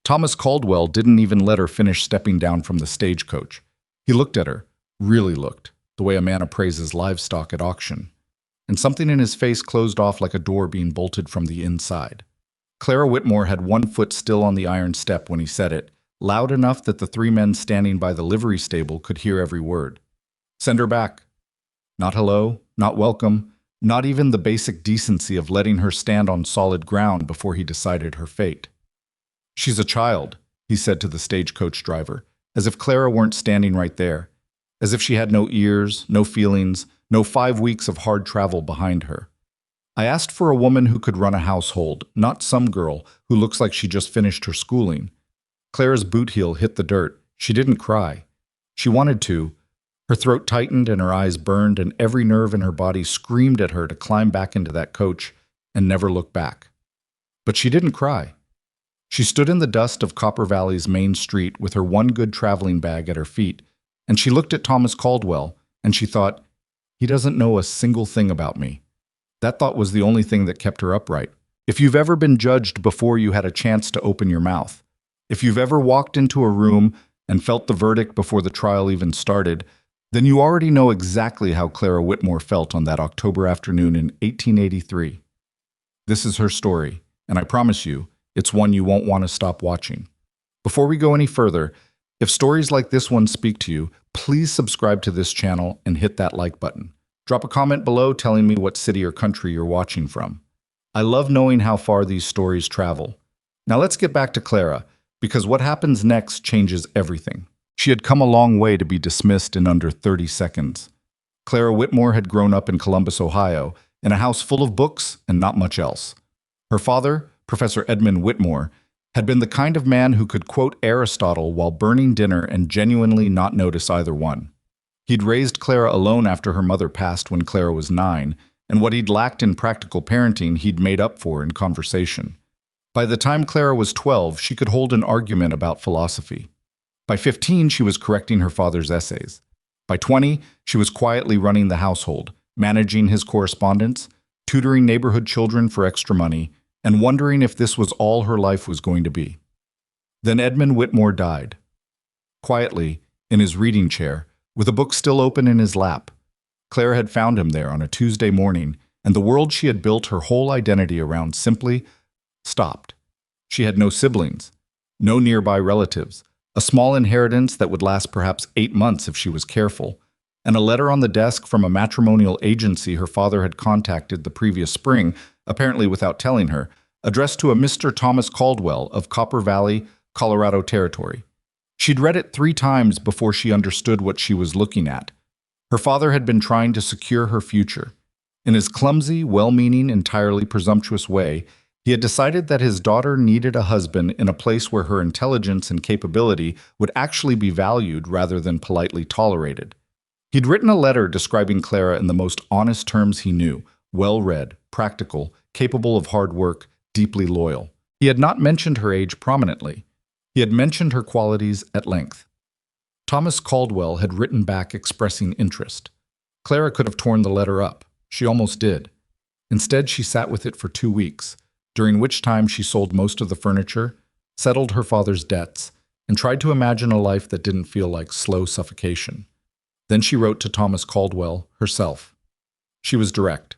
Thomas Caldwell didn't even let her finish stepping down from the stagecoach. He looked at her, really looked, the way a man appraises livestock at auction. And something in his face closed off like a door being bolted from the inside. Clara Whitmore had one foot still on the iron step when he said it, loud enough that the three men standing by the livery stable could hear every word. Send her back. Not hello, not welcome, not even the basic decency of letting her stand on solid ground before he decided her fate. She's a child, he said to the stagecoach driver, as if Clara weren't standing right there, as if she had no ears, no feelings, no 5 weeks of hard travel behind her. I asked for a woman who could run a household, not some girl who looks like she just finished her schooling. Clara's boot heel hit the dirt. She didn't cry. She wanted to. Her throat tightened and her eyes burned, and every nerve in her body screamed at her to climb back into that coach and never look back. But she didn't cry. She stood in the dust of Copper Valley's main street with her one good traveling bag at her feet, and she looked at Thomas Caldwell, and she thought, he doesn't know a single thing about me. That thought was the only thing that kept her upright. If you've ever been judged before you had a chance to open your mouth, if you've ever walked into a room and felt the verdict before the trial even started, then you already know exactly how Clara Whitmore felt on that October afternoon in 1883. This is her story, and I promise you, it's one you won't want to stop watching. Before we go any further, if stories like this one speak to you, please subscribe to this channel and hit that like button. Drop a comment below telling me what city or country you're watching from. I love knowing how far these stories travel. Now let's get back to Clara, because what happens next changes everything. She had come a long way to be dismissed in under 30 seconds. Clara Whitmore had grown up in Columbus, Ohio, in a house full of books and not much else. Her father, Professor Edmund Whitmore, had been the kind of man who could quote Aristotle while burning dinner and genuinely not notice either one. He'd raised Clara alone after her mother passed when Clara was 9, and what he'd lacked in practical parenting he'd made up for in conversation. By the time Clara was 12, she could hold an argument about philosophy. By 15, she was correcting her father's essays. By 20, she was quietly running the household, managing his correspondence, tutoring neighborhood children for extra money, and wondering if this was all her life was going to be. Then Edmund Whitmore died. Quietly, in his reading chair, with a book still open in his lap, Clara had found him there on a Tuesday morning, and the world she had built her whole identity around simply stopped. She had no siblings, no nearby relatives, a small inheritance that would last perhaps 8 months if she was careful, and a letter on the desk from a matrimonial agency her father had contacted the previous spring, apparently without telling her, addressed to a Mr. Thomas Caldwell of Copper Valley, Colorado Territory. She'd read it 3 times before she understood what she was looking at. Her father had been trying to secure her future. In his clumsy, well-meaning, entirely presumptuous way, he had decided that his daughter needed a husband in a place where her intelligence and capability would actually be valued rather than politely tolerated. He'd written a letter describing Clara in the most honest terms he knew, well-read, practical, capable of hard work, deeply loyal. He had not mentioned her age prominently. He had mentioned her qualities at length. Thomas Caldwell had written back expressing interest. Clara could have torn the letter up. She almost did. Instead, she sat with it for 2 weeks, during which time she sold most of the furniture, settled her father's debts, and tried to imagine a life that didn't feel like slow suffocation. Then she wrote to Thomas Caldwell herself. She was direct.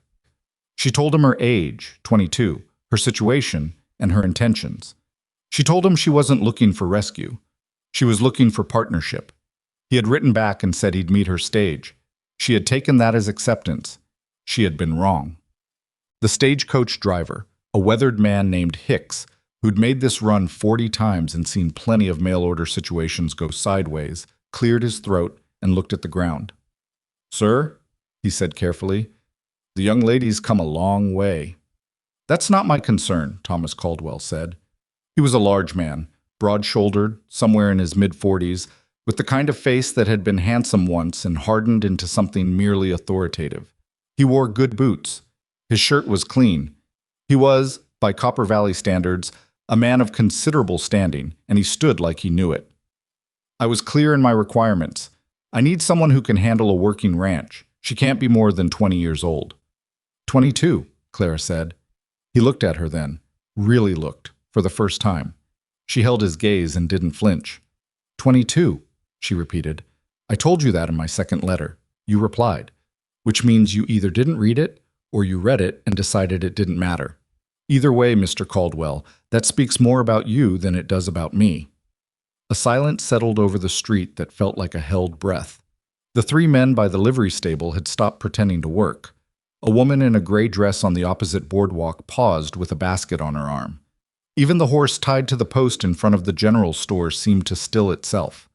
She told him her age, 22, her situation, and her intentions. She told him she wasn't looking for rescue. She was looking for partnership. He had written back and said he'd meet her stage. She had taken that as acceptance. She had been wrong. The stagecoach driver, a weathered man named Hicks, who'd made this run 40 times and seen plenty of mail-order situations go sideways, cleared his throat and looked at the ground. "Sir," he said carefully, "the young lady's come a long way." "That's not my concern," Thomas Caldwell said. He was a large man, broad-shouldered, somewhere in his mid-40s, with the kind of face that had been handsome once and hardened into something merely authoritative. He wore good boots. His shirt was clean. He was, by Copper Valley standards, a man of considerable standing, and he stood like he knew it. "I was clear in my requirements. I need someone who can handle a working ranch. She can't be more than 20 years old." 22, Clara said. He looked at her then, really looked, for the first time. She held his gaze and didn't flinch. 22, she repeated. I told you that in my second letter. You replied, which means you either didn't read it or you read it and decided it didn't matter. Either way, Mr. Caldwell, that speaks more about you than it does about me. A silence settled over the street that felt like a held breath. The three men by the livery stable had stopped pretending to work. A woman in a gray dress on the opposite boardwalk paused with a basket on her arm. Even the horse tied to the post in front of the general store seemed to still itself.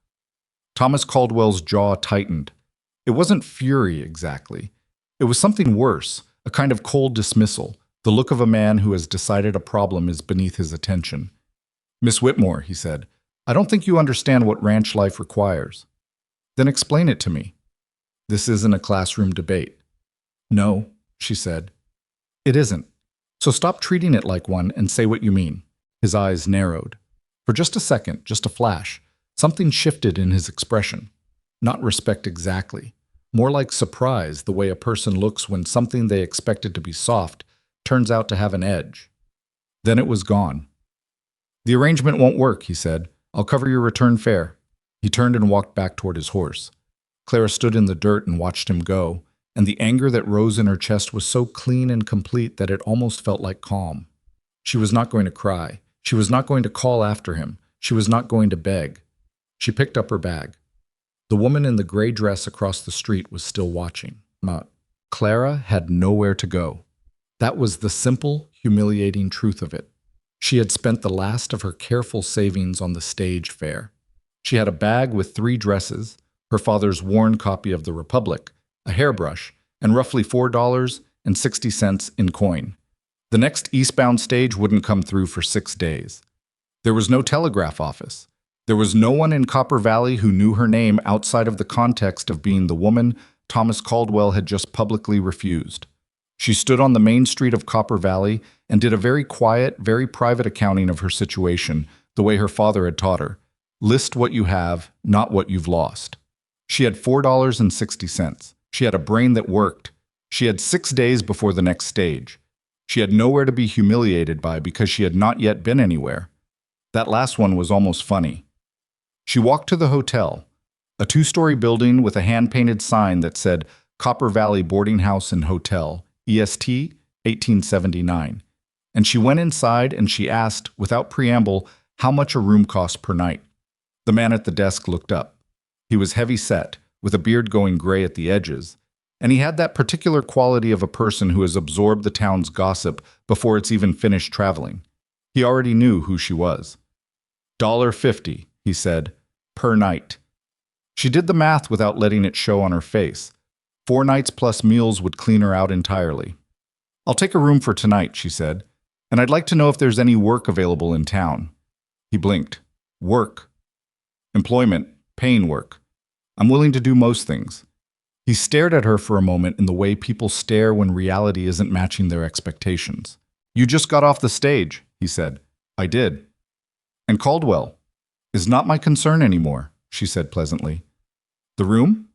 Thomas Caldwell's jaw tightened. It wasn't fury exactly. It was something worse, a kind of cold dismissal, the look of a man who has decided a problem is beneath his attention. Miss Whitmore, he said, I don't think you understand what ranch life requires. Then explain it to me. This isn't a classroom debate. No, she said. It isn't. So stop treating it like one and say what you mean. His eyes narrowed. For just a second, just a flash, something shifted in his expression. Not respect exactly. More like surprise, the way a person looks when something they expected to be soft turns out to have an edge. Then it was gone. The arrangement won't work, he said. I'll cover your return fare. He turned and walked back toward his horse. Clara stood in the dirt and watched him go, and the anger that rose in her chest was so clean and complete that it almost felt like calm. She was not going to cry. She was not going to call after him. She was not going to beg. She picked up her bag. The woman in the gray dress across the street was still watching. Clara had nowhere to go. That was the simple, humiliating truth of it. She had spent the last of her careful savings on the stage fare. She had a bag with 3 dresses, her father's worn copy of the Republic, a hairbrush, and roughly $4.60 in coin. The next eastbound stage wouldn't come through for 6 days. There was no telegraph office. There was no one in Copper Valley who knew her name outside of the context of being the woman Thomas Caldwell had just publicly refused. She stood on the main street of Copper Valley and did a very quiet, very private accounting of her situation, the way her father had taught her. List what you have, not what you've lost. She had $4.60. She had a brain that worked. She had 6 days before the next stage. She had nowhere to be humiliated by because she had not yet been anywhere. That last one was almost funny. She walked to the hotel, a 2-story building with a hand-painted sign that said Copper Valley Boarding House and Hotel, EST 1879. And she went inside and she asked, without preamble, how much a room cost per night. The man at the desk looked up. He was heavy-set, with a beard going gray at the edges, and he had that particular quality of a person who has absorbed the town's gossip before it's even finished traveling. He already knew who she was. $1.50, he said, per night. She did the math without letting it show on her face. 4 nights plus meals would clean her out entirely. I'll take a room for tonight, she said, and I'd like to know if there's any work available in town. He blinked. Work. Employment. Paying work. I'm willing to do most things. He stared at her for a moment in the way people stare when reality isn't matching their expectations. You just got off the stage, he said. I did. And Caldwell is not my concern anymore, she said pleasantly. The room?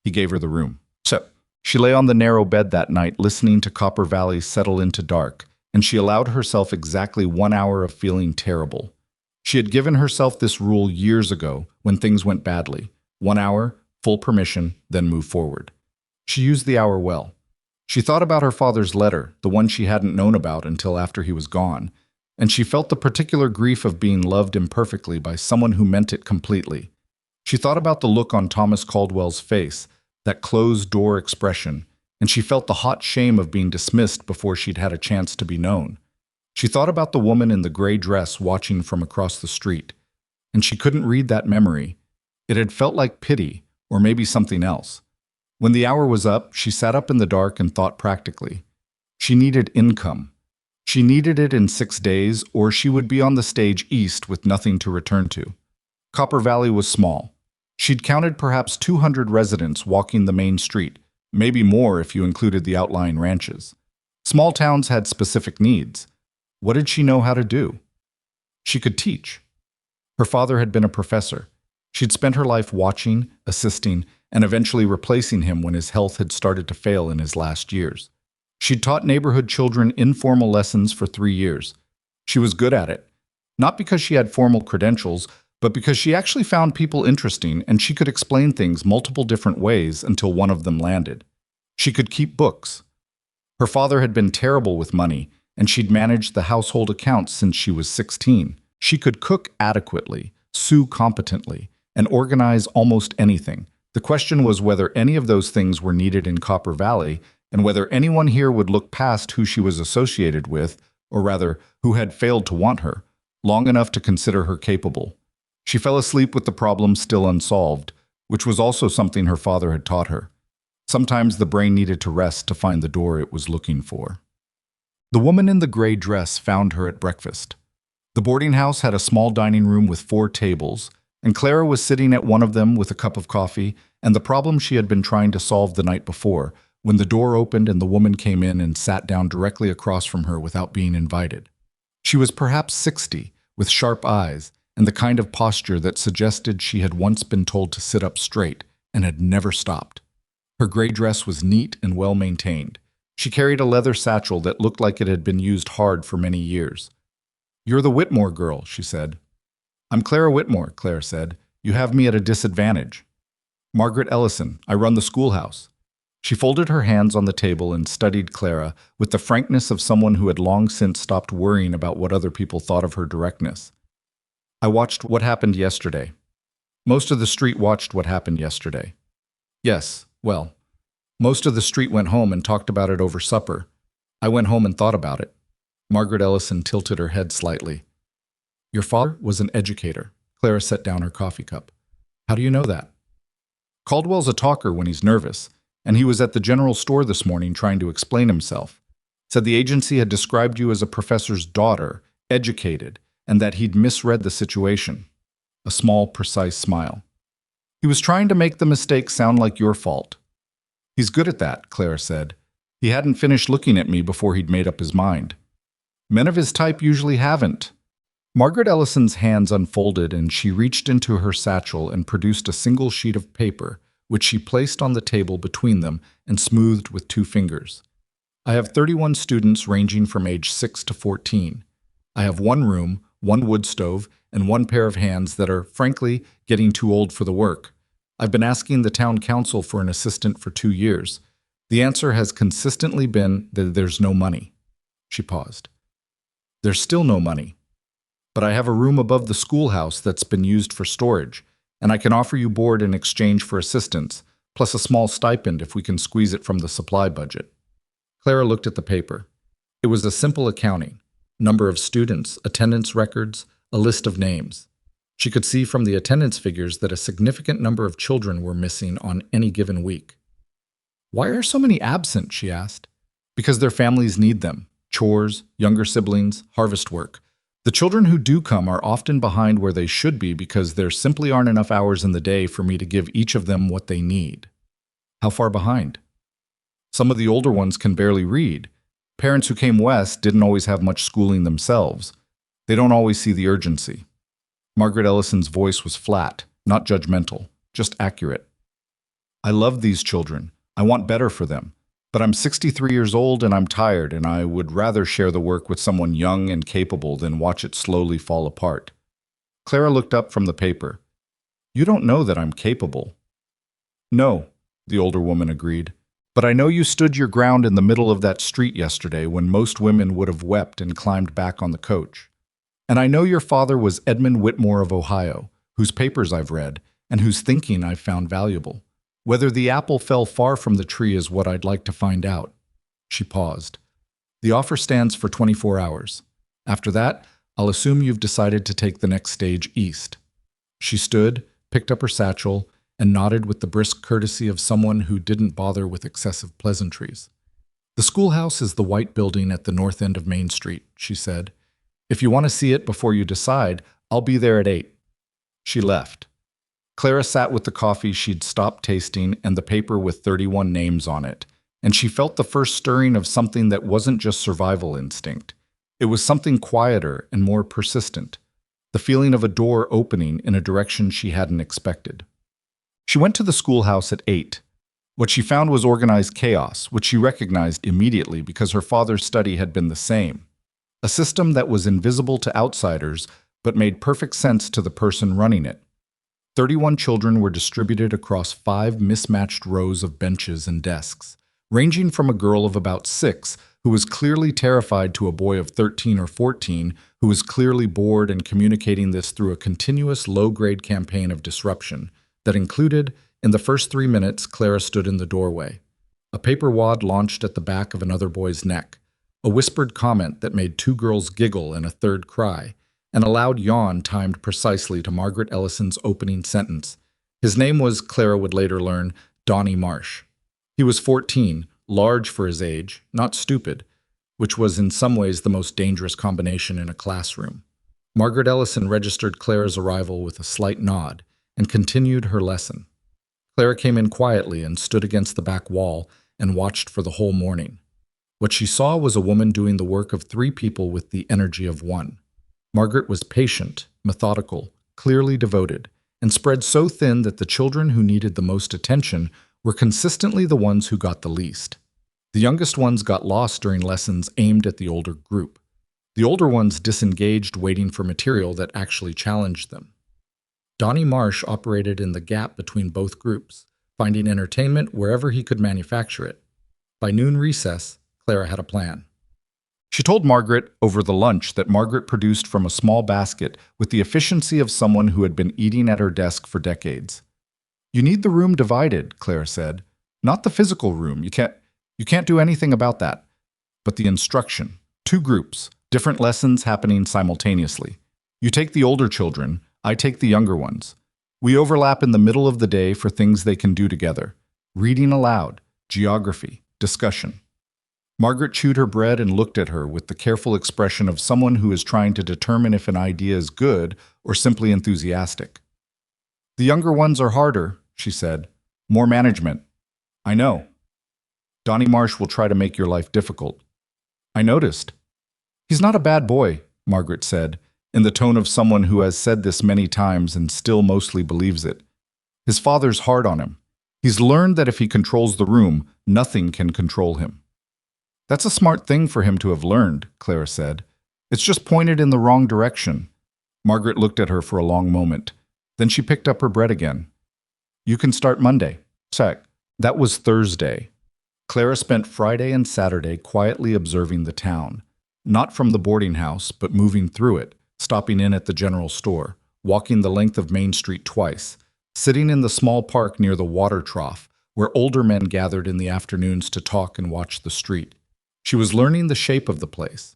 He gave her the room. So, she lay on the narrow bed that night listening to Copper Valley settle into dark, and she allowed herself exactly 1 hour of feeling terrible. She had given herself this rule years ago when things went badly. 1 hour, full permission, then move forward. She used the hour well. She thought about her father's letter, the one she hadn't known about until after he was gone, and she felt the particular grief of being loved imperfectly by someone who meant it completely. She thought about the look on Thomas Caldwell's face, that closed-door expression, and she felt the hot shame of being dismissed before she'd had a chance to be known. She thought about the woman in the gray dress watching from across the street, and she couldn't read that memory. It had felt like pity, or maybe something else. When the hour was up, she sat up in the dark and thought practically. She needed income. She needed it in 6 days, or she would be on the stage east with nothing to return to. Copper Valley was small. She'd counted perhaps 200 residents walking the main street, maybe more if you included the outlying ranches. Small towns had specific needs. What did she know how to do? She could teach. Her father had been a professor. She'd spent her life watching, assisting, and eventually replacing him when his health had started to fail in his last years. She'd taught neighborhood children informal lessons for 3 years. She was good at it, Not because she had formal credentials, but because she actually found people interesting and she could explain things multiple different ways until one of them landed. She could keep books. Her father had been terrible with money, and she'd managed the household accounts since she was 16. She could cook adequately, sew competently, and organize almost anything. The question was whether any of those things were needed in Copper Valley, and whether anyone here would look past who she was associated with, or rather, who had failed to want her, long enough to consider her capable. She fell asleep with the problem still unsolved, which was also something her father had taught her. Sometimes the brain needed to rest to find the door it was looking for. The woman in the gray dress found her at breakfast. The boarding house had a small dining room with 4 tables, and Clara was sitting at one of them with a cup of coffee and the problem she had been trying to solve the night before, when the door opened and the woman came in and sat down directly across from her without being invited. She was perhaps 60, with sharp eyes, and the kind of posture that suggested she had once been told to sit up straight and had never stopped. Her gray dress was neat and well maintained. She carried a leather satchel that looked like it had been used hard for many years. "You're the Whitmore girl," she said. "I'm Clara Whitmore," Claire said. "You have me at a disadvantage." "Margaret Ellison. I run the schoolhouse." She folded her hands on the table and studied Clara with the frankness of someone who had long since stopped worrying about what other people thought of her directness. "I watched what happened yesterday." "Most of the street watched what happened yesterday." "Yes, well, most of the street went home and talked about it over supper. I went home and thought about it." Margaret Ellison tilted her head slightly. "Your father was an educator." Clara set down her coffee cup. "How do you know that?" "Caldwell's a talker when he's nervous, and he was at the general store this morning trying to explain himself. Said the agency had described you as a professor's daughter, educated, and that he'd misread the situation." A small, precise smile. "He was trying to make the mistake sound like your fault." "He's good at that," Clara said. "He hadn't finished looking at me before he'd made up his mind." "Men of his type usually haven't." Margaret Ellison's hands unfolded and she reached into her satchel and produced a single sheet of paper, which she placed on the table between them and smoothed with 2 fingers. "I have 31 students ranging from age 6 to 14. I have 1 room, 1 wood stove, and 1 pair of hands that are, frankly, getting too old for the work. I've been asking the town council for an assistant for 2 years. The answer has consistently been that there's no money." She paused. "There's still no money. But I have a room above the schoolhouse that's been used for storage, and I can offer you board in exchange for assistance, plus a small stipend if we can squeeze it from the supply budget." Clara looked at the paper. It was a simple accounting: number of students, attendance records, a list of names. She could see from the attendance figures that a significant number of children were missing on any given week. "Why are so many absent?" she asked. "Because their families need them. Chores, younger siblings, harvest work. The children who do come are often behind where they should be because there simply aren't enough hours in the day for me to give each of them what they need." "How far behind?" "Some of the older ones can barely read. Parents who came west didn't always have much schooling themselves. They don't always see the urgency." Margaret Ellison's voice was flat, not judgmental, just accurate. "I love these children. I want better for them. But I'm 63 years old and I'm tired, and I would rather share the work with someone young and capable than watch it slowly fall apart." Clara looked up from the paper. "You don't know that I'm capable." "No," the older woman agreed. "But I know you stood your ground in the middle of that street yesterday when most women would have wept and climbed back on the coach. And I know your father was Edmund Whitmore of Ohio, whose papers I've read, and whose thinking I've found valuable. Whether the apple fell far from the tree is what I'd like to find out." She paused. "The offer stands for 24 hours. After that, I'll assume you've decided to take the next stage east." She stood, picked up her satchel, and nodded with the brisk courtesy of someone who didn't bother with excessive pleasantries. "The schoolhouse is the white building at the north end of Main Street," she said. "If you want to see it before you decide, I'll be there at 8. She left. Clara sat with the coffee she'd stopped tasting and the paper with 31 names on it, and she felt the first stirring of something that wasn't just survival instinct. It was something quieter and more persistent, the feeling of a door opening in a direction she hadn't expected. She went to the schoolhouse at 8. What she found was organized chaos, which she recognized immediately because her father's study had been the same. A system that was invisible to outsiders, but made perfect sense to the person running it. 31 children were distributed across 5 mismatched rows of benches and desks, ranging from a girl of about 6 who was clearly terrified to a boy of 13 or 14 who was clearly bored, and communicating this through a continuous low-grade campaign of disruption that included, in the first 3 minutes, Clara stood in the doorway. A paper wad launched at the back of another boy's neck, a whispered comment that made 2 girls giggle and a third cry, and a loud yawn timed precisely to Margaret Ellison's opening sentence. His name was, Clara would later learn, Donnie Marsh. He was 14, large for his age, not stupid, which was in some ways the most dangerous combination in a classroom. Margaret Ellison registered Clara's arrival with a slight nod and continued her lesson. Clara came in quietly and stood against the back wall and watched for the whole morning. What she saw was a woman doing the work of 3 people with the energy of 1. Margaret was patient, methodical, clearly devoted, and spread so thin that the children who needed the most attention were consistently the ones who got the least. The youngest ones got lost during lessons aimed at the older group. The older ones disengaged, waiting for material that actually challenged them. Donnie Marsh operated in the gap between both groups, finding entertainment wherever he could manufacture it. By noon recess, Clara had a plan. She told Margaret over the lunch that Margaret produced from a small basket with the efficiency of someone who had been eating at her desk for decades. "You need the room divided," Clara said. "Not the physical room. You can't do anything about that. But the instruction. 2 groups, different lessons happening simultaneously. You take the older children, I take the younger ones. We overlap in the middle of the day for things they can do together. Reading aloud, geography, discussion." Margaret chewed her bread and looked at her with the careful expression of someone who is trying to determine if an idea is good or simply enthusiastic. "The younger ones are harder," she said. "More management." "I know." "Donnie Marsh will try to make your life difficult." "I noticed." "He's not a bad boy," Margaret said, in the tone of someone who has said this many times and still mostly believes it. "His father's hard on him. He's learned that if he controls the room, nothing can control him." "That's a smart thing for him to have learned," Clara said. "It's just pointed in the wrong direction." Margaret looked at her for a long moment. Then she picked up her bread again. "You can start Monday." That was Thursday. Clara spent Friday and Saturday quietly observing the town. Not from the boarding house, but moving through it, stopping in at the general store, walking the length of Main Street twice, sitting in the small park near the water trough, where older men gathered in the afternoons to talk and watch the street. She was learning the shape of the place.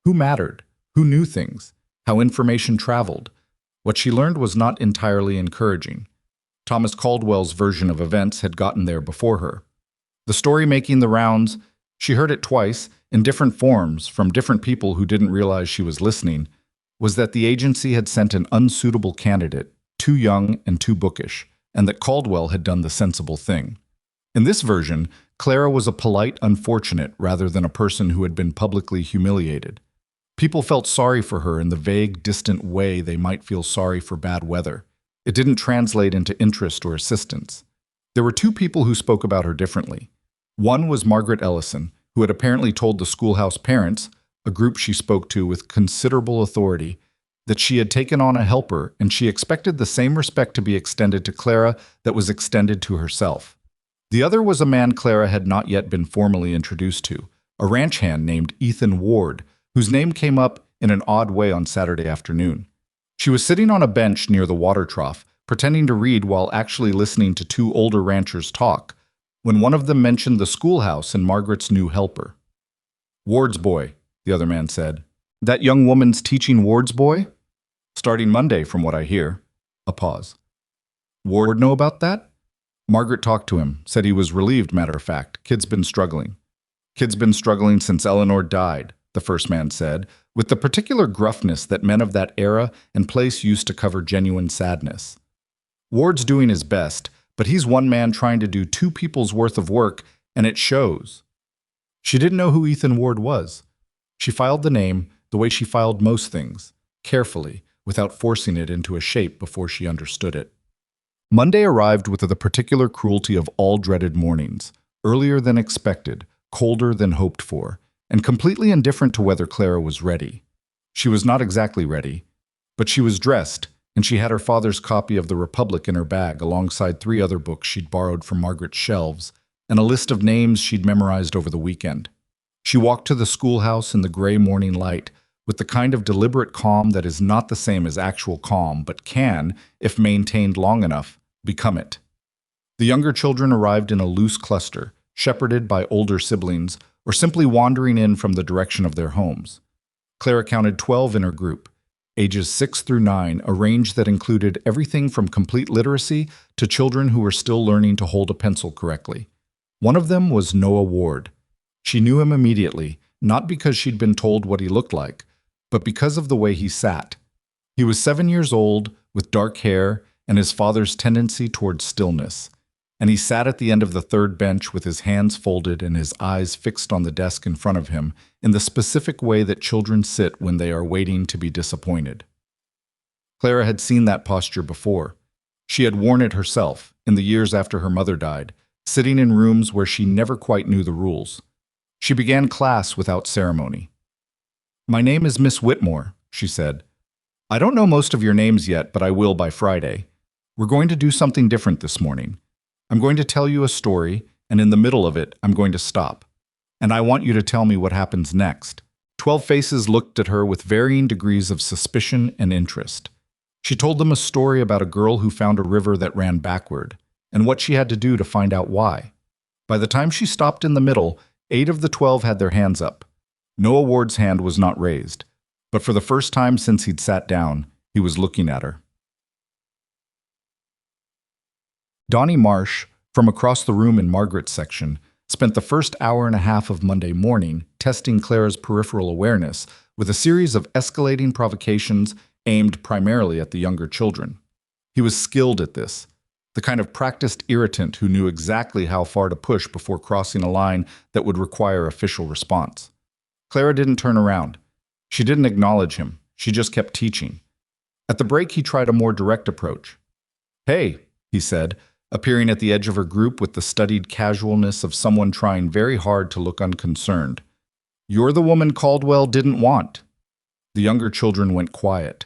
Who mattered? Who knew things? How information traveled? What she learned was not entirely encouraging. Thomas Caldwell's version of events had gotten there before her. The story making the rounds, she heard it twice, in different forms, from different people who didn't realize she was listening, was that the agency had sent an unsuitable candidate, too young and too bookish, and that Caldwell had done the sensible thing. In this version, Clara was a polite unfortunate rather than a person who had been publicly humiliated. People felt sorry for her in the vague, distant way they might feel sorry for bad weather. It didn't translate into interest or assistance. There were 2 people who spoke about her differently. One was Margaret Ellison, who had apparently told the schoolhouse parents, a group she spoke to with considerable authority, that she had taken on a helper and she expected the same respect to be extended to Clara that was extended to herself. The other was a man Clara had not yet been formally introduced to, a ranch hand named Ethan Ward, whose name came up in an odd way on Saturday afternoon. She was sitting on a bench near the water trough, pretending to read while actually listening to 2 older ranchers talk, when one of them mentioned the schoolhouse and Margaret's new helper. "Ward's boy," the other man said. "That young woman's teaching Ward's boy?" "Starting Monday, from what I hear." A pause. "Ward know about that?" Margaret talked to him, said he was relieved, matter of fact. Kid's been struggling. "Kid's been struggling since Eleanor died," the first man said, with the particular gruffness that men of that era and place used to cover genuine sadness. "Ward's doing his best, but he's one man trying to do 2 people's worth of work, and it shows." She didn't know who Ethan Ward was. She filed the name the way she filed most things, carefully, without forcing it into a shape before she understood it. Monday arrived with the particular cruelty of all dreaded mornings, earlier than expected, colder than hoped for, and completely indifferent to whether Clara was ready. She was not exactly ready. But she was dressed, and she had her father's copy of The Republic in her bag alongside 3 other books she'd borrowed from Margaret's shelves and a list of names she'd memorized over the weekend. She walked to the schoolhouse in the gray morning light with the kind of deliberate calm that is not the same as actual calm, but can, if maintained long enough, become it. The younger children arrived in a loose cluster, shepherded by older siblings, or simply wandering in from the direction of their homes. Clara counted 12 in her group, ages 6 through 9, a range that included everything from complete literacy to children who were still learning to hold a pencil correctly. One of them was Noah Ward. She knew him immediately, not because she'd been told what he looked like, but because of the way he sat. He was 7 years old, with dark hair and his father's tendency towards stillness, and he sat at the end of the third bench with his hands folded and his eyes fixed on the desk in front of him in the specific way that children sit when they are waiting to be disappointed. Clara had seen that posture before. She had worn it herself, in the years after her mother died, sitting in rooms where she never quite knew the rules. She began class without ceremony. "My name is Miss Whitmore," she said. "I don't know most of your names yet, but I will by Friday. We're going to do something different this morning. I'm going to tell you a story, and in the middle of it, I'm going to stop. And I want you to tell me what happens next." 12 faces looked at her with varying degrees of suspicion and interest. She told them a story about a girl who found a river that ran backward, and what she had to do to find out why. By the time she stopped in the middle, 8 of the 12 had their hands up. Noah Ward's hand was not raised, but for the first time since he'd sat down, he was looking at her. Donnie Marsh, from across the room in Margaret's section, spent the first hour and a half of Monday morning testing Clara's peripheral awareness with a series of escalating provocations aimed primarily at the younger children. He was skilled at this, the kind of practiced irritant who knew exactly how far to push before crossing a line that would require official response. Clara didn't turn around. She didn't acknowledge him. She just kept teaching. At the break, he tried a more direct approach. "Hey," he said, appearing at the edge of her group with the studied casualness of someone trying very hard to look unconcerned. "You're the woman Caldwell didn't want." The younger children went quiet.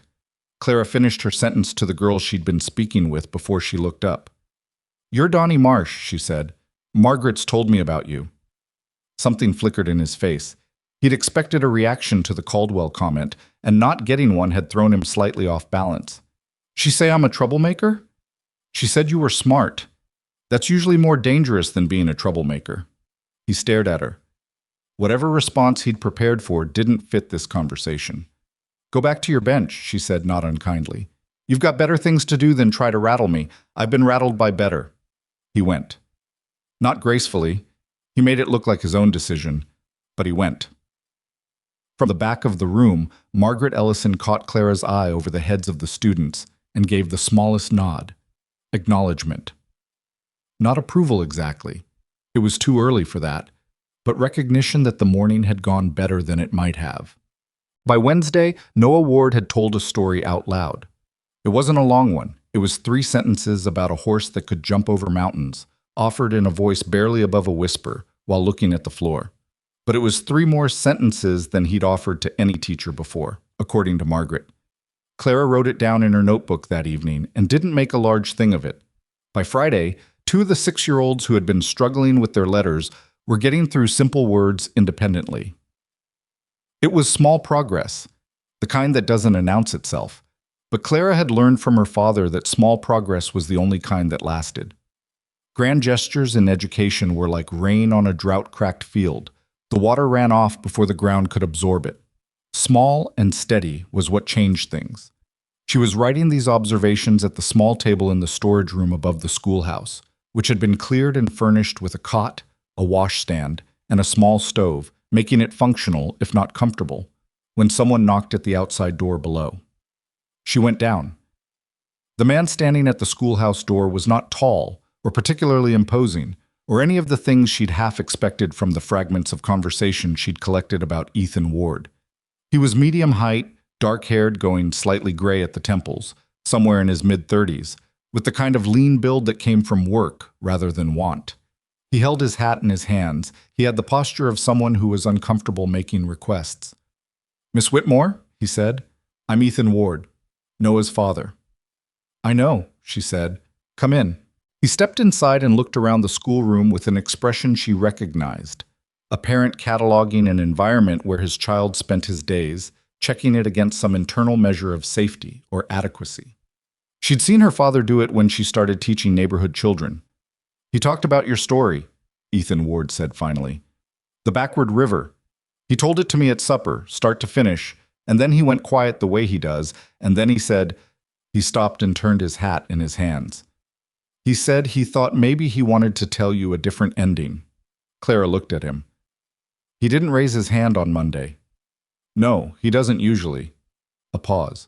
Clara finished her sentence to the girl she'd been speaking with before she looked up. "You're Donnie Marsh," she said. "Margaret's told me about you." Something flickered in his face. He'd expected a reaction to the Caldwell comment, and not getting one had thrown him slightly off balance. "She say I'm a troublemaker?" "She said you were smart. That's usually more dangerous than being a troublemaker." He stared at her. Whatever response he'd prepared for didn't fit this conversation. "Go back to your bench," she said, not unkindly. "You've got better things to do than try to rattle me. I've been rattled by better." He went. Not gracefully. He made it look like his own decision, but he went. From the back of the room, Margaret Ellison caught Clara's eye over the heads of the students and gave the smallest nod. Acknowledgement. Not approval exactly. It was too early for that, but recognition that the morning had gone better than it might have. By Wednesday, Noah Ward had told a story out loud. It wasn't a long one. It was 3 sentences about a horse that could jump over mountains, offered in a voice barely above a whisper, while looking at the floor. But it was 3 more sentences than he'd offered to any teacher before, according to Margaret. Clara wrote it down in her notebook that evening and didn't make a large thing of it. By Friday, 2 of the 6-year-olds who had been struggling with their letters were getting through simple words independently. It was small progress, the kind that doesn't announce itself, but Clara had learned from her father that small progress was the only kind that lasted. Grand gestures in education were like rain on a drought-cracked field. The water ran off before the ground could absorb it. Small and steady was what changed things. She was writing these observations at the small table in the storage room above the schoolhouse, which had been cleared and furnished with a cot, a washstand, and a small stove, making it functional, if not comfortable, when someone knocked at the outside door below. She went down. The man standing at the schoolhouse door was not tall or particularly imposing, or any of the things she'd half expected from the fragments of conversation she'd collected about Ethan Ward. He was medium height, dark-haired, going slightly gray at the temples, somewhere in his mid-30s, with the kind of lean build that came from work rather than want. He held his hat in his hands. He had the posture of someone who was uncomfortable making requests. "Miss Whitmore," he said, "I'm Ethan Ward." Noah's father. I know, she said. Come in. He stepped inside and looked around the schoolroom with an expression she recognized. A parent cataloging an environment where his child spent his days, checking it against some internal measure of safety or adequacy. She'd seen her father do it when she started teaching neighborhood children. He talked about your story, Ethan Ward said finally. The backward river. He told it to me at supper, start to finish, and then he went quiet the way he does, and then he said, he stopped and turned his hat in his hands. He said he thought maybe he wanted to tell you a different ending. Clara looked at him. He didn't raise his hand on Monday. No, he doesn't usually. A pause.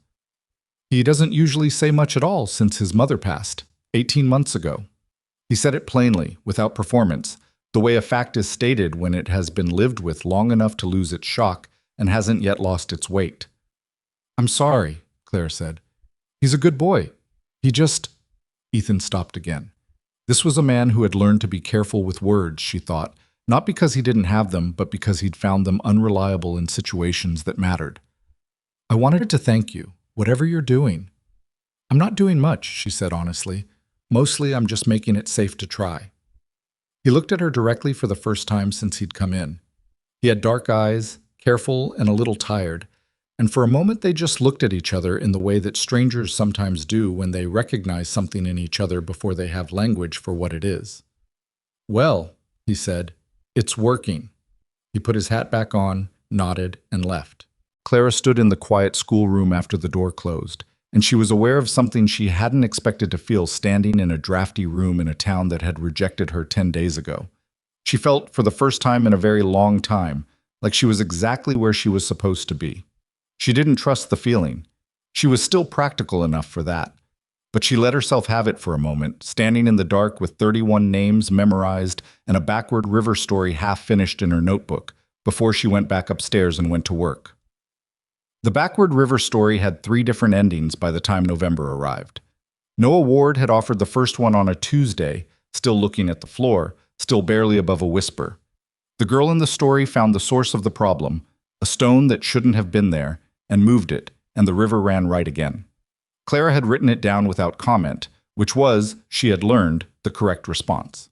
He doesn't usually say much at all since his mother passed, 18 months ago. He said it plainly, without performance, the way a fact is stated when it has been lived with long enough to lose its shock and hasn't yet lost its weight. I'm sorry, Claire said. He's a good boy. He just... Ethan stopped again. This was a man who had learned to be careful with words, she thought, not because he didn't have them, but because he'd found them unreliable in situations that mattered. I wanted to thank you, whatever you're doing. I'm not doing much, she said honestly. Mostly I'm just making it safe to try. He looked at her directly for the first time since he'd come in. He had dark eyes, careful and a little tired, and for a moment they just looked at each other in the way that strangers sometimes do when they recognize something in each other before they have language for what it is. Well, he said, it's working. He put his hat back on, nodded, and left. Clara stood in the quiet schoolroom after the door closed, and she was aware of something she hadn't expected to feel standing in a drafty room in a town that had rejected her 10 days ago. She felt, for the first time in a very long time, like she was exactly where she was supposed to be. She didn't trust the feeling. She was still practical enough for that. But she let herself have it for a moment, standing in the dark with 31 names memorized and a backward river story half finished in her notebook, before she went back upstairs and went to work. The backward river story had 3 different endings by the time November arrived. Noah Ward had offered the first one on a Tuesday, still looking at the floor, still barely above a whisper. The girl in the story found the source of the problem, a stone that shouldn't have been there, and moved it, and the river ran right again. Clara had written it down without comment, which was, she had learned, the correct response.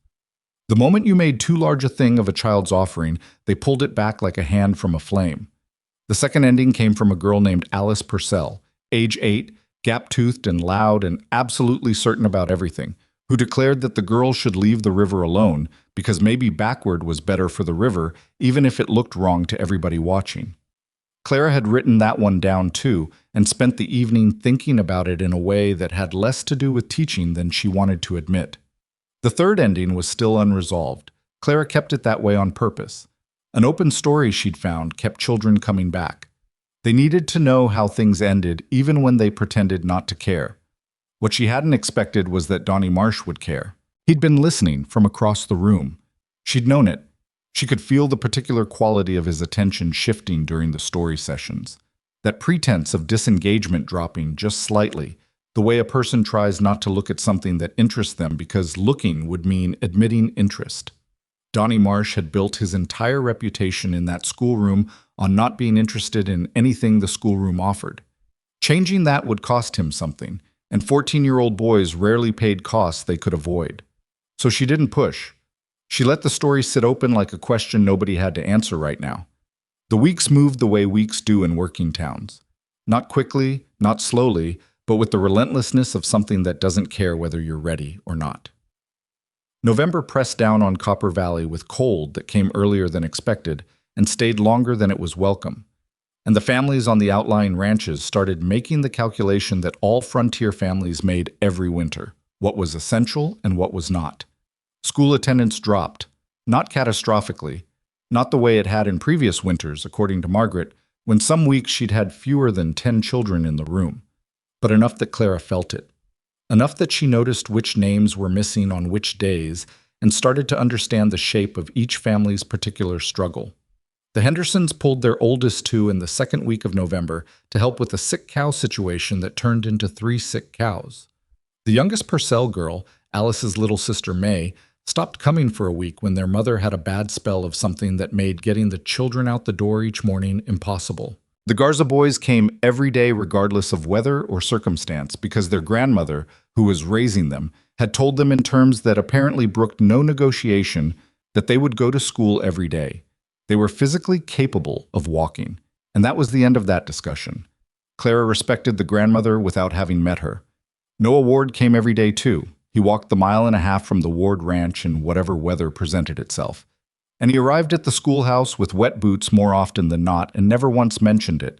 The moment you made too large a thing of a child's offering, they pulled it back like a hand from a flame. The second ending came from a girl named Alice Purcell, age 8, gap-toothed and loud and absolutely certain about everything, who declared that the girl should leave the river alone because maybe backward was better for the river even if it looked wrong to everybody watching. Clara had written that one down too and spent the evening thinking about it in a way that had less to do with teaching than she wanted to admit. The third ending was still unresolved. Clara kept it that way on purpose. An open story she'd found kept children coming back. They needed to know how things ended even when they pretended not to care. What she hadn't expected was that Donnie Marsh would care. He'd been listening from across the room. She'd known it. She could feel the particular quality of his attention shifting during the story sessions. That pretense of disengagement dropping just slightly, the way a person tries not to look at something that interests them because looking would mean admitting interest. Donnie Marsh had built his entire reputation in that schoolroom on not being interested in anything the schoolroom offered. Changing that would cost him something, and 14-year-old boys rarely paid costs they could avoid. So she didn't push. She let the story sit open like a question nobody had to answer right now. The weeks moved the way weeks do in working towns. Not quickly, not slowly, but with the relentlessness of something that doesn't care whether you're ready or not. November pressed down on Copper Valley with cold that came earlier than expected and stayed longer than it was welcome. And the families on the outlying ranches started making the calculation that all frontier families made every winter, what was essential and what was not. School attendance dropped, not catastrophically, not the way it had in previous winters, according to Margaret, when some weeks she'd had fewer than 10 children in the room, but enough that Clara felt it. Enough that she noticed which names were missing on which days and started to understand the shape of each family's particular struggle. The Hendersons pulled their oldest 2 in the second week of November to help with a sick cow situation that turned into 3 sick cows. The youngest Purcell girl, Alice's little sister May, stopped coming for a week when their mother had a bad spell of something that made getting the children out the door each morning impossible. The Garza boys came every day regardless of weather or circumstance because their grandmother, who was raising them, had told them in terms that apparently brooked no negotiation that they would go to school every day. They were physically capable of walking, and that was the end of that discussion. Clara respected the grandmother without having met her. Noah Ward came every day too. He walked the 1.5 miles from the Ward ranch in whatever weather presented itself. And he arrived at the schoolhouse with wet boots more often than not and never once mentioned it.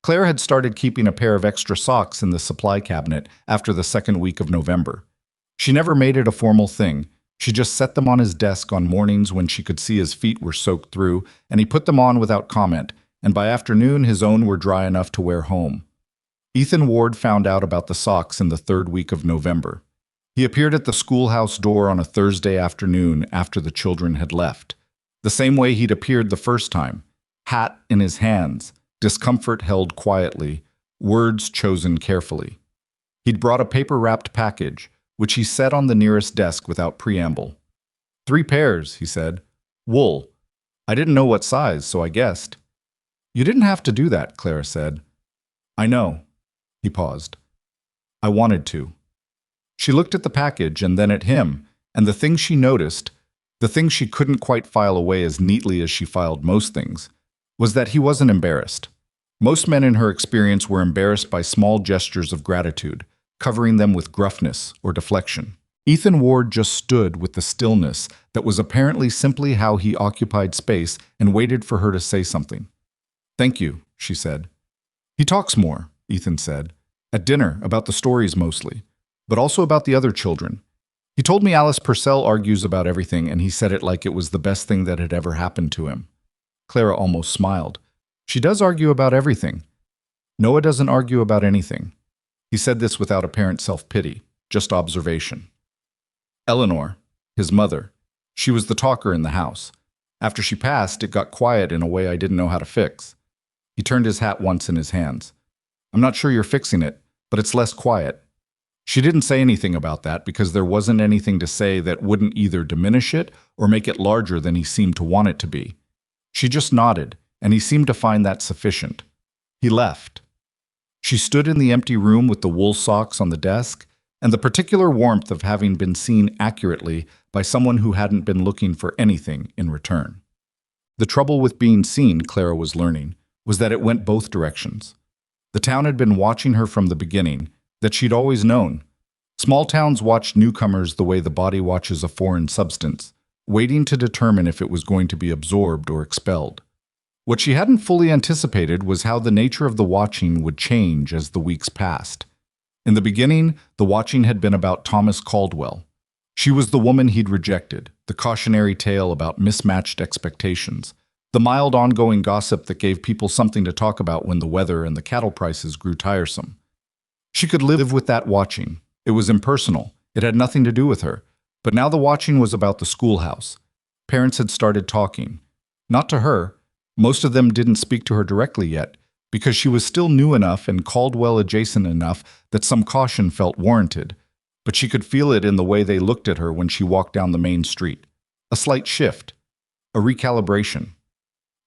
Claire had started keeping a pair of extra socks in the supply cabinet after the second week of November. She never made it a formal thing. She just set them on his desk on mornings when she could see his feet were soaked through, and he put them on without comment, and by afternoon his own were dry enough to wear home. Ethan Ward found out about the socks in the third week of November. He appeared at the schoolhouse door on a Thursday afternoon after the children had left. The same way he'd appeared the first time, hat in his hands, discomfort held quietly, words chosen carefully. He'd brought a paper-wrapped package, which he set on the nearest desk without preamble. 3 pairs, he said. Wool. I didn't know what size, so I guessed. You didn't have to do that, Clara said. I know. He paused. I wanted to. She looked at the package and then at him, and the thing she noticed, the thing she couldn't quite file away as neatly as she filed most things, was that he wasn't embarrassed. Most men in her experience were embarrassed by small gestures of gratitude, covering them with gruffness or deflection. Ethan Ward just stood with the stillness that was apparently simply how he occupied space and waited for her to say something. Thank you, she said. He talks more, Ethan said, at dinner about the stories mostly, but also about the other children. He told me Alice Purcell argues about everything, and he said it like it was the best thing that had ever happened to him. Clara almost smiled. She does argue about everything. Noah doesn't argue about anything. He said this without apparent self-pity, just observation. Eleanor, his mother, she was the talker in the house. After she passed, it got quiet in a way I didn't know how to fix. He turned his hat once in his hands. I'm not sure you're fixing it, but it's less quiet. She didn't say anything about that because there wasn't anything to say that wouldn't either diminish it or make it larger than he seemed to want it to be. She just nodded, and he seemed to find that sufficient. He left. She stood in the empty room with the wool socks on the desk, and the particular warmth of having been seen accurately by someone who hadn't been looking for anything in return. The trouble with being seen, Clara was learning, was that it went both directions. The town had been watching her from the beginning, that she'd always known. Small towns watched newcomers the way the body watches a foreign substance, waiting to determine if it was going to be absorbed or expelled. What she hadn't fully anticipated was how the nature of the watching would change as the weeks passed. In the beginning, the watching had been about Thomas Caldwell. She was the woman he'd rejected, the cautionary tale about mismatched expectations, the mild ongoing gossip that gave people something to talk about when the weather and the cattle prices grew tiresome. She could live with that watching. It was impersonal. It had nothing to do with her. But now the watching was about the schoolhouse. Parents had started talking. Not to her. Most of them didn't speak to her directly yet, because she was still new enough and Caldwell adjacent enough that some caution felt warranted. But she could feel it in the way they looked at her when she walked down the main street. A slight shift. A recalibration.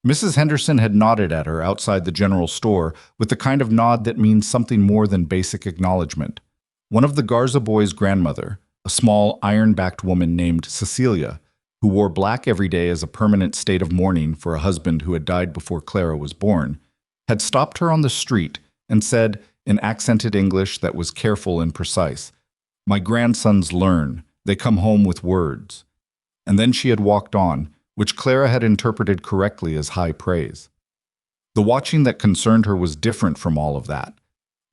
Mrs. Henderson had nodded at her outside the general store with the kind of nod that means something more than basic acknowledgement. One of the Garza boys' grandmother, a small, iron-backed woman named Cecilia, who wore black every day as a permanent state of mourning for a husband who had died before Clara was born, had stopped her on the street and said, in accented English that was careful and precise, "My grandsons learn. They come home with words." And then she had walked on, which Clara had interpreted correctly as high praise. The watching that concerned her was different from all of that.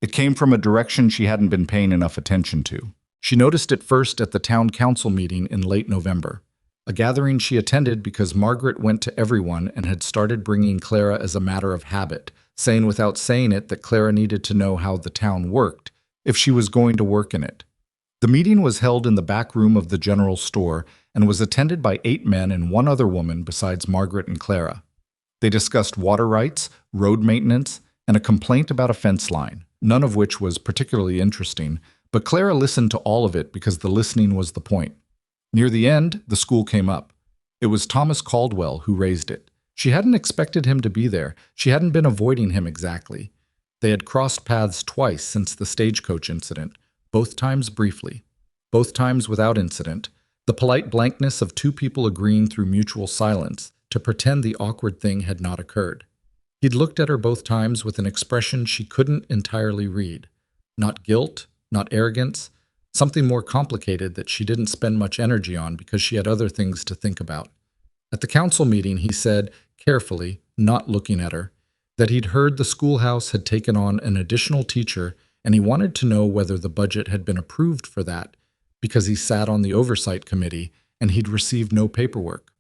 It came from a direction she hadn't been paying enough attention to. She noticed it first at the town council meeting in late November, a gathering she attended because Margaret went to everyone and had started bringing Clara as a matter of habit, saying without saying it that Clara needed to know how the town worked if she was going to work in it. The meeting was held in the back room of the general store and was attended by 8 men and 1 other woman besides Margaret and Clara. They discussed water rights, road maintenance, and a complaint about a fence line, none of which was particularly interesting, but Clara listened to all of it because the listening was the point. Near the end, the school came up. It was Thomas Caldwell who raised it. She hadn't expected him to be there. She hadn't been avoiding him exactly. They had crossed paths twice since the stagecoach incident, both times briefly, both times without incident, the polite blankness of two people agreeing through mutual silence to pretend the awkward thing had not occurred. He'd looked at her both times with an expression she couldn't entirely read. Not guilt, not arrogance, something more complicated that she didn't spend much energy on because she had other things to think about. At the council meeting, he said, carefully, not looking at her, that he'd heard the schoolhouse had taken on an additional teacher and he wanted to know whether the budget had been approved for that because he sat on the oversight committee and he'd received no paperwork.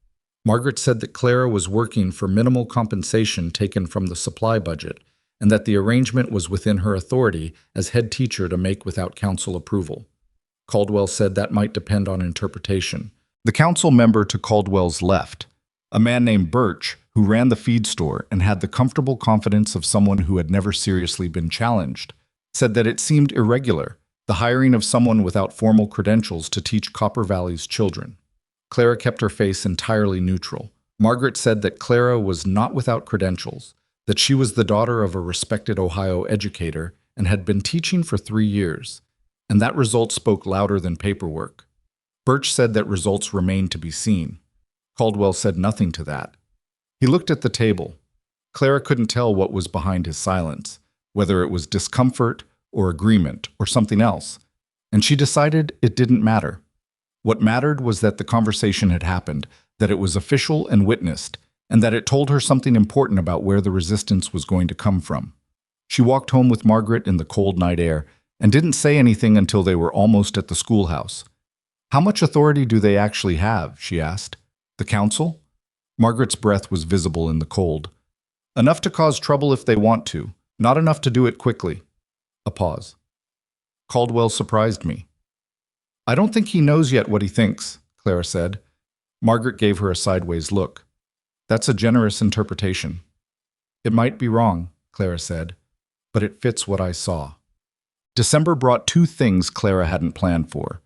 Margaret said that Clara was working for minimal compensation taken from the supply budget and that the arrangement was within her authority as head teacher to make without council approval. Caldwell said that might depend on interpretation. The council member to Caldwell's left, a man named Birch, who ran the feed store and had the comfortable confidence of someone who had never seriously been challenged, said that it seemed irregular, the hiring of someone without formal credentials to teach Copper Valley's children. Clara kept her face entirely neutral. Margaret said that Clara was not without credentials, that she was the daughter of a respected Ohio educator and had been teaching for 3 years, and that results spoke louder than paperwork. Birch said that results remained to be seen. Caldwell said nothing to that. He looked at the table. Clara couldn't tell what was behind his silence, whether it was discomfort or agreement or something else, and she decided it didn't matter. What mattered was that the conversation had happened, that it was official and witnessed, and that it told her something important about where the resistance was going to come from. She walked home with Margaret in the cold night air and didn't say anything until they were almost at the schoolhouse. "How much authority do they actually have?" she asked. "The council?" Margaret's breath was visible in the cold. "Enough to cause trouble if they want to, not enough to do it quickly." A pause. "Caldwell surprised me." "I don't think he knows yet what he thinks," Clara said. Margaret gave her a sideways look. "That's a generous interpretation." "It might be wrong," Clara said, "but it fits what I saw." December brought two things Clara hadn't planned for: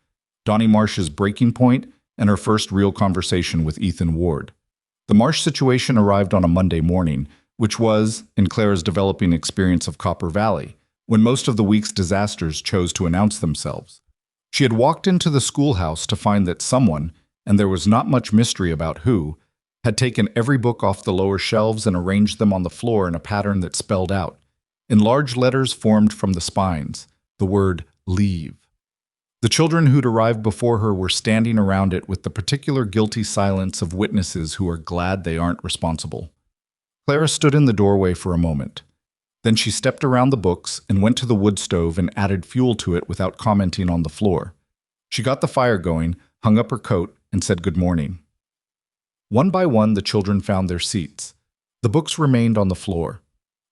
Donnie Marsh's breaking point and her first real conversation with Ethan Ward. The Marsh situation arrived on a Monday morning, which was, in Clara's developing experience of Copper Valley, when most of the week's disasters chose to announce themselves. She had walked into the schoolhouse to find that someone, and there was not much mystery about who, had taken every book off the lower shelves and arranged them on the floor in a pattern that spelled out, in large letters formed from the spines, the word "leave." The children who'd arrived before her were standing around it with the particular guilty silence of witnesses who are glad they aren't responsible. Clara stood in the doorway for a moment. Then she stepped around the books and went to the wood stove and added fuel to it without commenting on the floor. She got the fire going, hung up her coat, and said good morning. One by one, the children found their seats. The books remained on the floor.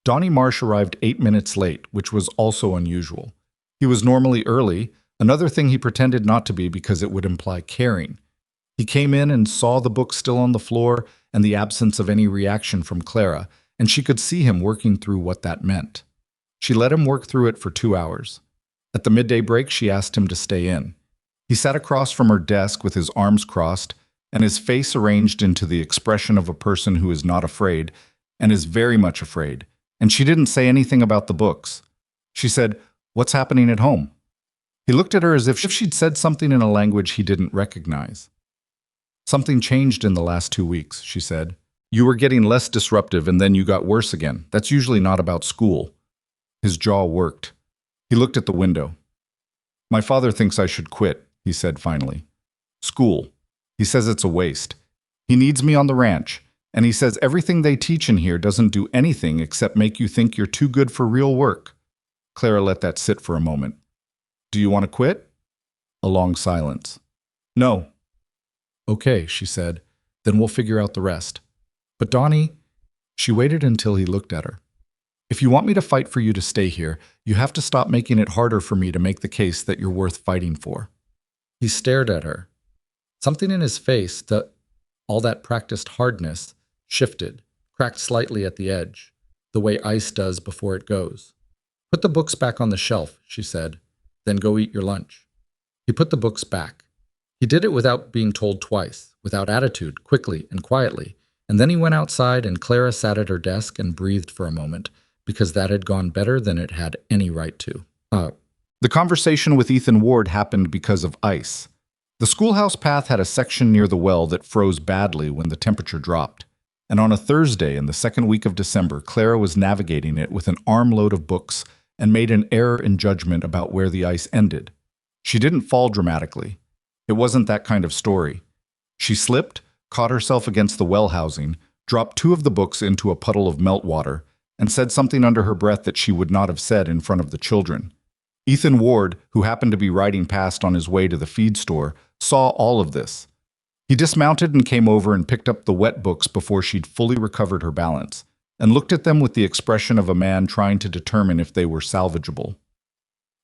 Donnie Marsh arrived 8 minutes late, which was also unusual. He was normally early, another thing he pretended not to be because it would imply caring. He came in and saw the book still on the floor and the absence of any reaction from Clara, and she could see him working through what that meant. She let him work through it for 2 hours. At the midday break, she asked him to stay in. He sat across from her desk with his arms crossed and his face arranged into the expression of a person who is not afraid and is very much afraid, and she didn't say anything about the books. She said, "What's happening at home?" He looked at her as if she'd said something in a language he didn't recognize. "Something changed in the last 2 weeks," she said. "You were getting less disruptive and then you got worse again. That's usually not about school." His jaw worked. He looked at the window. "My father thinks I should quit," he said finally. "School. He says it's a waste. He needs me on the ranch, and he says everything they teach in here doesn't do anything except make you think you're too good for real work." Clara let that sit for a moment. "Do you want to quit?" A long silence. "No." "Okay," she said. "Then we'll figure out the rest." "But Donnie," she waited until he looked at her. "If you want me to fight for you to stay here, you have to stop making it harder for me to make the case that you're worth fighting for." He stared at her. Something in his face, all that practiced hardness, shifted, cracked slightly at the edge, the way ice does before it goes. "Put the books back on the shelf," she said. "Then go eat your lunch." He put the books back. He did it without being told twice, without attitude, quickly and quietly, And then he went outside and Clara sat at her desk and breathed for a moment, because that had gone better than it had any right to. The conversation with Ethan Ward happened because of ice. The schoolhouse path had a section near the well that froze badly when the temperature dropped. And on a Thursday in the second week of December, Clara was navigating it with an armload of books and made an error in judgment about where the ice ended. She didn't fall dramatically. It wasn't that kind of story. She slipped, caught herself against the well housing, dropped two of the books into a puddle of meltwater, and said something under her breath that she would not have said in front of the children. Ethan Ward, who happened to be riding past on his way to the feed store, saw all of this. He dismounted and came over and picked up the wet books before she'd fully recovered her balance, and looked at them with the expression of a man trying to determine if they were salvageable.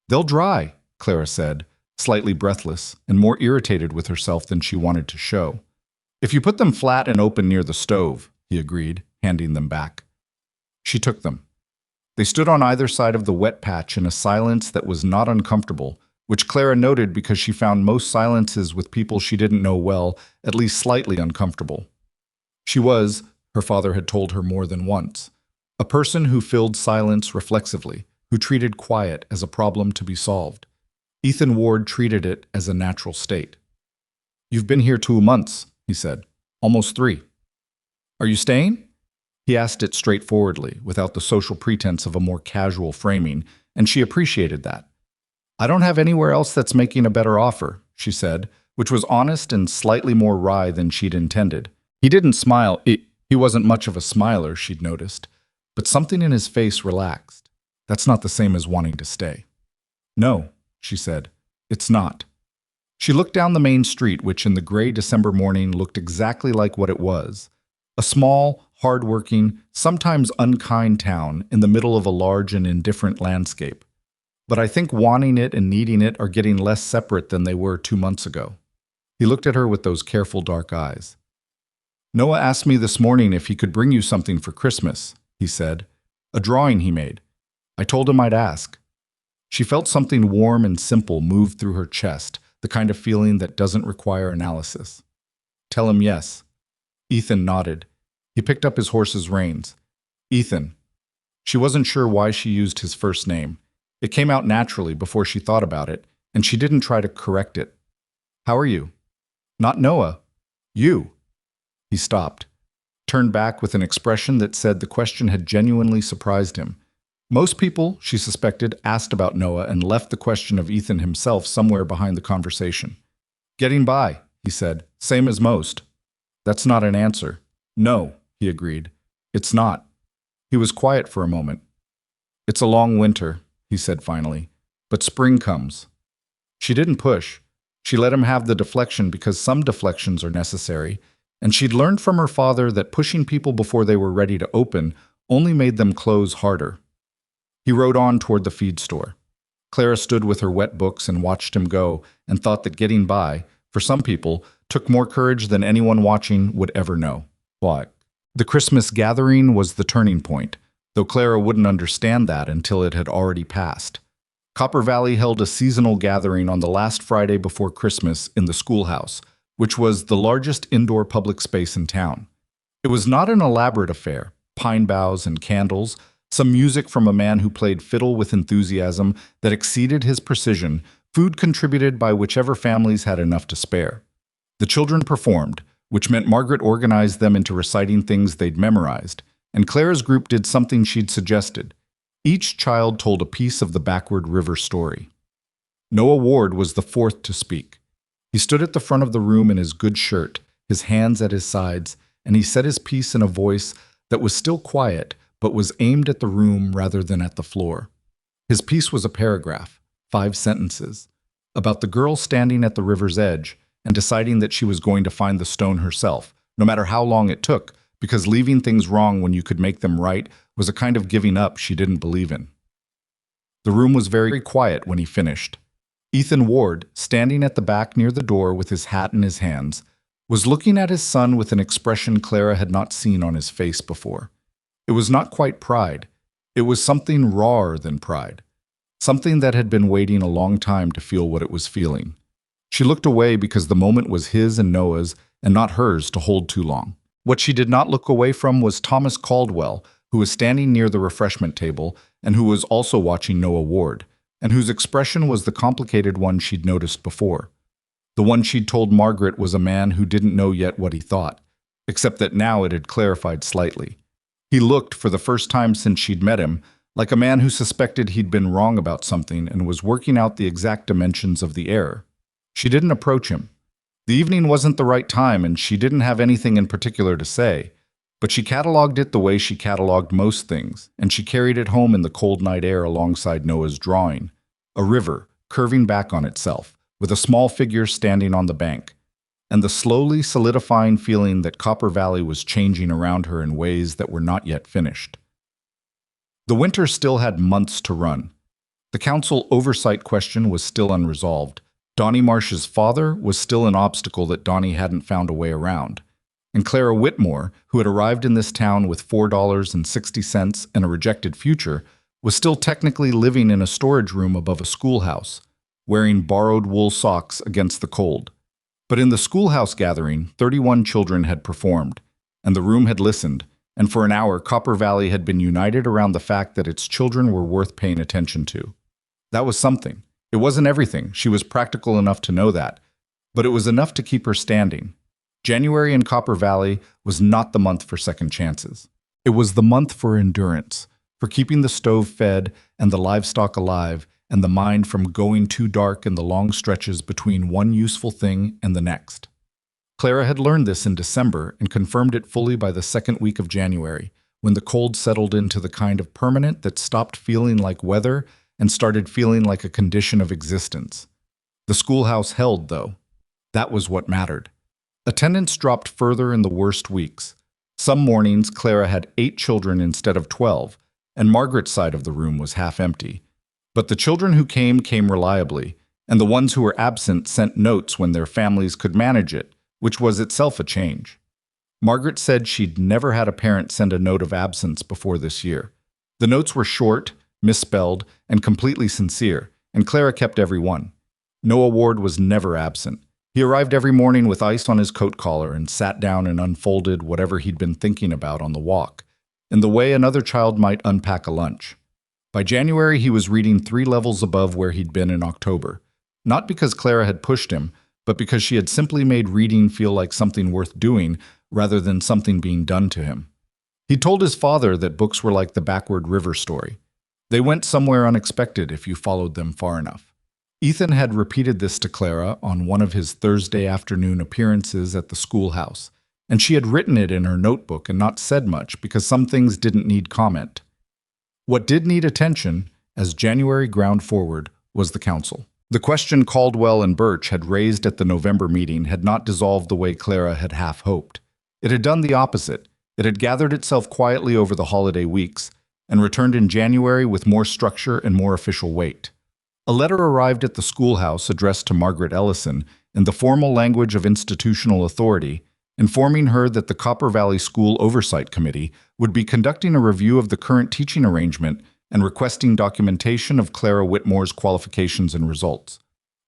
"They'll dry," Clara said, slightly breathless and more irritated with herself than she wanted to show. "If you put them flat and open near the stove," he agreed, handing them back. She took them. They stood on either side of the wet patch in a silence that was not uncomfortable, which Clara noted because she found most silences with people she didn't know well at least slightly uncomfortable. She was, her father had told her more than once, a person who filled silence reflexively, who treated quiet as a problem to be solved. Ethan Ward treated it as a natural state. "You've been here 2 months," he said. "Almost 3. Are you staying?" He asked it straightforwardly, without the social pretense of a more casual framing, and she appreciated that. "I don't have anywhere else that's making a better offer," she said, which was honest and slightly more wry than she'd intended. He didn't smile. He wasn't much of a smiler, she'd noticed, but something in his face relaxed. "That's not the same as wanting to stay." "No," she said, "it's not." She looked down the main street, which in the gray December morning looked exactly like what it was. A small, hard-working, sometimes unkind town in the middle of a large and indifferent landscape. But I think wanting it and needing it are getting less separate than they were 2 months ago. He looked at her with those careful dark eyes. "Noah asked me this morning if he could bring you something for Christmas," he said. "A drawing he made. I told him I'd ask." She felt something warm and simple move through her chest, the kind of feeling that doesn't require analysis. "Tell him yes." Ethan nodded. He picked up his horse's reins. "Ethan." She wasn't sure why she used his first name. It came out naturally before she thought about it, and she didn't try to correct it. "How are you?" "Not Noah. You." He stopped, turned back with an expression that said the question had genuinely surprised him. Most people, she suspected, asked about Noah and left the question of Ethan himself somewhere behind the conversation. "Getting by," he said, "same as most." "That's not an answer." "No," he agreed. "It's not." He was quiet for a moment. "It's a long winter," he said finally, "but spring comes." She didn't push. She let him have the deflection because some deflections are necessary, and she'd learned from her father that pushing people before they were ready to open only made them close harder. He rode on toward the feed store. Clara stood with her wet books and watched him go and thought that getting by, for some people, took more courage than anyone watching would ever know. Why? The Christmas gathering was the turning point, though Clara wouldn't understand that until it had already passed. Copper Valley held a seasonal gathering on the last Friday before Christmas in the schoolhouse, which was the largest indoor public space in town. It was not an elaborate affair, pine boughs and candles, some music from a man who played fiddle with enthusiasm that exceeded his precision, food contributed by whichever families had enough to spare. The children performed, which meant Margaret organized them into reciting things they'd memorized, and Clara's group did something she'd suggested. Each child told a piece of the Backward River story. Noah Ward was the fourth to speak. He stood at the front of the room in his good shirt, his hands at his sides, and he said his piece in a voice that was still quiet, but was aimed at the room rather than at the floor. His piece was a paragraph, 5 sentences, about the girl standing at the river's edge and deciding that she was going to find the stone herself, no matter how long it took, because leaving things wrong when you could make them right was a kind of giving up she didn't believe in. The room was very quiet when he finished. Ethan Ward, standing at the back near the door with his hat in his hands, was looking at his son with an expression Clara had not seen on his face before. It was not quite pride. It was something rawer than pride. Something that had been waiting a long time to feel what it was feeling. She looked away because the moment was his and Noah's and not hers to hold too long. What she did not look away from was Thomas Caldwell, who was standing near the refreshment table and who was also watching Noah Ward, and whose expression was the complicated one she'd noticed before. The one she'd told Margaret was a man who didn't know yet what he thought, except that now it had clarified slightly. He looked, for the first time since she'd met him, like a man who suspected he'd been wrong about something and was working out the exact dimensions of the error. She didn't approach him. The evening wasn't the right time, and she didn't have anything in particular to say, but she catalogued it the way she catalogued most things, and she carried it home in the cold night air alongside Noah's drawing, a river curving back on itself, with a small figure standing on the bank, and the slowly solidifying feeling that Copper Valley was changing around her in ways that were not yet finished. The winter still had months to run. The council oversight question was still unresolved. Donnie Marsh's father was still an obstacle that Donnie hadn't found a way around. And Clara Whitmore, who had arrived in this town with $4.60 and a rejected future, was still technically living in a storage room above a schoolhouse, wearing borrowed wool socks against the cold. But in the schoolhouse gathering, 31 children had performed, and the room had listened, and for an hour Copper Valley had been united around the fact that its children were worth paying attention to. That was something. It wasn't everything, she was practical enough to know that, but it was enough to keep her standing. January in Copper Valley was not the month for second chances. It was the month for endurance, for keeping the stove fed and the livestock alive and the mind from going too dark in the long stretches between one useful thing and the next. Clara had learned this in December and confirmed it fully by the second week of January, when the cold settled into the kind of permanent that stopped feeling like weather and started feeling like a condition of existence. The schoolhouse held, though. That was what mattered. Attendance dropped further in the worst weeks. Some mornings, Clara had 8 children instead of 12, and Margaret's side of the room was half empty. But the children who came reliably, and the ones who were absent sent notes when their families could manage it, which was itself a change. Margaret said she'd never had a parent send a note of absence before this year. The notes were short, misspelled, and completely sincere, and Clara kept every one. Noah Ward was never absent. He arrived every morning with ice on his coat collar and sat down and unfolded whatever he'd been thinking about on the walk, in the way another child might unpack a lunch. By January, he was reading 3 levels above where he'd been in October, not because Clara had pushed him, but because she had simply made reading feel like something worth doing rather than something being done to him. He told his father that books were like the backward river story. They went somewhere unexpected if you followed them far enough. Ethan had repeated this to Clara on one of his Thursday afternoon appearances at the schoolhouse, and she had written it in her notebook and not said much because some things didn't need comment. What did need attention, as January ground forward, was the council. The question Caldwell and Birch had raised at the November meeting had not dissolved the way Clara had half hoped. It had done the opposite. It had gathered itself quietly over the holiday weeks and returned in January with more structure and more official weight. A letter arrived at the schoolhouse addressed to Margaret Ellison in the formal language of institutional authority, informing her that the Copper Valley School Oversight Committee would be conducting a review of the current teaching arrangement and requesting documentation of Clara Whitmore's qualifications and results.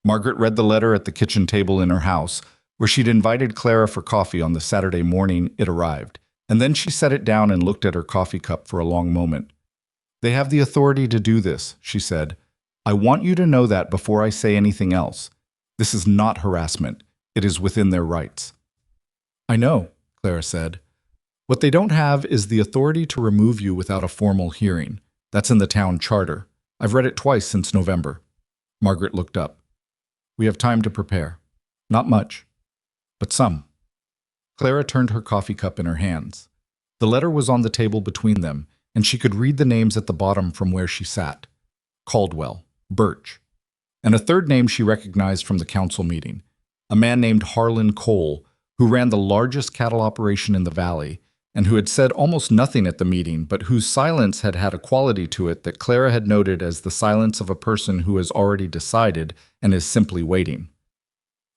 Margaret read the letter at the kitchen table in her house, where she'd invited Clara for coffee on the Saturday morning it arrived, and then she set it down and looked at her coffee cup for a long moment. "They have the authority to do this," she said. "I want you to know that before I say anything else. This is not harassment. It is within their rights." "I know," Clara said. "What they don't have is the authority to remove you without a formal hearing. That's in the town charter. I've read it twice since November." Margaret looked up. "We have time to prepare. Not much, but some." Clara turned her coffee cup in her hands. The letter was on the table between them, and she could read the names at the bottom from where she sat. Caldwell, Birch, and a third name she recognized from the council meeting, a man named Harlan Cole, who ran the largest cattle operation in the valley, and who had said almost nothing at the meeting, but whose silence had had a quality to it that Clara had noted as the silence of a person who has already decided and is simply waiting.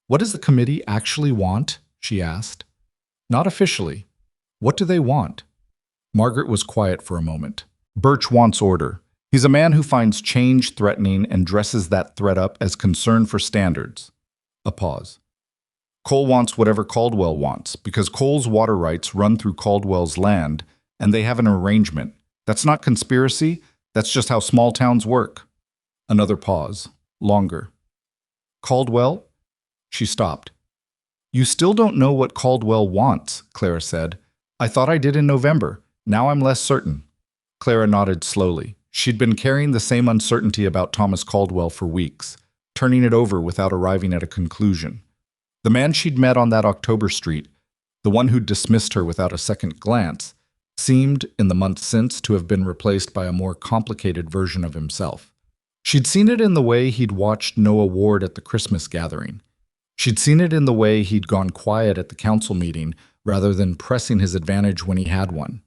"What does the committee actually want?" she asked. "Not officially. What do they want?" Margaret was quiet for a moment. "Birch wants order. He's a man who finds change threatening and dresses that threat up as concern for standards." A pause. Cole wants whatever Caldwell wants, because Cole's water rights run through Caldwell's land, and they have an arrangement. That's not conspiracy, that's just how small towns work. Another pause. Longer. Caldwell? She stopped. You still don't know what Caldwell wants, Clara said. I thought I did in November. Now I'm less certain. Clara nodded slowly. She'd been carrying the same uncertainty about Thomas Caldwell for weeks, turning it over without arriving at a conclusion. The man she'd met on that October street, the one who'd dismissed her without a second glance, seemed, in the months since, to have been replaced by a more complicated version of himself. She'd seen it in the way he'd watched Noah Ward at the Christmas gathering. She'd seen it in the way he'd gone quiet at the council meeting rather than pressing his advantage when he had one.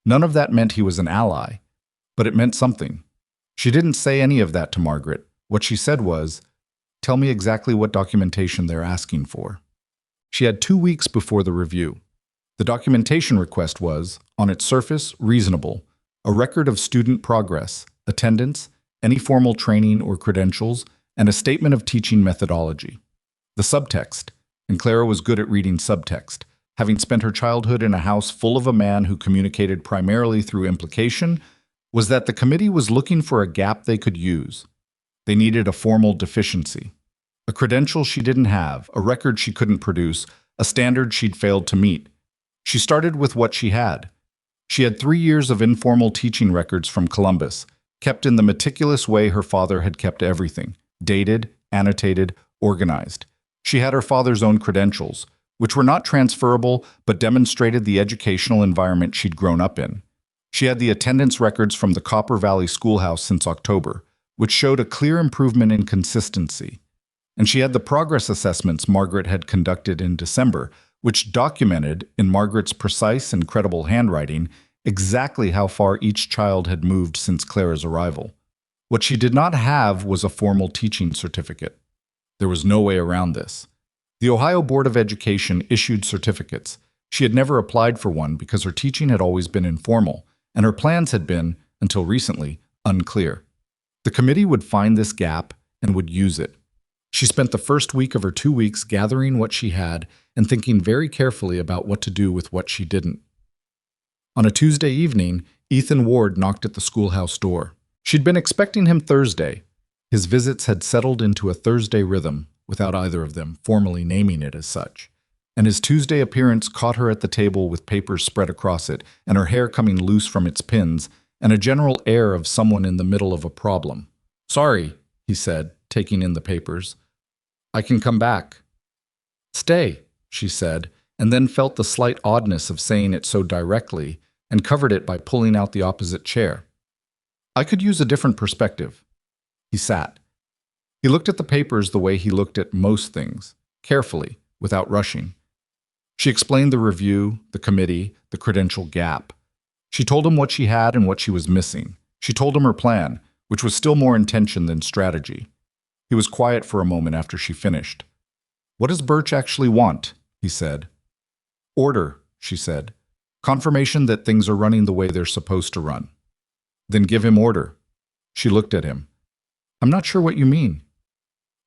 None of that meant he was an ally, but it meant something. She didn't say any of that to Margaret. What she said was, "Tell me exactly what documentation they're asking for." She had 2 weeks before the review. The documentation request was, on its surface, reasonable: a record of student progress, attendance, any formal training or credentials, and a statement of teaching methodology. The subtext, and Clara was good at reading subtext, having spent her childhood in a house full of a man who communicated primarily through implication, was that the committee was looking for a gap they could use. They needed a formal deficiency. A credential she didn't have, a record she couldn't produce, a standard she'd failed to meet. She started with what she had. She had 3 years of informal teaching records from Columbus, kept in the meticulous way her father had kept everything, dated, annotated, organized. She had her father's own credentials, which were not transferable but demonstrated the educational environment she'd grown up in. She had the attendance records from the Copper Valley Schoolhouse since October, which showed a clear improvement in consistency. And she had the progress assessments Margaret had conducted in December, which documented, in Margaret's precise and credible handwriting, exactly how far each child had moved since Clara's arrival. What she did not have was a formal teaching certificate. There was no way around this. The Ohio Board of Education issued certificates. She had never applied for one because her teaching had always been informal, and her plans had been, until recently, unclear. The committee would find this gap and would use it. She spent the first week of her 2 weeks gathering what she had and thinking very carefully about what to do with what she didn't. On a Tuesday evening, Ethan Ward knocked at the schoolhouse door. She'd been expecting him Thursday. His visits had settled into a Thursday rhythm, without either of them formally naming it as such. And his Tuesday appearance caught her at the table with papers spread across it, and her hair coming loose from its pins, and a general air of someone in the middle of a problem. "Sorry," he said, taking in the papers. "I can come back." "Stay," she said, and then felt the slight oddness of saying it so directly, and covered it by pulling out the opposite chair. "I could use a different perspective." He sat. He looked at the papers the way he looked at most things, carefully, without rushing. She explained the review, the committee, the credential gap. She told him what she had and what she was missing. She told him her plan, which was still more intention than strategy. He was quiet for a moment after she finished. "What does Birch actually want?" he said. "Order," she said. "Confirmation that things are running the way they're supposed to run." "Then give him order." She looked at him. "I'm not sure what you mean."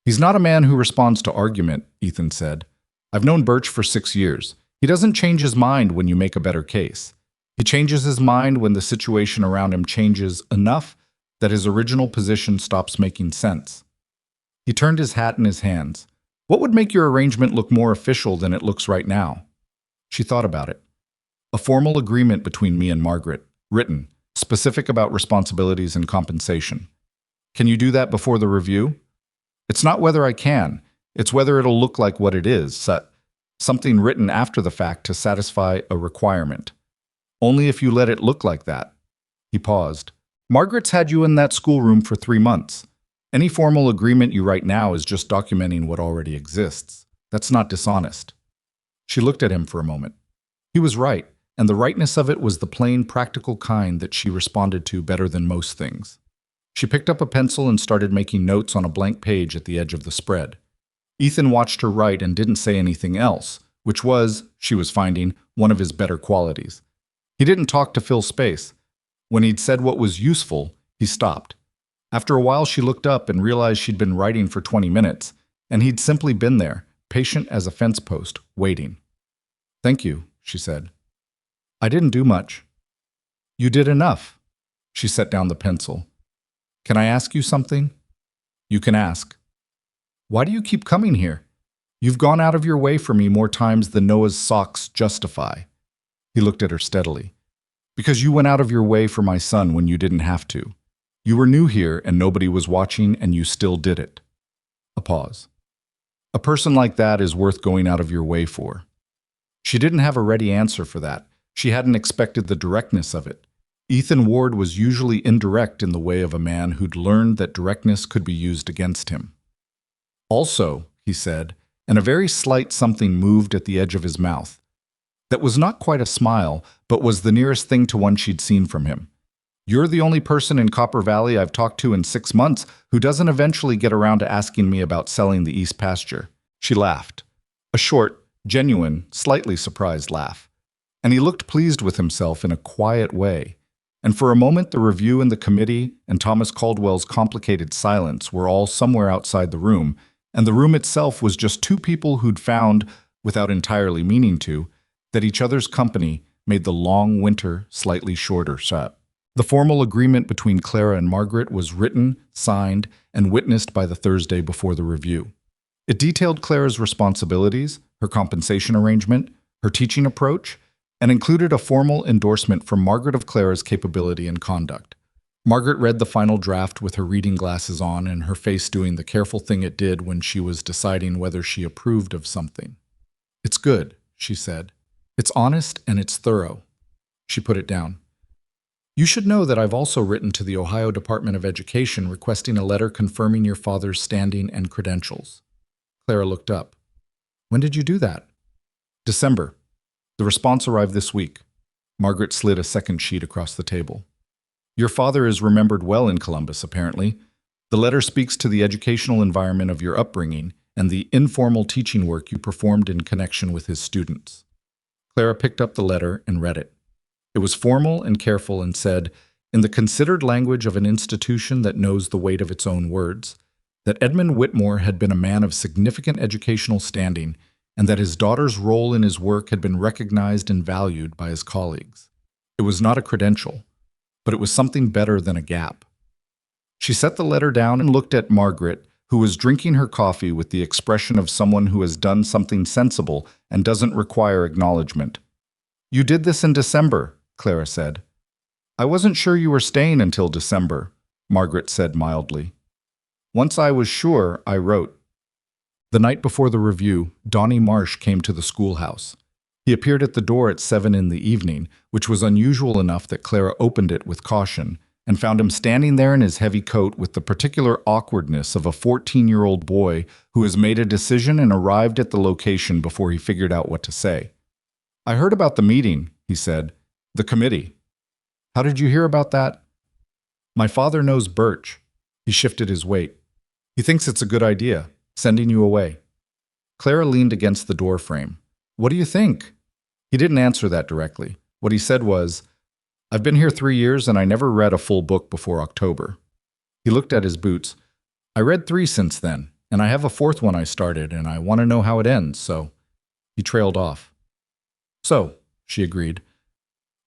"He's not a man who responds to argument," Ethan said. "I've known Birch for 6 years. He doesn't change his mind when you make a better case. He changes his mind when the situation around him changes enough that his original position stops making sense." He turned his hat in his hands. "What would make your arrangement look more official than it looks right now?" She thought about it. "A formal agreement between me and Margaret, written, specific about responsibilities and compensation." "Can you do that before the review?" "It's not whether I can, it's whether it'll look like what it is, something written after the fact to satisfy a requirement. Only if you let it look like that." He paused. "Margaret's had you in that schoolroom for 3 months. Any formal agreement you write now is just documenting what already exists. That's not dishonest." She looked at him for a moment. He was right, and the rightness of it was the plain, practical kind that she responded to better than most things. She picked up a pencil and started making notes on a blank page at the edge of the spread. Ethan watched her write and didn't say anything else, which was, she was finding, one of his better qualities. He didn't talk to fill space. When he'd said what was useful, he stopped. After a while she looked up and realized she'd been writing for 20 minutes, and he'd simply been there, patient as a fence post, waiting. "Thank you," she said. "I didn't do much." "You did enough." She set down the pencil. "Can I ask you something?" "You can ask." "Why do you keep coming here? You've gone out of your way for me more times than Noah's socks justify." He looked at her steadily. "Because you went out of your way for my son when you didn't have to. You were new here and nobody was watching and you still did it." A pause. "A person like that is worth going out of your way for." She didn't have a ready answer for that. She hadn't expected the directness of it. Ethan Ward was usually indirect in the way of a man who'd learned that directness could be used against him. "Also," he said, and a very slight something moved at the edge of his mouth. That was not quite a smile, but was the nearest thing to one she'd seen from him. "You're the only person in Copper Valley I've talked to in 6 months who doesn't eventually get around to asking me about selling the East Pasture." She laughed. A short, genuine, slightly surprised laugh. And he looked pleased with himself in a quiet way. And for a moment the review and the committee and Thomas Caldwell's complicated silence were all somewhere outside the room, and the room itself was just two people who'd found, without entirely meaning to, that each other's company made the long winter slightly shorter. The formal agreement between Clara and Margaret was written, signed, and witnessed by the Thursday before the review. It detailed Clara's responsibilities, her compensation arrangement, her teaching approach, and included a formal endorsement from Margaret of Clara's capability and conduct. Margaret read the final draft with her reading glasses on and her face doing the careful thing it did when she was deciding whether she approved of something. "It's good," she said. "It's honest and it's thorough." She put it down. "You should know that I've also written to the Ohio Department of Education requesting a letter confirming your father's standing and credentials." Clara looked up. "When did you do that?" "December. The response arrived this week." Margaret slid a second sheet across the table. "Your father is remembered well in Columbus, apparently. The letter speaks to the educational environment of your upbringing and the informal teaching work you performed in connection with his students." Clara picked up the letter and read it. It was formal and careful and said, in the considered language of an institution that knows the weight of its own words, that Edmund Whitmore had been a man of significant educational standing and that his daughter's role in his work had been recognized and valued by his colleagues. It was not a credential, but it was something better than a gap. She set the letter down and looked at Margaret, who was drinking her coffee with the expression of someone who has done something sensible and doesn't require acknowledgement. "You did this in December," Clara said. "I wasn't sure you were staying until December," Margaret said mildly. "Once I was sure, I wrote." The night before the review, Donnie Marsh came to the schoolhouse. He appeared at the door at 7 in the evening, which was unusual enough that Clara opened it with caution, and found him standing there in his heavy coat with the particular awkwardness of a 14-year-old boy who has made a decision and arrived at the location before he figured out what to say. "I heard about the meeting," he said. "The committee." "How did you hear about that?" "My father knows Birch." He shifted his weight. "He thinks it's a good idea, sending you away." Clara leaned against the door frame. "What do you think?" He didn't answer that directly. What he said was, "I've been here 3 years and I never read a full book before October." He looked at his boots. "I read 3 since then, and I have a 4th one I started, and I want to know how it ends, so..." He trailed off. "So," she agreed.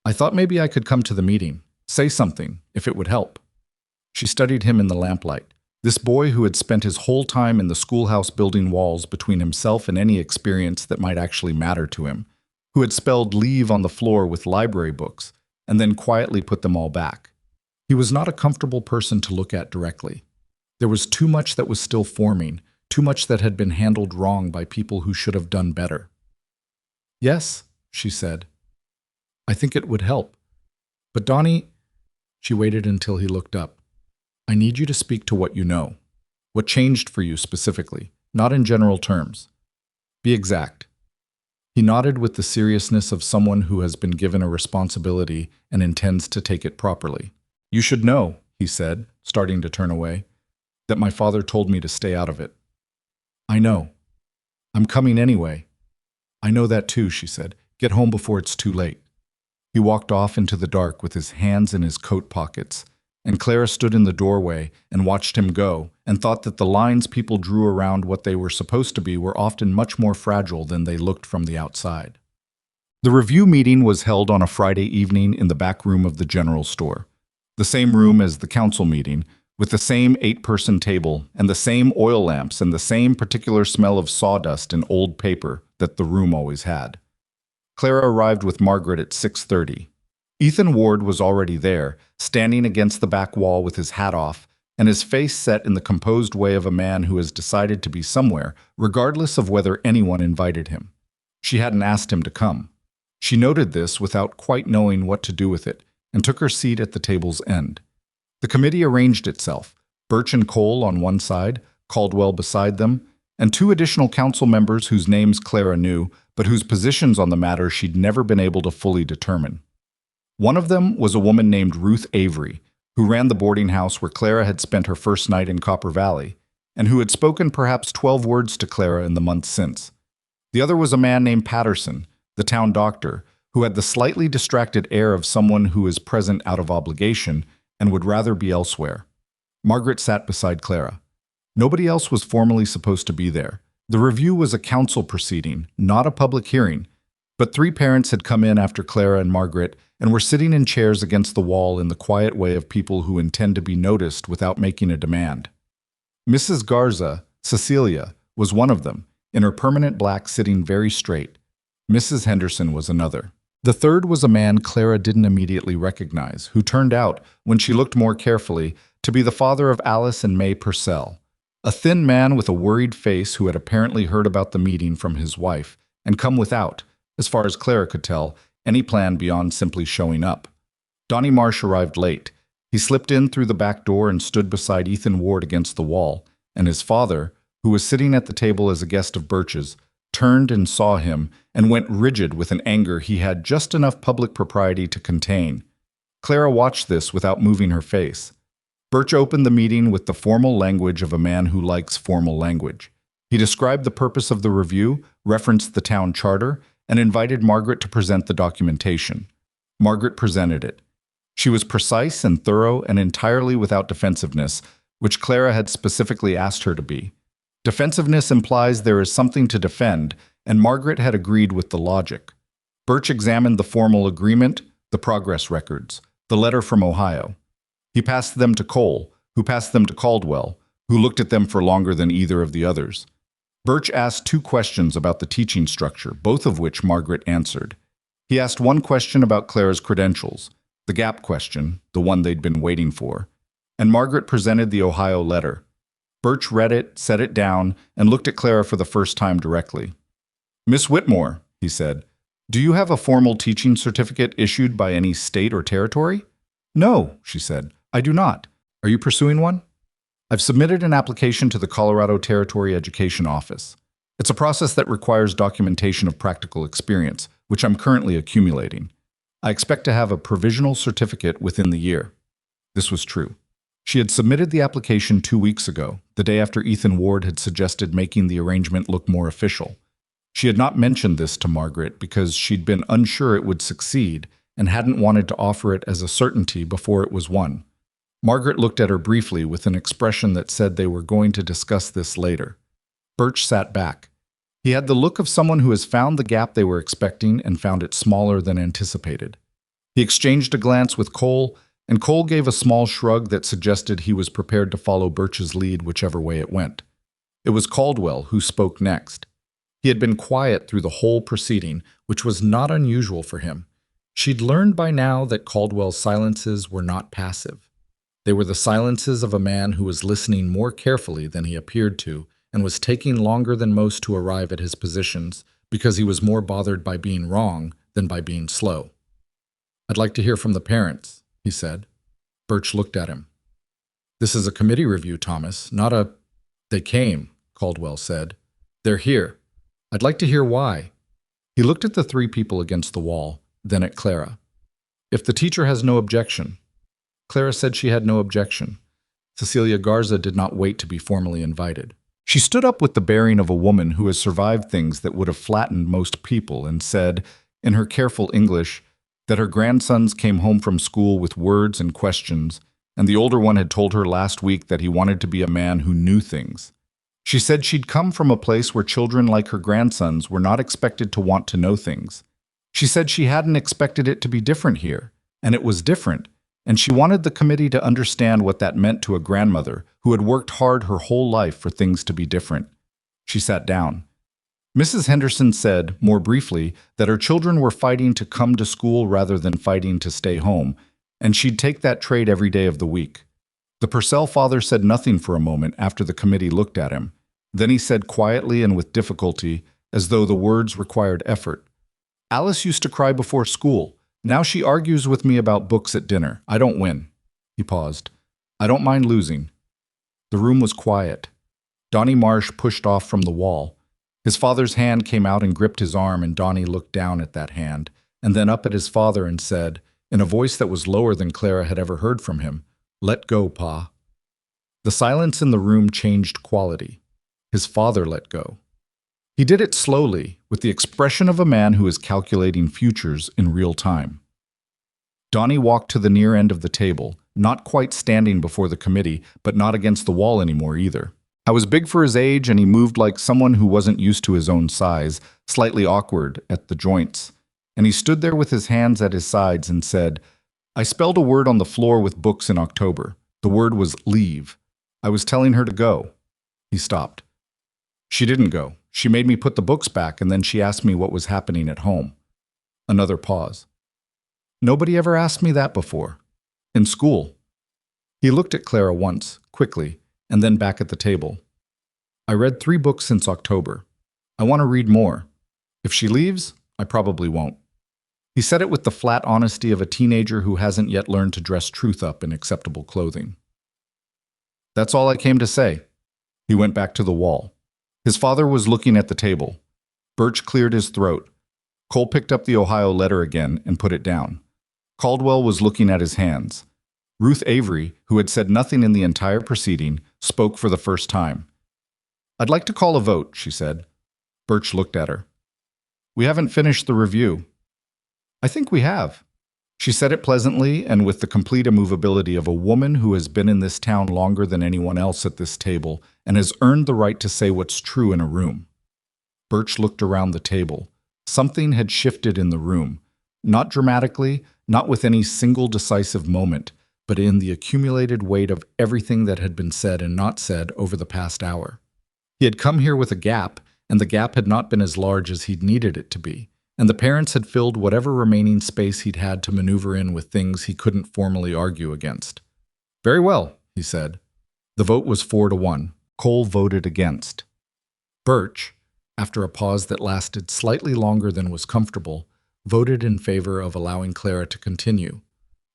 "I thought maybe I could come to the meeting, say something, if it would help." She studied him in the lamplight. This boy who had spent his whole time in the schoolhouse building walls between himself and any experience that might actually matter to him, who had spelled leave on the floor with library books, and then quietly put them all back. He was not a comfortable person to look at directly. There was too much that was still forming, too much that had been handled wrong by people who should have done better. "Yes," she said. "I think it would help. But Donnie..." She waited until he looked up. "I need you to speak to what you know. What changed for you specifically, not in general terms. Be exact." He nodded with the seriousness of someone who has been given a responsibility and intends to take it properly. "You should know," he said, starting to turn away, "that my father told me to stay out of it." "I know. I'm coming anyway." "I know that too," she said. "Get home before it's too late." He walked off into the dark with his hands in his coat pockets, and Clara stood in the doorway and watched him go and thought that the lines people drew around what they were supposed to be were often much more fragile than they looked from the outside. The review meeting was held on a Friday evening in the back room of the general store, the same room as the council meeting, with the same 8-person table and the same oil lamps and the same particular smell of sawdust and old paper that the room always had. Clara arrived with Margaret at 6:30. Ethan Ward was already there, standing against the back wall with his hat off and his face set in the composed way of a man who has decided to be somewhere, regardless of whether anyone invited him. She hadn't asked him to come. She noted this without quite knowing what to do with it, and took her seat at the table's end. The committee arranged itself, Birch and Cole on one side, Caldwell beside them, and 2 additional council members whose names Clara knew, but whose positions on the matter she'd never been able to fully determine. One of them was a woman named Ruth Avery, who ran the boarding house where Clara had spent her first night in Copper Valley, and who had spoken perhaps 12 words to Clara in the months since. The other was a man named Patterson, the town doctor, who had the slightly distracted air of someone who is present out of obligation and would rather be elsewhere. Margaret sat beside Clara. Nobody else was formally supposed to be there. The review was a council proceeding, not a public hearing, but 3 parents had come in after Clara and Margaret and were sitting in chairs against the wall in the quiet way of people who intend to be noticed without making a demand. Mrs. Garza, Cecilia, was one of them, in her permanent black sitting very straight. Mrs. Henderson was another. The third was a man Clara didn't immediately recognize, who turned out, when she looked more carefully, to be the father of Alice and May Purcell, a thin man with a worried face who had apparently heard about the meeting from his wife and come without, as far as Clara could tell, any plan beyond simply showing up. Donnie Marsh arrived late. He slipped in through the back door and stood beside Ethan Ward against the wall, and his father, who was sitting at the table as a guest of Birch's, turned and saw him and went rigid with an anger he had just enough public propriety to contain. Clara watched this without moving her face. Birch opened the meeting with the formal language of a man who likes formal language. He described the purpose of the review, referenced the town charter, and invited Margaret to present the documentation. Margaret presented it. She was precise and thorough and entirely without defensiveness, which Clara had specifically asked her to be. Defensiveness implies there is something to defend, and Margaret had agreed with the logic. Birch examined the formal agreement, the progress records, the letter from Ohio. He passed them to Cole, who passed them to Caldwell, who looked at them for longer than either of the others. Birch asked 2 questions about the teaching structure, both of which Margaret answered. He asked one question about Clara's credentials, the gap question, the one they'd been waiting for, and Margaret presented the Ohio letter. Birch read it, set it down, and looked at Clara for the first time directly. "Miss Whitmore," he said, "do you have a formal teaching certificate issued by any state or territory?" "No," she said, "I do not. Are you pursuing one?" "I've submitted an application to the Colorado Territory Education Office. It's a process that requires documentation of practical experience, which I'm currently accumulating. I expect to have a provisional certificate within the year." This was true. She had submitted the application 2 weeks ago, the day after Ethan Ward had suggested making the arrangement look more official. She had not mentioned this to Margaret because she'd been unsure it would succeed and hadn't wanted to offer it as a certainty before it was won. Margaret looked at her briefly with an expression that said they were going to discuss this later. Birch sat back. He had the look of someone who has found the gap they were expecting and found it smaller than anticipated. He exchanged a glance with Cole, and Cole gave a small shrug that suggested he was prepared to follow Birch's lead whichever way it went. It was Caldwell who spoke next. He had been quiet through the whole proceeding, which was not unusual for him. She'd learned by now that Caldwell's silences were not passive. They were the silences of a man who was listening more carefully than he appeared to, and was taking longer than most to arrive at his positions because he was more bothered by being wrong than by being slow. "I'd like to hear from the parents," he said. Birch looked at him. "This is a committee review, Thomas, not a—" "They came," Caldwell said. "They're here. I'd like to hear why." He looked at the 3 people against the wall, then at Clara. "If the teacher has no objection." Clara said she had no objection. Cecilia Garza did not wait to be formally invited. She stood up with the bearing of a woman who has survived things that would have flattened most people and said, in her careful English, that her grandsons came home from school with words and questions and the older one had told her last week that he wanted to be a man who knew things. She said she'd come from a place where children like her grandsons were not expected to want to know things. She said she hadn't expected it to be different here, and it was different, and she wanted the committee to understand what that meant to a grandmother who had worked hard her whole life for things to be different. She sat down. Mrs. Henderson said, more briefly, that her children were fighting to come to school rather than fighting to stay home, and she'd take that trade every day of the week. The Purcell father said nothing for a moment after the committee looked at him. Then he said quietly and with difficulty, as though the words required effort, "Alice used to cry before school. Now she argues with me about books at dinner. I don't win." He paused. "I don't mind losing." The room was quiet. Donnie Marsh pushed off from the wall. His father's hand came out and gripped his arm, and Donnie looked down at that hand, and then up at his father and said, in a voice that was lower than Clara had ever heard from him, "Let go, Pa." The silence in the room changed quality. His father let go. He did it slowly, with the expression of a man who is calculating futures in real time. Donnie walked to the near end of the table, not quite standing before the committee, but not against the wall anymore either. I was big for his age, and he moved like someone who wasn't used to his own size, slightly awkward at the joints. And he stood there with his hands at his sides and said, "I spelled a word on the floor with books in October. The word was leave. I was telling her to go." He stopped. "She didn't go. She made me put the books back, and then she asked me what was happening at home." Another pause. "Nobody ever asked me that before. In school." He looked at Clara once, quickly, and then back at the table. "I read 3 books since October. I want to read more. If she leaves, I probably won't." He said it with the flat honesty of a teenager who hasn't yet learned to dress truth up in acceptable clothing. "That's all I came to say." He went back to the wall. His father was looking at the table. Birch cleared his throat. Cole picked up the Ohio letter again and put it down. Caldwell was looking at his hands. Ruth Avery, who had said nothing in the entire proceeding, spoke for the first time. "I'd like to call a vote," she said. Birch looked at her. "We haven't finished the review." "I think we have." She said it pleasantly and with the complete immovability of a woman who has been in this town longer than anyone else at this table and has earned the right to say what's true in a room. Birch looked around the table. Something had shifted in the room, not dramatically, not with any single decisive moment, but in the accumulated weight of everything that had been said and not said over the past hour. He had come here with a gap, and the gap had not been as large as he'd needed it to be, and the parents had filled whatever remaining space he'd had to maneuver in with things he couldn't formally argue against. "Very well," he said. The vote was 4-1. Cole voted against. Birch, after a pause that lasted slightly longer than was comfortable, voted in favor of allowing Clara to continue.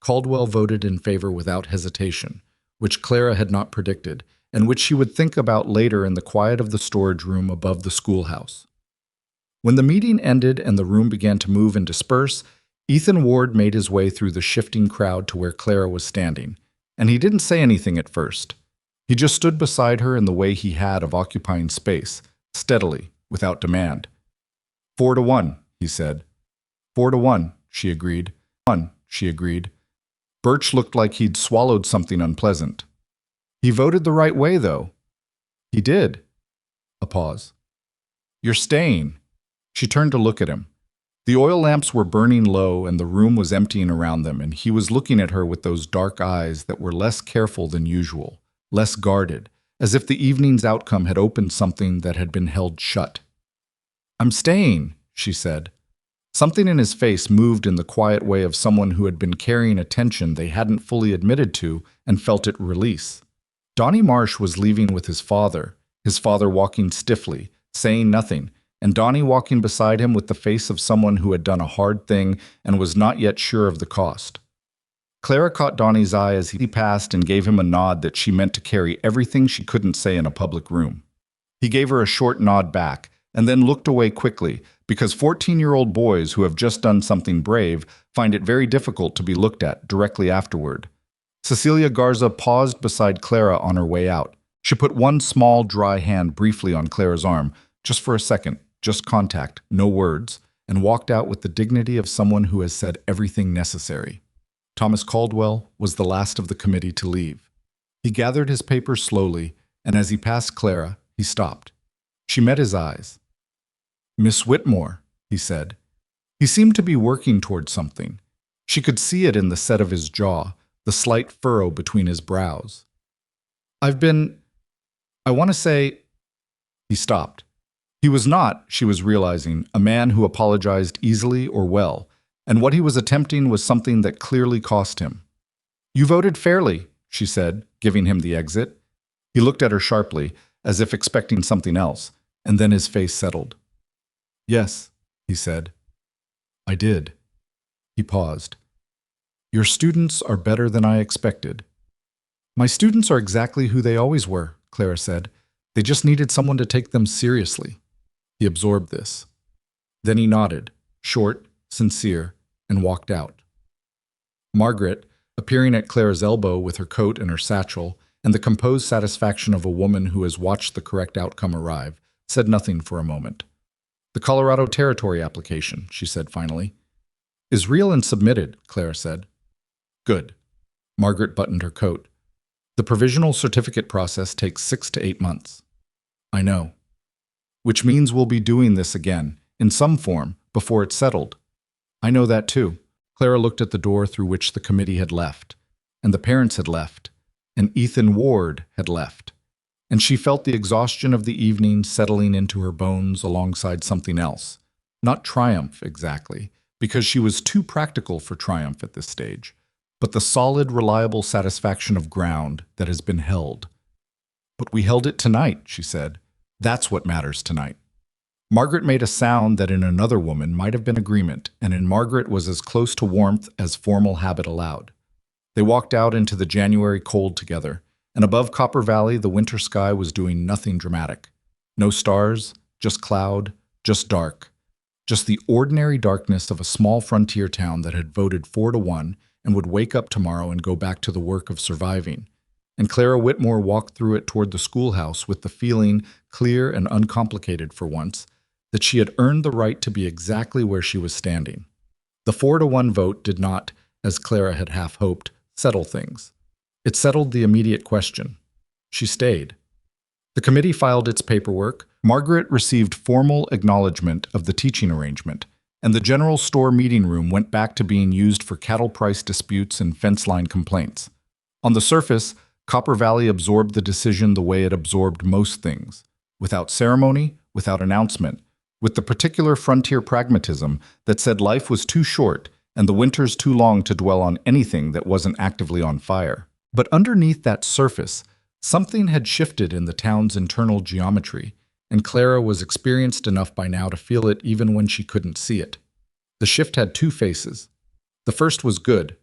Caldwell voted in favor without hesitation, which Clara had not predicted, and which she would think about later in the quiet of the storage room above the schoolhouse. When the meeting ended and the room began to move and disperse, Ethan Ward made his way through the shifting crowd to where Clara was standing, and he didn't say anything at first. He just stood beside her in the way he had of occupying space, steadily, without demand. 4-1, he said. 4-1, she agreed. 1, she agreed. Birch looked like he'd swallowed something unpleasant. "He voted the right way, though." "He did." A pause. "You're staying." She turned to look at him. The oil lamps were burning low and the room was emptying around them, and he was looking at her with those dark eyes that were less careful than usual, less guarded, as if the evening's outcome had opened something that had been held shut. "I'm staying," she said. Something in his face moved in the quiet way of someone who had been carrying a tension they hadn't fully admitted to and felt it release. Donnie Marsh was leaving with his father walking stiffly, saying nothing, and Donnie walking beside him with the face of someone who had done a hard thing and was not yet sure of the cost. Clara caught Donnie's eye as he passed and gave him a nod that she meant to carry everything she couldn't say in a public room. He gave her a short nod back, and then looked away quickly, because 14-year-old boys who have just done something brave find it very difficult to be looked at directly afterward. Cecilia Garza paused beside Clara on her way out. She put one small, dry hand briefly on Clara's arm, just for a second, just contact, no words, and walked out with the dignity of someone who has said everything necessary. Thomas Caldwell was the last of the committee to leave. He gathered his papers slowly, and as he passed Clara, he stopped. She met his eyes. "Miss Whitmore," he said. He seemed to be working toward something. She could see it in the set of his jaw, the slight furrow between his brows. I want to say—" He stopped. He was not, she was realizing, a man who apologized easily or well, and what he was attempting was something that clearly cost him. "You voted fairly," she said, giving him the exit. He looked at her sharply, as if expecting something else, and then his face settled. "Yes," he said. "I did." He paused. "Your students are better than I expected." "My students are exactly who they always were," Clara said. "They just needed someone to take them seriously." He absorbed this. Then he nodded, short, sincere, and walked out. Margaret, appearing at Clara's elbow with her coat and her satchel, and the composed satisfaction of a woman who has watched the correct outcome arrive, said nothing for a moment. "The Colorado Territory application," she said finally. "Is real and submitted," Clara said. "Good." Margaret buttoned her coat. "The provisional certificate process takes 6 to 8 months." "I know." "Which means we'll be doing this again, in some form, before it's settled." "I know that too." Clara looked at the door through which the committee had left, and the parents had left, and Ethan Ward had left, and she felt the exhaustion of the evening settling into her bones alongside something else. Not triumph, exactly, because she was too practical for triumph at this stage, but the solid, reliable satisfaction of ground that has been held. "But we held it tonight," she said. "That's what matters tonight." Margaret made a sound that in another woman might have been agreement, and in Margaret was as close to warmth as formal habit allowed. They walked out into the January cold together, and above Copper Valley the winter sky was doing nothing dramatic. No stars, just cloud, just dark. Just the ordinary darkness of a small frontier town that had voted 4-1 and would wake up tomorrow and go back to the work of surviving. And Clara Whitmore walked through it toward the schoolhouse with the feeling, clear and uncomplicated for once, that she had earned the right to be exactly where she was standing. The 4-1 vote did not, as Clara had half hoped, settle things. It settled the immediate question. She stayed. The committee filed its paperwork, Margaret received formal acknowledgement of the teaching arrangement, and the general store meeting room went back to being used for cattle price disputes and fence line complaints. On the surface, Copper Valley absorbed the decision the way it absorbed most things, without ceremony, without announcement, with the particular frontier pragmatism that said life was too short and the winters too long to dwell on anything that wasn't actively on fire. But underneath that surface, something had shifted in the town's internal geometry, and Clara was experienced enough by now to feel it even when she couldn't see it. The shift had two faces. The first was good.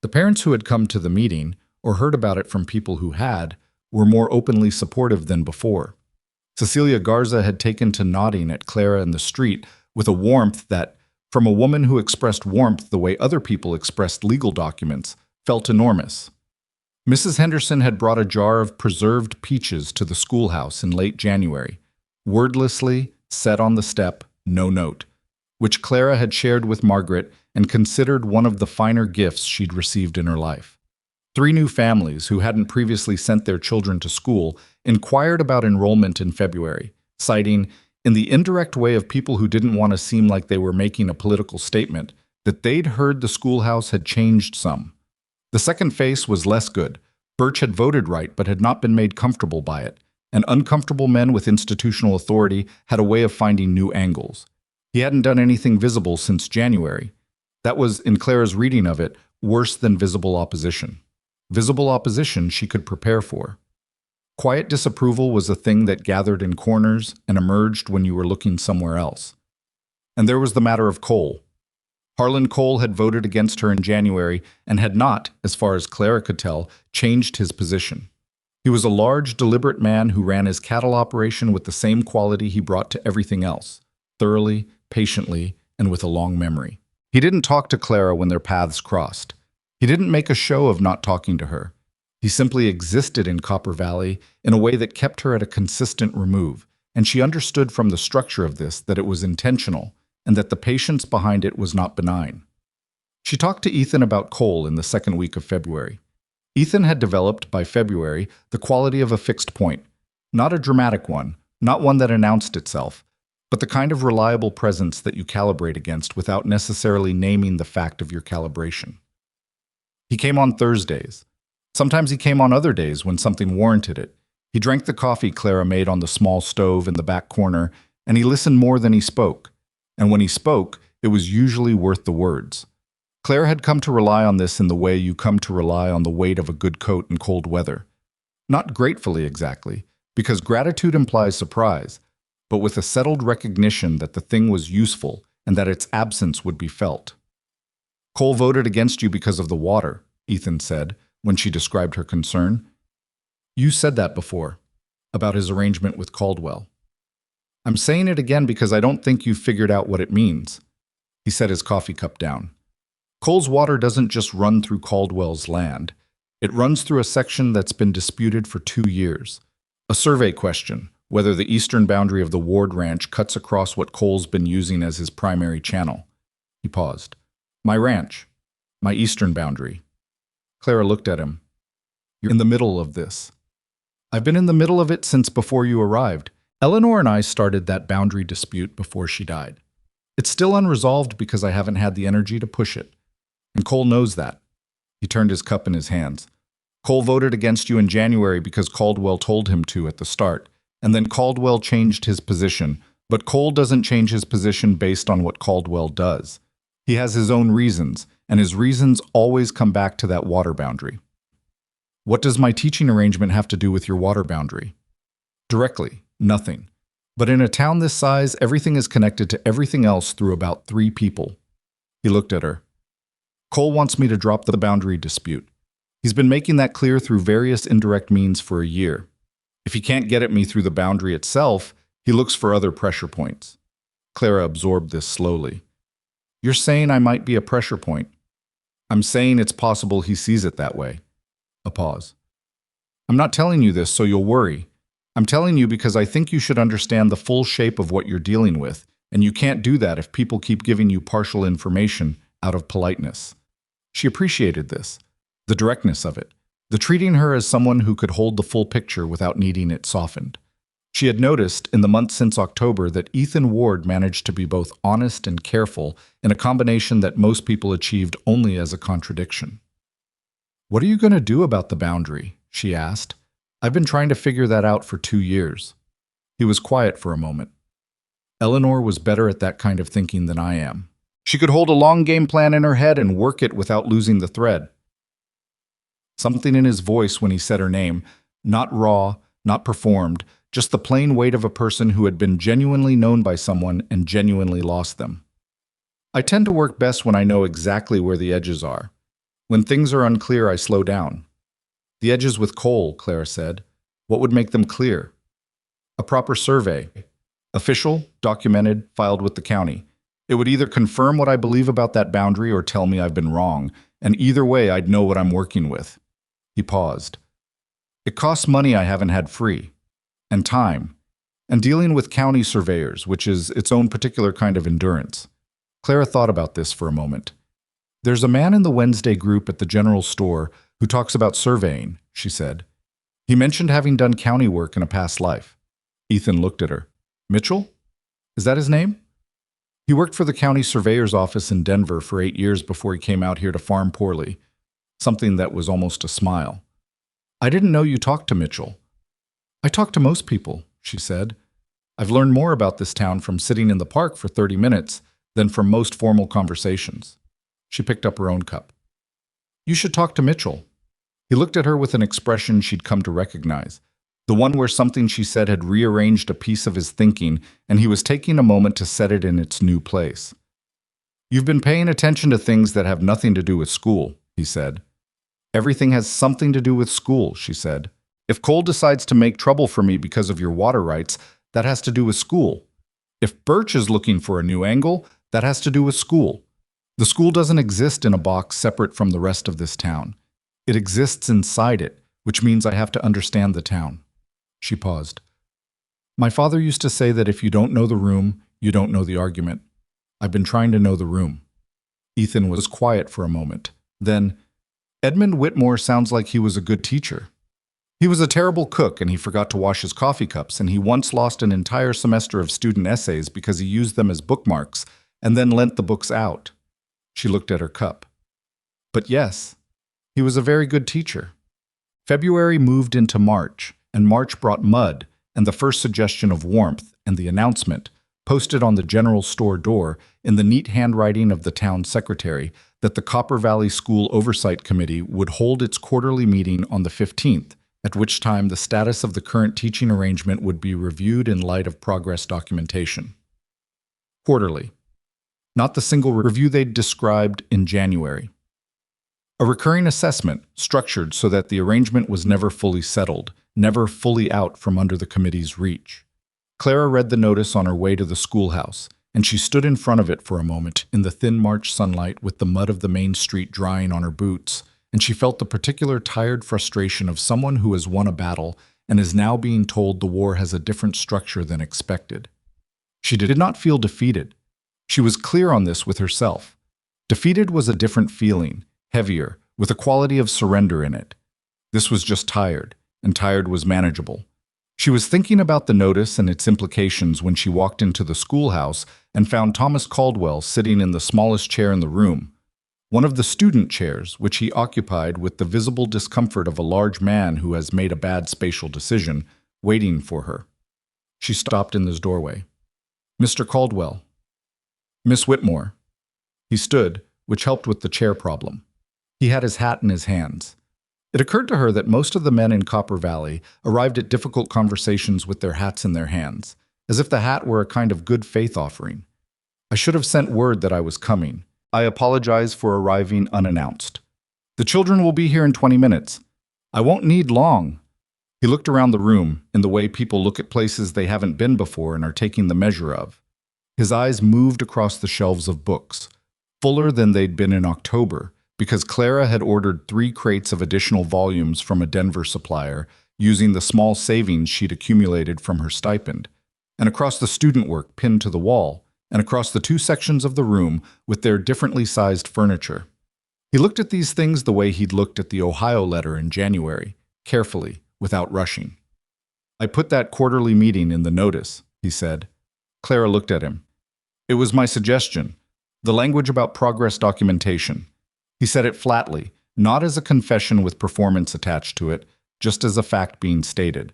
The parents who had come to the meeting, or heard about it from people who had, were more openly supportive than before. Cecilia Garza had taken to nodding at Clara in the street with a warmth that, from a woman who expressed warmth the way other people expressed legal documents, felt enormous. Mrs. Henderson had brought a jar of preserved peaches to the schoolhouse in late January, wordlessly, set on the step, no note, which Clara had shared with Margaret and considered one of the finer gifts she'd received in her life. 3 new families who hadn't previously sent their children to school inquired about enrollment in February, citing, in the indirect way of people who didn't want to seem like they were making a political statement, that they'd heard the schoolhouse had changed some. The second face was less good. Birch had voted right but had not been made comfortable by it, and uncomfortable men with institutional authority had a way of finding new angles. He hadn't done anything visible since January. That was, in Clara's reading of it, worse than visible opposition. Visible opposition she could prepare for. Quiet disapproval was a thing that gathered in corners and emerged when you were looking somewhere else. And there was the matter of Cole. Harlan Cole had voted against her in January and had not, as far as Clara could tell, changed his position. He was a large, deliberate man who ran his cattle operation with the same quality he brought to everything else, thoroughly, patiently, and with a long memory. He didn't talk to Clara when their paths crossed. He didn't make a show of not talking to her. He simply existed in Copper Valley in a way that kept her at a consistent remove, and she understood from the structure of this that it was intentional and that the patience behind it was not benign. She talked to Ethan about Cole in the second week of February. Ethan had developed, by February, the quality of a fixed point. Not a dramatic one, not one that announced itself, but the kind of reliable presence that you calibrate against without necessarily naming the fact of your calibration. He came on Thursdays. Sometimes he came on other days when something warranted it. He drank the coffee Clara made on the small stove in the back corner, and he listened more than he spoke. And when he spoke, it was usually worth the words. Clara had come to rely on this in the way you come to rely on the weight of a good coat in cold weather. Not gratefully exactly, because gratitude implies surprise, but with a settled recognition that the thing was useful and that its absence would be felt. Cole voted against you because of the water, Ethan said, when she described her concern. You said that before, about his arrangement with Caldwell. I'm saying it again because I don't think you've figured out what it means. He set his coffee cup down. Cole's water doesn't just run through Caldwell's land. It runs through a section that's been disputed for 2 years. A survey question, whether the eastern boundary of the Ward Ranch cuts across what Cole's been using as his primary channel. He paused. My ranch. My eastern boundary. Clara looked at him. You're in the middle of this. I've been in the middle of it since before you arrived. Eleanor and I started that boundary dispute before she died. It's still unresolved because I haven't had the energy to push it. And Cole knows that. He turned his cup in his hands. Cole voted against you in January because Caldwell told him to at the start, and then Caldwell changed his position, but Cole doesn't change his position based on what Caldwell does. He has his own reasons, and his reasons always come back to that water boundary. What does my teaching arrangement have to do with your water boundary? Directly, nothing. But in a town this size, everything is connected to everything else through about 3 people. He looked at her. Cole wants me to drop the boundary dispute. He's been making that clear through various indirect means for a year. If he can't get at me through the boundary itself, he looks for other pressure points. Clara absorbed this slowly. You're saying I might be a pressure point. I'm saying it's possible he sees it that way. A pause. I'm not telling you this so you'll worry. I'm telling you because I think you should understand the full shape of what you're dealing with, and you can't do that if people keep giving you partial information out of politeness. She appreciated this, the directness of it, the treating her as someone who could hold the full picture without needing it softened. She had noticed in the months since October that Ethan Ward managed to be both honest and careful in a combination that most people achieved only as a contradiction. What are you going to do about the boundary? She asked. I've been trying to figure that out for 2 years. He was quiet for a moment. Eleanor was better at that kind of thinking than I am. She could hold a long game plan in her head and work it without losing the thread. Something in his voice when he said her name, not raw, not performed, just the plain weight of a person who had been genuinely known by someone and genuinely lost them. I tend to work best when I know exactly where the edges are. When things are unclear, I slow down. The edges with Cole, Clara said. What would make them clear? A proper survey. Official, documented, filed with the county. It would either confirm what I believe about that boundary or tell me I've been wrong, and either way I'd know what I'm working with. He paused. It costs money I haven't had free. And time. And dealing with county surveyors, which is its own particular kind of endurance. Clara thought about this for a moment. There's a man in the Wednesday group at the general store who talks about surveying, she said. He mentioned having done county work in a past life. Ethan looked at her. Mitchell? Is that his name? He worked for the county surveyor's office in Denver for 8 years before he came out here to farm poorly. Something that was almost a smile. I didn't know you talked to Mitchell. I talk to most people, she said. I've learned more about this town from sitting in the park for 30 minutes than from most formal conversations. She picked up her own cup. You should talk to Mitchell. He looked at her with an expression she'd come to recognize, the one where something she said had rearranged a piece of his thinking, and he was taking a moment to set it in its new place. You've been paying attention to things that have nothing to do with school, he said. Everything has something to do with school, she said. If Cole decides to make trouble for me because of your water rights, that has to do with school. If Birch is looking for a new angle, that has to do with school. The school doesn't exist in a box separate from the rest of this town. It exists inside it, which means I have to understand the town. She paused. My father used to say that if you don't know the room, you don't know the argument. I've been trying to know the room. Ethan was quiet for a moment. Then, Edmund Whitmore sounds like he was a good teacher. He was a terrible cook and he forgot to wash his coffee cups, and he once lost an entire semester of student essays because he used them as bookmarks and then lent the books out. She looked at her cup. But yes, he was a very good teacher. February moved into March, and March brought mud and the first suggestion of warmth and the announcement, posted on the general store door in the neat handwriting of the town secretary, that the Copper Valley School Oversight Committee would hold its quarterly meeting on the 15th, at which time the status of the current teaching arrangement would be reviewed in light of progress documentation. Quarterly. Not the single review they'd described in January. A recurring assessment, structured so that the arrangement was never fully settled, never fully out from under the committee's reach. Clara read the notice on her way to the schoolhouse, and she stood in front of it for a moment in the thin March sunlight with the mud of the main street drying on her boots, and she felt the particular tired frustration of someone who has won a battle and is now being told the war has a different structure than expected. She did not feel defeated. She was clear on this with herself. Defeated was a different feeling, heavier, with a quality of surrender in it. This was just tired, and tired was manageable. She was thinking about the notice and its implications when she walked into the schoolhouse and found Thomas Caldwell sitting in the smallest chair in the room, one of the student chairs, which he occupied with the visible discomfort of a large man who has made a bad spatial decision, waiting for her. She stopped in his doorway. "Mr. Caldwell." "Miss Whitmore." He stood, which helped with the chair problem. He had his hat in his hands. It occurred to her that most of the men in Copper Valley arrived at difficult conversations with their hats in their hands, as if the hat were a kind of good faith offering. "I should have sent word that I was coming. I apologize for arriving unannounced. The children will be here in 20 minutes. I won't need long." He looked around the room in the way people look at places they haven't been before and are taking the measure of. His eyes moved across the shelves of books, fuller than they'd been in October, because Clara had ordered 3 crates of additional volumes from a Denver supplier, using the small savings she'd accumulated from her stipend, and across the student work pinned to the wall, and across the 2 sections of the room with their differently sized furniture. He looked at these things the way he'd looked at the Ohio letter in January, carefully, without rushing. "I put that quarterly meeting in the notice," he said. Clara looked at him. "It was my suggestion, the language about progress documentation." He said it flatly, not as a confession with performance attached to it, just as a fact being stated.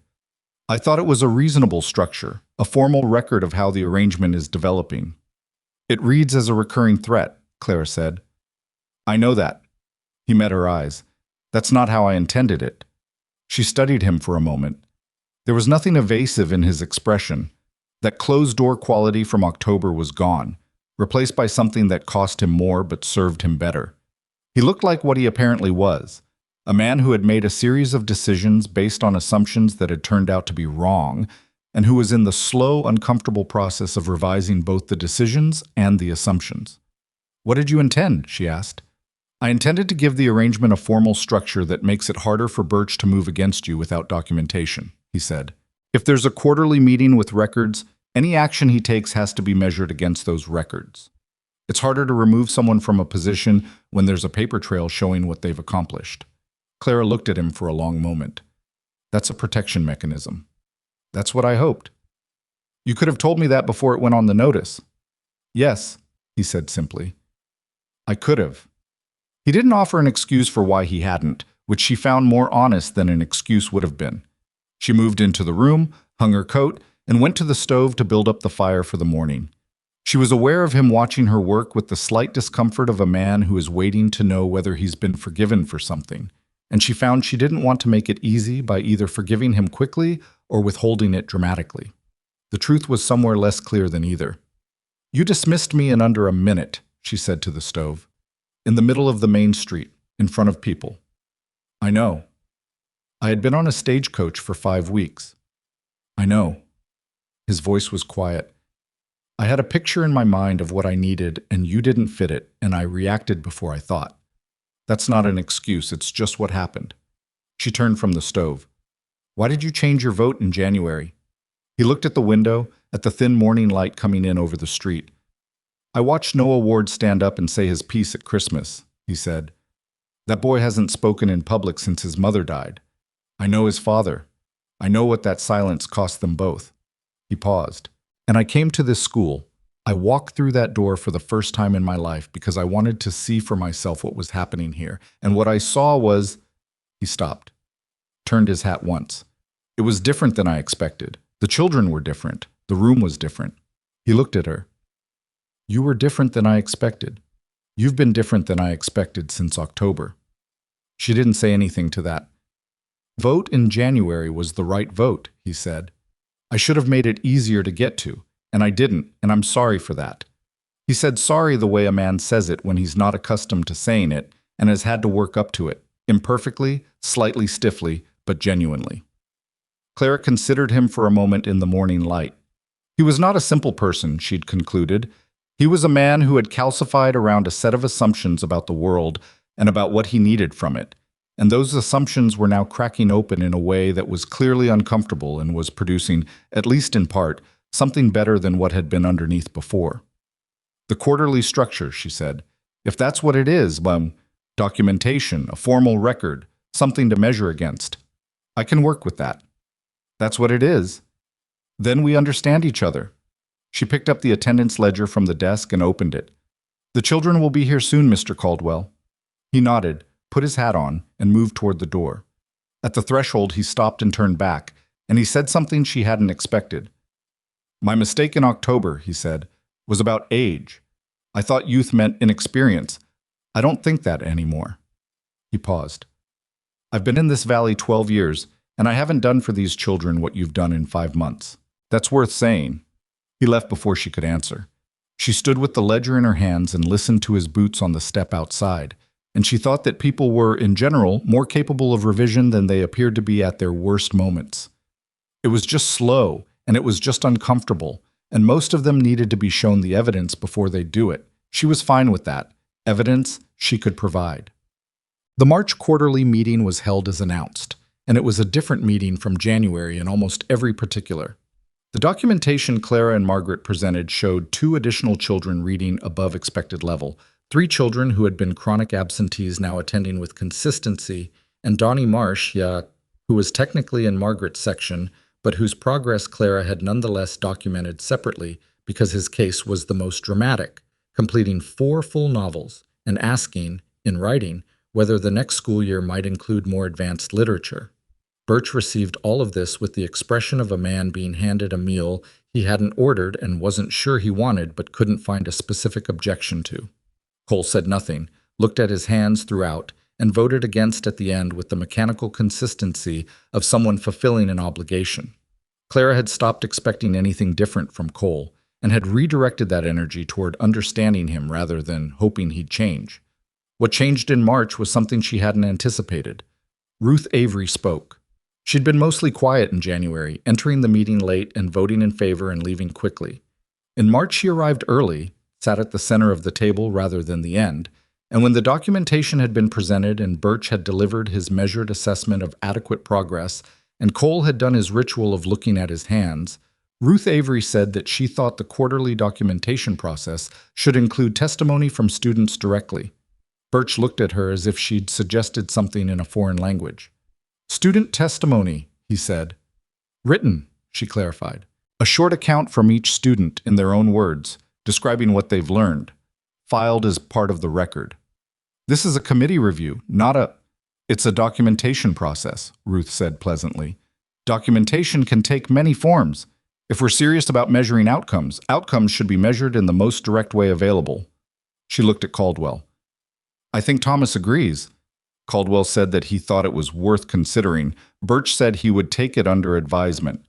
"I thought it was a reasonable structure, a formal record of how the arrangement is developing." "It reads as a recurring threat," Clara said. "I know that." He met her eyes. "That's not how I intended it." She studied him for a moment. There was nothing evasive in his expression. That closed-door quality from October was gone, replaced by something that cost him more but served him better. He looked like what he apparently was, a man who had made a series of decisions based on assumptions that had turned out to be wrong, and who was in the slow, uncomfortable process of revising both the decisions and the assumptions. "What did you intend?" she asked. "I intended to give the arrangement a formal structure that makes it harder for Birch to move against you without documentation," he said. "If there's a quarterly meeting with records, any action he takes has to be measured against those records. It's harder to remove someone from a position when there's a paper trail showing what they've accomplished." Clara looked at him for a long moment. "That's a protection mechanism." "That's what I hoped." "You could have told me that before it went on the notice." "Yes," he said simply. "I could have." He didn't offer an excuse for why he hadn't, which she found more honest than an excuse would have been. She moved into the room, hung her coat, and went to the stove to build up the fire for the morning. She was aware of him watching her work with the slight discomfort of a man who is waiting to know whether he's been forgiven for something, and she found she didn't want to make it easy by either forgiving him quickly or withholding it dramatically. The truth was somewhere less clear than either. "You dismissed me in under a minute," she said to the stove. "In the middle of the main street, in front of people." "I know." "I had been on a stagecoach for 5 weeks." "I know." His voice was quiet. "I had a picture in my mind of what I needed, and you didn't fit it, and I reacted before I thought. That's not an excuse, it's just what happened." She turned from the stove. "Why did you change your vote in January?" He looked at the window, at the thin morning light coming in over the street. I watched Noah Ward stand up and say his piece at Christmas, he said. That boy hasn't spoken in public since his mother died. I know his father. I know what that silence cost them both. He paused. And I came to this school. I walked through that door for the first time in my life because I wanted to see for myself what was happening here. And what I saw was... He stopped, turned his hat once. It was different than I expected. The children were different. The room was different. He looked at her. You were different than I expected. You've been different than I expected since October. She didn't say anything to that. Vote in January was the right vote, he said. I should have made it easier to get to, and I didn't, and I'm sorry for that. He said sorry the way a man says it when he's not accustomed to saying it and has had to work up to it, imperfectly, slightly stiffly, but genuinely. Clara considered him for a moment in the morning light. He was not a simple person, she'd concluded. He was a man who had calcified around a set of assumptions about the world and about what he needed from it, and those assumptions were now cracking open in a way that was clearly uncomfortable and was producing, at least in part, something better than what had been underneath before. The quarterly structure, she said. If that's what it is, documentation, a formal record, something to measure against. I can work with that. That's what it is. Then we understand each other. She picked up the attendance ledger from the desk and opened it. The children will be here soon, Mr. Caldwell. He nodded, put his hat on, and moved toward the door. At the threshold, he stopped and turned back, and he said something she hadn't expected. My mistake in October, he said, was about age. I thought youth meant inexperience. I don't think that anymore. He paused. I've been in this valley 12 years, and I haven't done for these children what you've done in 5 months. That's worth saying. He left before she could answer. She stood with the ledger in her hands and listened to his boots on the step outside, and she thought that people were, in general, more capable of revision than they appeared to be at their worst moments. It was just slow, and it was just uncomfortable, and most of them needed to be shown the evidence before they'd do it. She was fine with that. Evidence she could provide. The March quarterly meeting was held as announced, and it was a different meeting from January in almost every particular. The documentation Clara and Margaret presented showed 2 additional children reading above expected level, 3 children who had been chronic absentees now attending with consistency, and Donnie Marsh, who was technically in Margaret's section, but whose progress Clara had nonetheless documented separately because his case was the most dramatic, completing 4 full novels and asking, in writing, whether the next school year might include more advanced literature. Birch received all of this with the expression of a man being handed a meal he hadn't ordered and wasn't sure he wanted but couldn't find a specific objection to. Cole said nothing, looked at his hands throughout, and voted against at the end with the mechanical consistency of someone fulfilling an obligation. Clara had stopped expecting anything different from Cole and had redirected that energy toward understanding him rather than hoping he'd change. What changed in March was something she hadn't anticipated. Ruth Avery spoke. She'd been mostly quiet in January, entering the meeting late and voting in favor and leaving quickly. In March she arrived early, sat at the center of the table rather than the end, and when the documentation had been presented and Birch had delivered his measured assessment of adequate progress and Cole had done his ritual of looking at his hands, Ruth Avery said that she thought the quarterly documentation process should include testimony from students directly. Birch looked at her as if she'd suggested something in a foreign language. Student testimony, he said. Written, she clarified. A short account from each student in their own words, describing what they've learned, filed as part of the record. This is a committee review, not a... It's a documentation process, Ruth said pleasantly. Documentation can take many forms. If we're serious about measuring outcomes, outcomes should be measured in the most direct way available. She looked at Caldwell. I think Thomas agrees. Caldwell said that he thought it was worth considering. Birch said he would take it under advisement.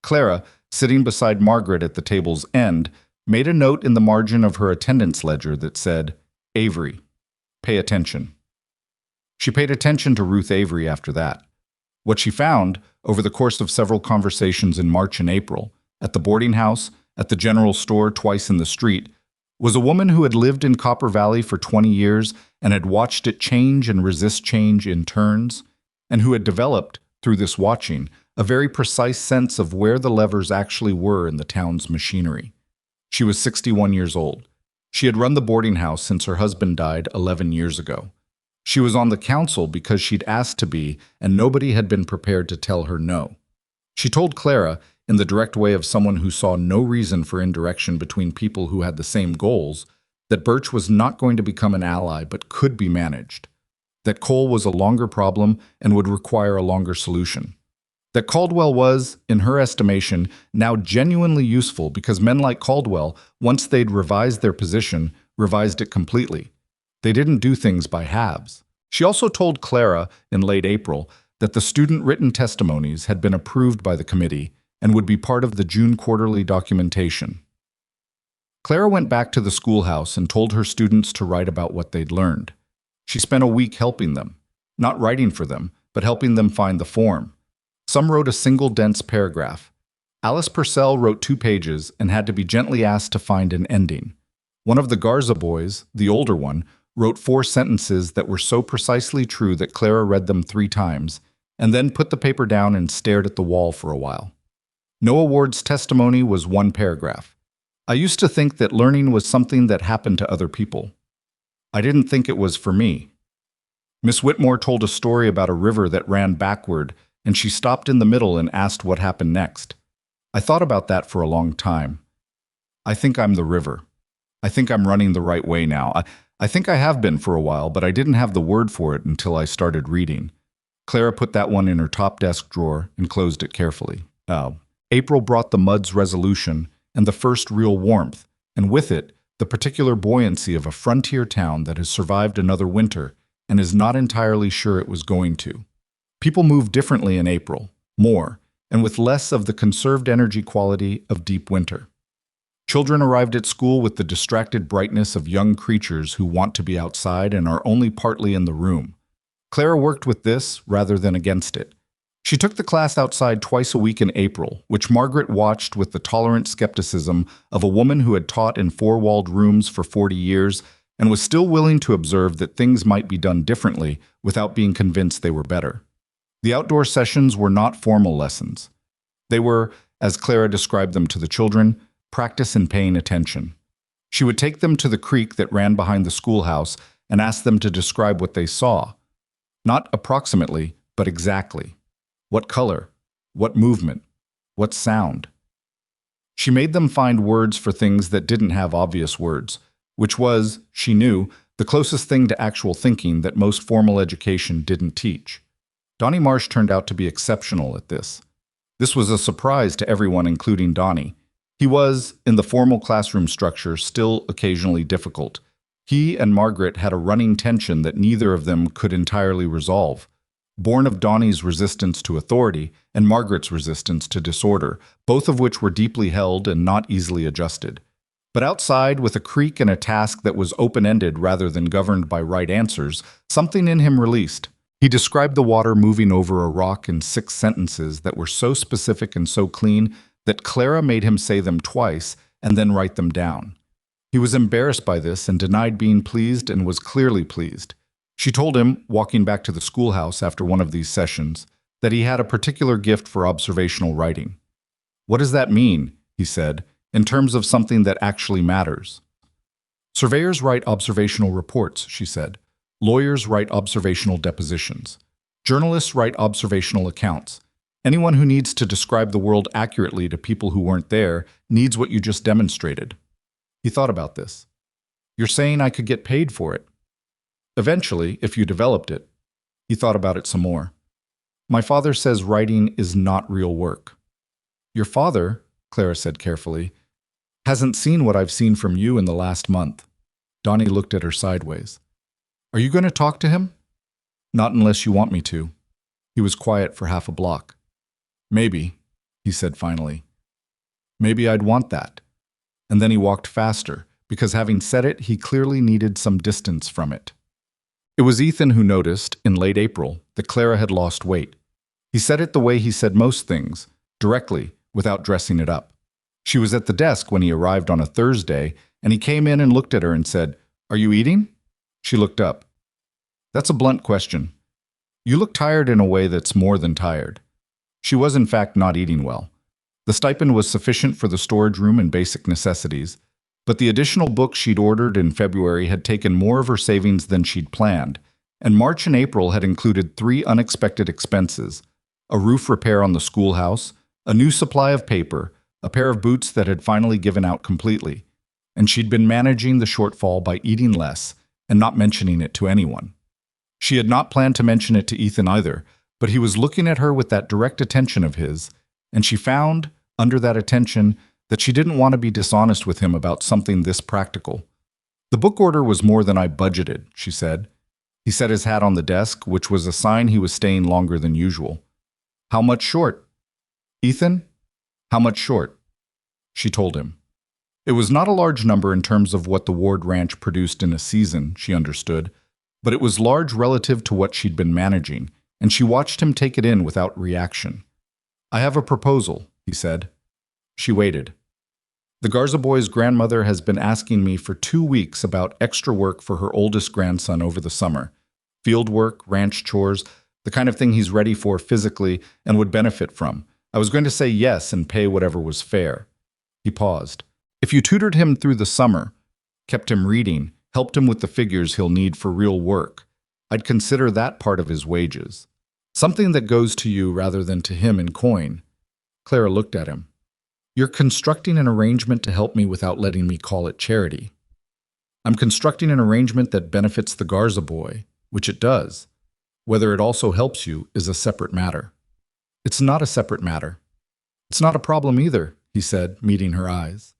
Clara, sitting beside Margaret at the table's end, made a note in the margin of her attendance ledger that said, Avery, pay attention. She paid attention to Ruth Avery after that. What she found, over the course of several conversations in March and April, at the boarding house, at the general store twice in the street, was a woman who had lived in Copper Valley for 20 years and had watched it change and resist change in turns, and who had developed, through this watching, a very precise sense of where the levers actually were in the town's machinery. She was 61 years old. She had run the boarding house since her husband died 11 years ago. She was on the council because she'd asked to be, and nobody had been prepared to tell her no. She told Clara, in the direct way of someone who saw no reason for indirection between people who had the same goals, that Birch was not going to become an ally but could be managed, that Cole was a longer problem and would require a longer solution, that Caldwell was, in her estimation, now genuinely useful because men like Caldwell, once they'd revised their position, revised it completely. They didn't do things by halves. She also told Clara, in late April, that the student-written testimonies had been approved by the committee and would be part of the June quarterly documentation. Clara went back to the schoolhouse and told her students to write about what they'd learned. She spent a week helping them, not writing for them, but helping them find the form. Some wrote a single dense paragraph. Alice Purcell wrote 2 pages and had to be gently asked to find an ending. One of the Garza boys, the older one, wrote 4 sentences that were so precisely true that Clara read them 3 times, and then put the paper down and stared at the wall for a while. Noah Ward's testimony was 1 paragraph. I used to think that learning was something that happened to other people. I didn't think it was for me. Miss Whitmore told a story about a river that ran backward, and she stopped in the middle and asked what happened next. I thought about that for a long time. I think I'm the river. I think I'm running the right way now. I think I have been for a while, but I didn't have the word for it until I started reading. Clara put that one in her top desk drawer and closed it carefully. April brought the mud's resolution and the first real warmth, and with it, the particular buoyancy of a frontier town that has survived another winter and is not entirely sure it was going to. People move differently in April, more, and with less of the conserved energy quality of deep winter. Children arrived at school with the distracted brightness of young creatures who want to be outside and are only partly in the room. Clara worked with this rather than against it. She took the class outside twice a week in April, which Margaret watched with the tolerant skepticism of a woman who had taught in 4-walled rooms for 40 years and was still willing to observe that things might be done differently without being convinced they were better. The outdoor sessions were not formal lessons. They were, as Clara described them to the children, practice in paying attention. She would take them to the creek that ran behind the schoolhouse and ask them to describe what they saw. Not approximately, but exactly. What color? What movement? What sound? She made them find words for things that didn't have obvious words, which was, she knew, the closest thing to actual thinking that most formal education didn't teach. Donnie Marsh turned out to be exceptional at this. This was a surprise to everyone, including Donnie. He was, in the formal classroom structure, still occasionally difficult. He and Margaret had a running tension that neither of them could entirely resolve. Born of Donnie's resistance to authority and Margaret's resistance to disorder, both of which were deeply held and not easily adjusted. But outside, with a creek and a task that was open-ended rather than governed by right answers, something in him released. He described the water moving over a rock in 6 sentences that were so specific and so clean that Clara made him say them twice and then write them down. He was embarrassed by this and denied being pleased and was clearly pleased. She told him, walking back to the schoolhouse after one of these sessions, that he had a particular gift for observational writing. "What does that mean?" he said, "in terms of something that actually matters?" "Surveyors write observational reports," she said. "Lawyers write observational depositions. Journalists write observational accounts. Anyone who needs to describe the world accurately to people who weren't there needs what you just demonstrated." He thought about this. "You're saying I could get paid for it?" "Eventually, if you developed it." He thought about it some more. "My father says writing is not real work." "Your father," Clara said carefully, "hasn't seen what I've seen from you in the last month." Donnie looked at her sideways. "Are you going to talk to him?" "Not unless you want me to." He was quiet for half a block. "Maybe," he said finally. "Maybe I'd want that." And then he walked faster, because having said it, he clearly needed some distance from it. It was Ethan who noticed, in late April, that Clara had lost weight. He said it the way he said most things, directly, without dressing it up. She was at the desk when he arrived on a Thursday, and he came in and looked at her and said, "Are you eating?" She looked up. "That's a blunt question. You look tired in a way that's more than tired." She was in fact not eating well. The stipend was sufficient for the storage room and basic necessities. But the additional books she'd ordered in February had taken more of her savings than she'd planned, and March and April had included 3 unexpected expenses: a roof repair on the schoolhouse, a new supply of paper, a pair of boots that had finally given out completely, and she'd been managing the shortfall by eating less and not mentioning it to anyone. She had not planned to mention it to Ethan either, but he was looking at her with that direct attention of his, and she found, under that attention, that she didn't want to be dishonest with him about something this practical. "The book order was more than I budgeted," she said. He set his hat on the desk, which was a sign he was staying longer than usual. "How much short?" "Ethan, how much short?" She told him. It was not a large number in terms of what the Ward Ranch produced in a season, she understood, but it was large relative to what she'd been managing, and she watched him take it in without reaction. "I have a proposal," he said. She waited. "The Garza boy's grandmother has been asking me for 2 weeks about extra work for her oldest grandson over the summer. Field work, ranch chores, the kind of thing he's ready for physically and would benefit from. I was going to say yes and pay whatever was fair." He paused. "If you tutored him through the summer, kept him reading, helped him with the figures he'll need for real work, I'd consider that part of his wages. Something that goes to you rather than to him in coin." Clara looked at him. "You're constructing an arrangement to help me without letting me call it charity." "I'm constructing an arrangement that benefits the Garza boy, which it does. Whether it also helps you is a separate matter." "It's not a separate matter." "It's not a problem either," he said, meeting her eyes.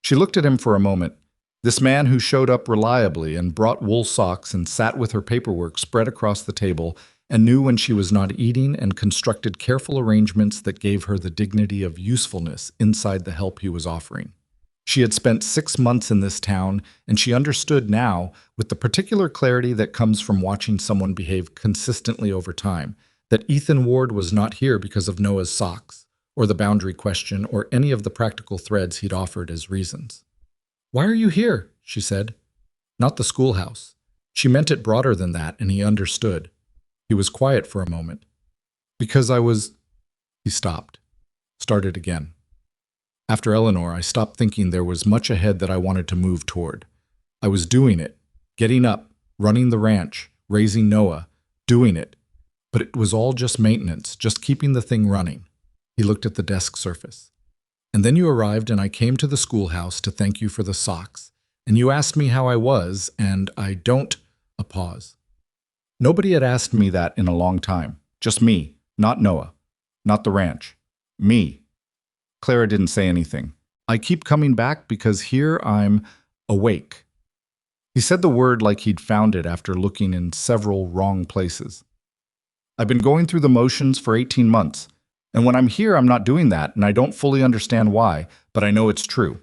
She looked at him for a moment. This man who showed up reliably and brought wool socks and sat with her paperwork spread across the table and knew when she was not eating and constructed careful arrangements that gave her the dignity of usefulness inside the help he was offering. She had spent 6 months in this town, and she understood now, with the particular clarity that comes from watching someone behave consistently over time, that Ethan Ward was not here because of Noah's socks, or the boundary question, or any of the practical threads he'd offered as reasons. "Why are you here?" she said. "Not the schoolhouse." She meant it broader than that, and he understood. He was quiet for a moment. "Because I was—" He stopped. Started again. "After Eleanor, I stopped thinking there was much ahead that I wanted to move toward. I was doing it, getting up, running the ranch, raising Noah, doing it. But it was all just maintenance, just keeping the thing running." He looked at the desk surface. "And then you arrived and I came to the schoolhouse to thank you for the socks. And you asked me how I was, and I don't—" A pause. "Nobody had asked me that in a long time. Just me, not Noah, not the ranch. Me." Clara didn't say anything. "I keep coming back because here I'm awake." He said the word like he'd found it after looking in several wrong places. "I've been going through the motions for 18 months. And when I'm here, I'm not doing that, and I don't fully understand why, but I know it's true."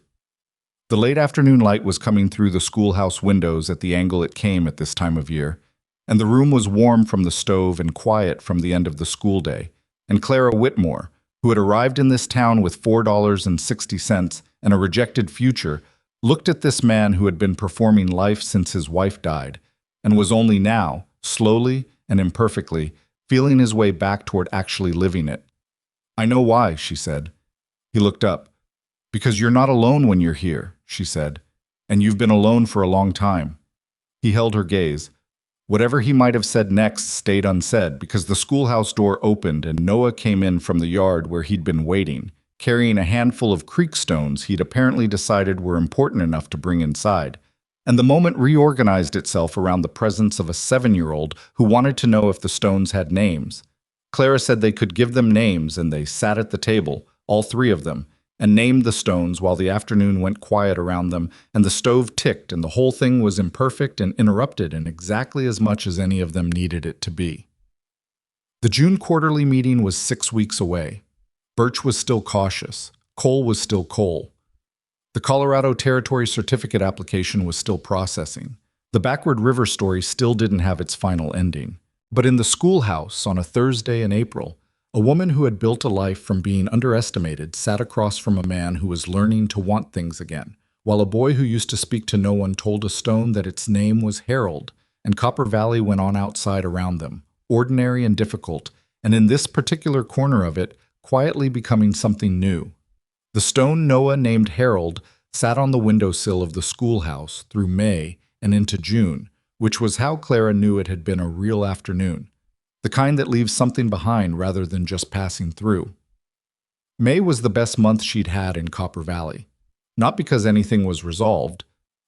The late afternoon light was coming through the schoolhouse windows at the angle it came at this time of year, and the room was warm from the stove and quiet from the end of the school day, and Clara Whitmore, who had arrived in this town with $4.60 and a rejected future, looked at this man who had been performing life since his wife died, and was only now, slowly and imperfectly, feeling his way back toward actually living it. "I know why," she said. He looked up. "Because you're not alone when you're here," she said, "and you've been alone for a long time." He held her gaze. Whatever he might have said next stayed unsaid because the schoolhouse door opened and Noah came in from the yard where he'd been waiting, carrying a handful of creek stones he'd apparently decided were important enough to bring inside. And the moment reorganized itself around the presence of a 7-year-old who wanted to know if the stones had names. Clara said they could give them names, and they sat at the table, all 3 of them, and named the stones while the afternoon went quiet around them, and the stove ticked, and the whole thing was imperfect and interrupted in exactly as much as any of them needed it to be. The June quarterly meeting was 6 weeks away. Birch was still cautious. Cole was still Cole. The Colorado Territory Certificate application was still processing. The Backward River story still didn't have its final ending. But in the schoolhouse on a Thursday in April, a woman who had built a life from being underestimated sat across from a man who was learning to want things again, while a boy who used to speak to no one told a stone that its name was Harold, and Copper Valley went on outside around them, ordinary and difficult, and in this particular corner of it, quietly becoming something new. The stone Noah named Harold sat on the windowsill of the schoolhouse through May and into June, which was how Clara knew it had been a real afternoon, the kind that leaves something behind rather than just passing through. May was the best month she'd had in Copper Valley. Not because anything was resolved.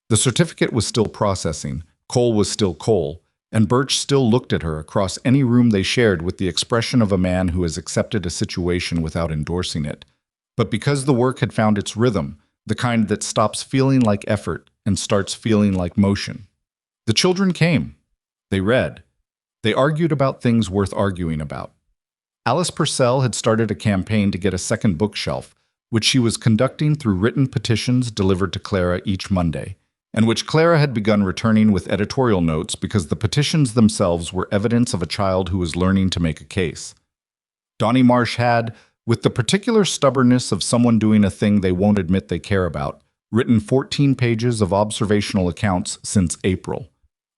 The certificate was still processing, coal was still coal, and Birch still looked at her across any room they shared with the expression of a man who has accepted a situation without endorsing it. But because the work had found its rhythm, the kind that stops feeling like effort and starts feeling like motion. The children came. They read. They argued about things worth arguing about. Alice Purcell had started a campaign to get a second bookshelf, which she was conducting through written petitions delivered to Clara each Monday, and which Clara had begun returning with editorial notes because the petitions themselves were evidence of a child who was learning to make a case. Donnie Marsh had, with the particular stubbornness of someone doing a thing they won't admit they care about, written 14 pages of observational accounts since April.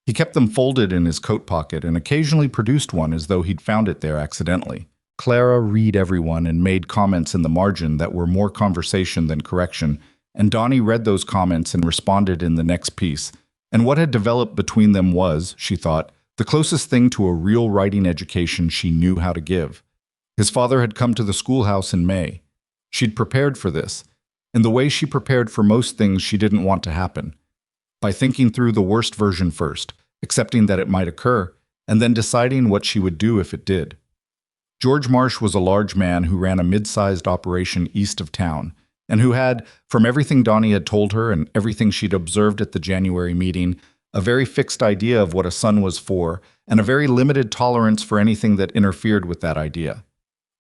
He kept them folded in his coat pocket and occasionally produced one as though he'd found it there accidentally. Clara read everyone and made comments in the margin that were more conversation than correction, and Donnie read those comments and responded in the next piece. And what had developed between them was, she thought, the closest thing to a real writing education she knew how to give. His father had come to the schoolhouse in May. She'd prepared for this, in the way she prepared for most things she didn't want to happen, by thinking through the worst version first, accepting that it might occur, and then deciding what she would do if it did. George Marsh was a large man who ran a mid-sized operation east of town, and who had, from everything Donnie had told her and everything she'd observed at the January meeting, a very fixed idea of what a son was for, and a very limited tolerance for anything that interfered with that idea.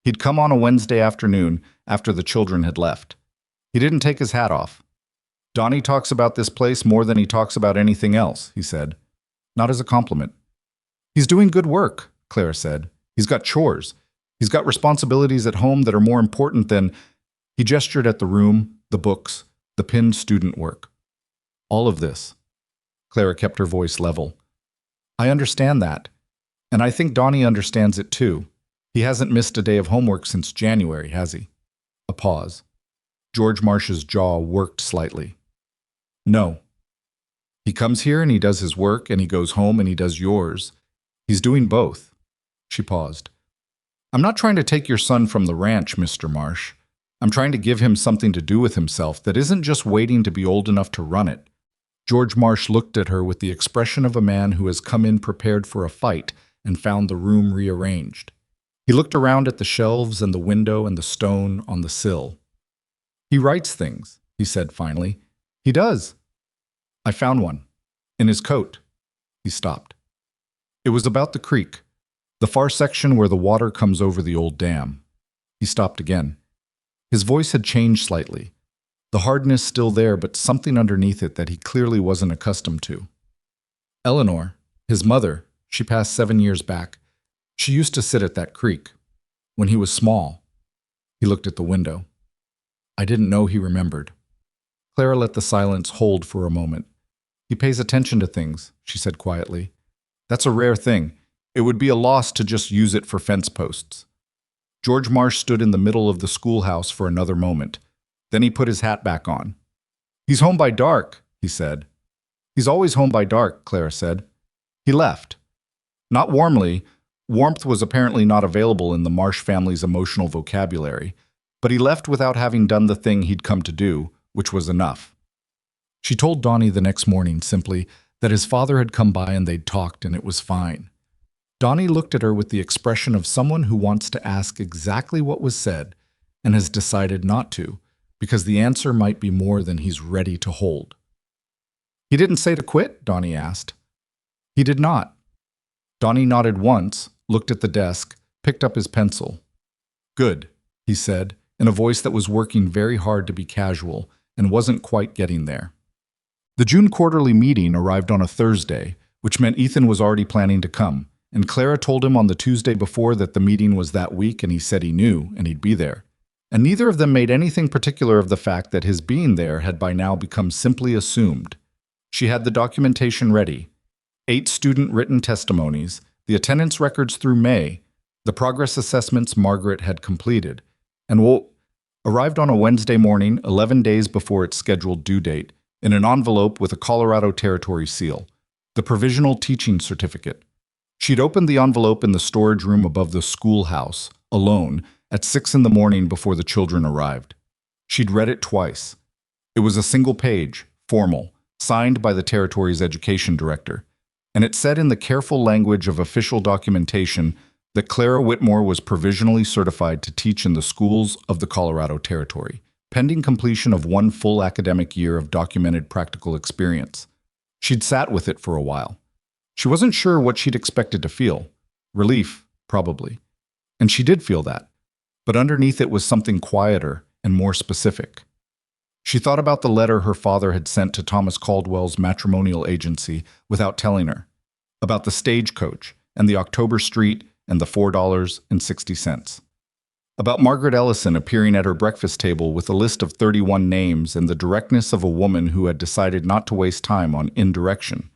He'd come on a Wednesday afternoon after the children had left. He didn't take his hat off. Donnie talks about this place more than he talks about anything else, he said. Not as a compliment. He's doing good work, Clara said. He's got chores. He's got responsibilities at home that are more important than... He gestured at the room, the books, the pinned student work. All of this. Clara kept her voice level. I understand that. And I think Donnie understands it too. He hasn't missed a day of homework since January, has he? A pause. George Marsh's jaw worked slightly. No. He comes here and he does his work, and he goes home and he does yours. He's doing both. She paused. I'm not trying to take your son from the ranch, Mr. Marsh. I'm trying to give him something to do with himself that isn't just waiting to be old enough to run it. George Marsh looked at her with the expression of a man who has come in prepared for a fight and found the room rearranged. He looked around at the shelves and the window and the stone on the sill. He writes things, he said finally. He does. I found one. In his coat. He stopped. It was about the creek, the far section where the water comes over the old dam. He stopped again. His voice had changed slightly. The hardness still there, but something underneath it that he clearly wasn't accustomed to. Eleanor, his mother, she passed 7 years back. She used to sit at that creek. When he was small. He looked at the window. I didn't know he remembered. Clara let the silence hold for a moment. He pays attention to things, she said quietly. That's a rare thing. It would be a loss to just use it for fence posts. George Marsh stood in the middle of the schoolhouse for another moment. Then he put his hat back on. He's home by dark, he said. He's always home by dark, Clara said. He left. Not warmly. Warmth was apparently not available in the Marsh family's emotional vocabulary, but he left without having done the thing he'd come to do, which was enough. She told Donnie the next morning simply that his father had come by and they'd talked and it was fine. Donnie looked at her with the expression of someone who wants to ask exactly what was said and has decided not to, because the answer might be more than he's ready to hold. He didn't say to quit? Donnie asked. He did not. Donnie nodded once, looked at the desk, picked up his pencil. Good, he said, in a voice that was working very hard to be casual and wasn't quite getting there. The June quarterly meeting arrived on a Thursday, which meant Ethan was already planning to come, and Clara told him on the Tuesday before that the meeting was that week and he said he knew and he'd be there. And neither of them made anything particular of the fact that his being there had by now become simply assumed. She had the documentation ready. 8 student-written testimonies, the attendance records through May, the progress assessments Margaret had completed, and arrived on a Wednesday morning, 11 days before its scheduled due date, in an envelope with a Colorado Territory seal, the Provisional Teaching Certificate. She'd opened the envelope in the storage room above the schoolhouse, alone, at 6 in the morning before the children arrived. She'd read it twice. It was a single page, formal, signed by the Territory's education director, and it said in the careful language of official documentation that Clara Whitmore was provisionally certified to teach in the schools of the Colorado Territory, pending completion of one full academic year of documented practical experience. She'd sat with it for a while. She wasn't sure what she'd expected to feel. Relief, probably. And she did feel that. But underneath it was something quieter and more specific. She thought about the letter her father had sent to Thomas Caldwell's matrimonial agency without telling her, about the stagecoach and the October Street and the $4.60, about Margaret Ellison appearing at her breakfast table with a list of 31 names and the directness of a woman who had decided not to waste time on indirection,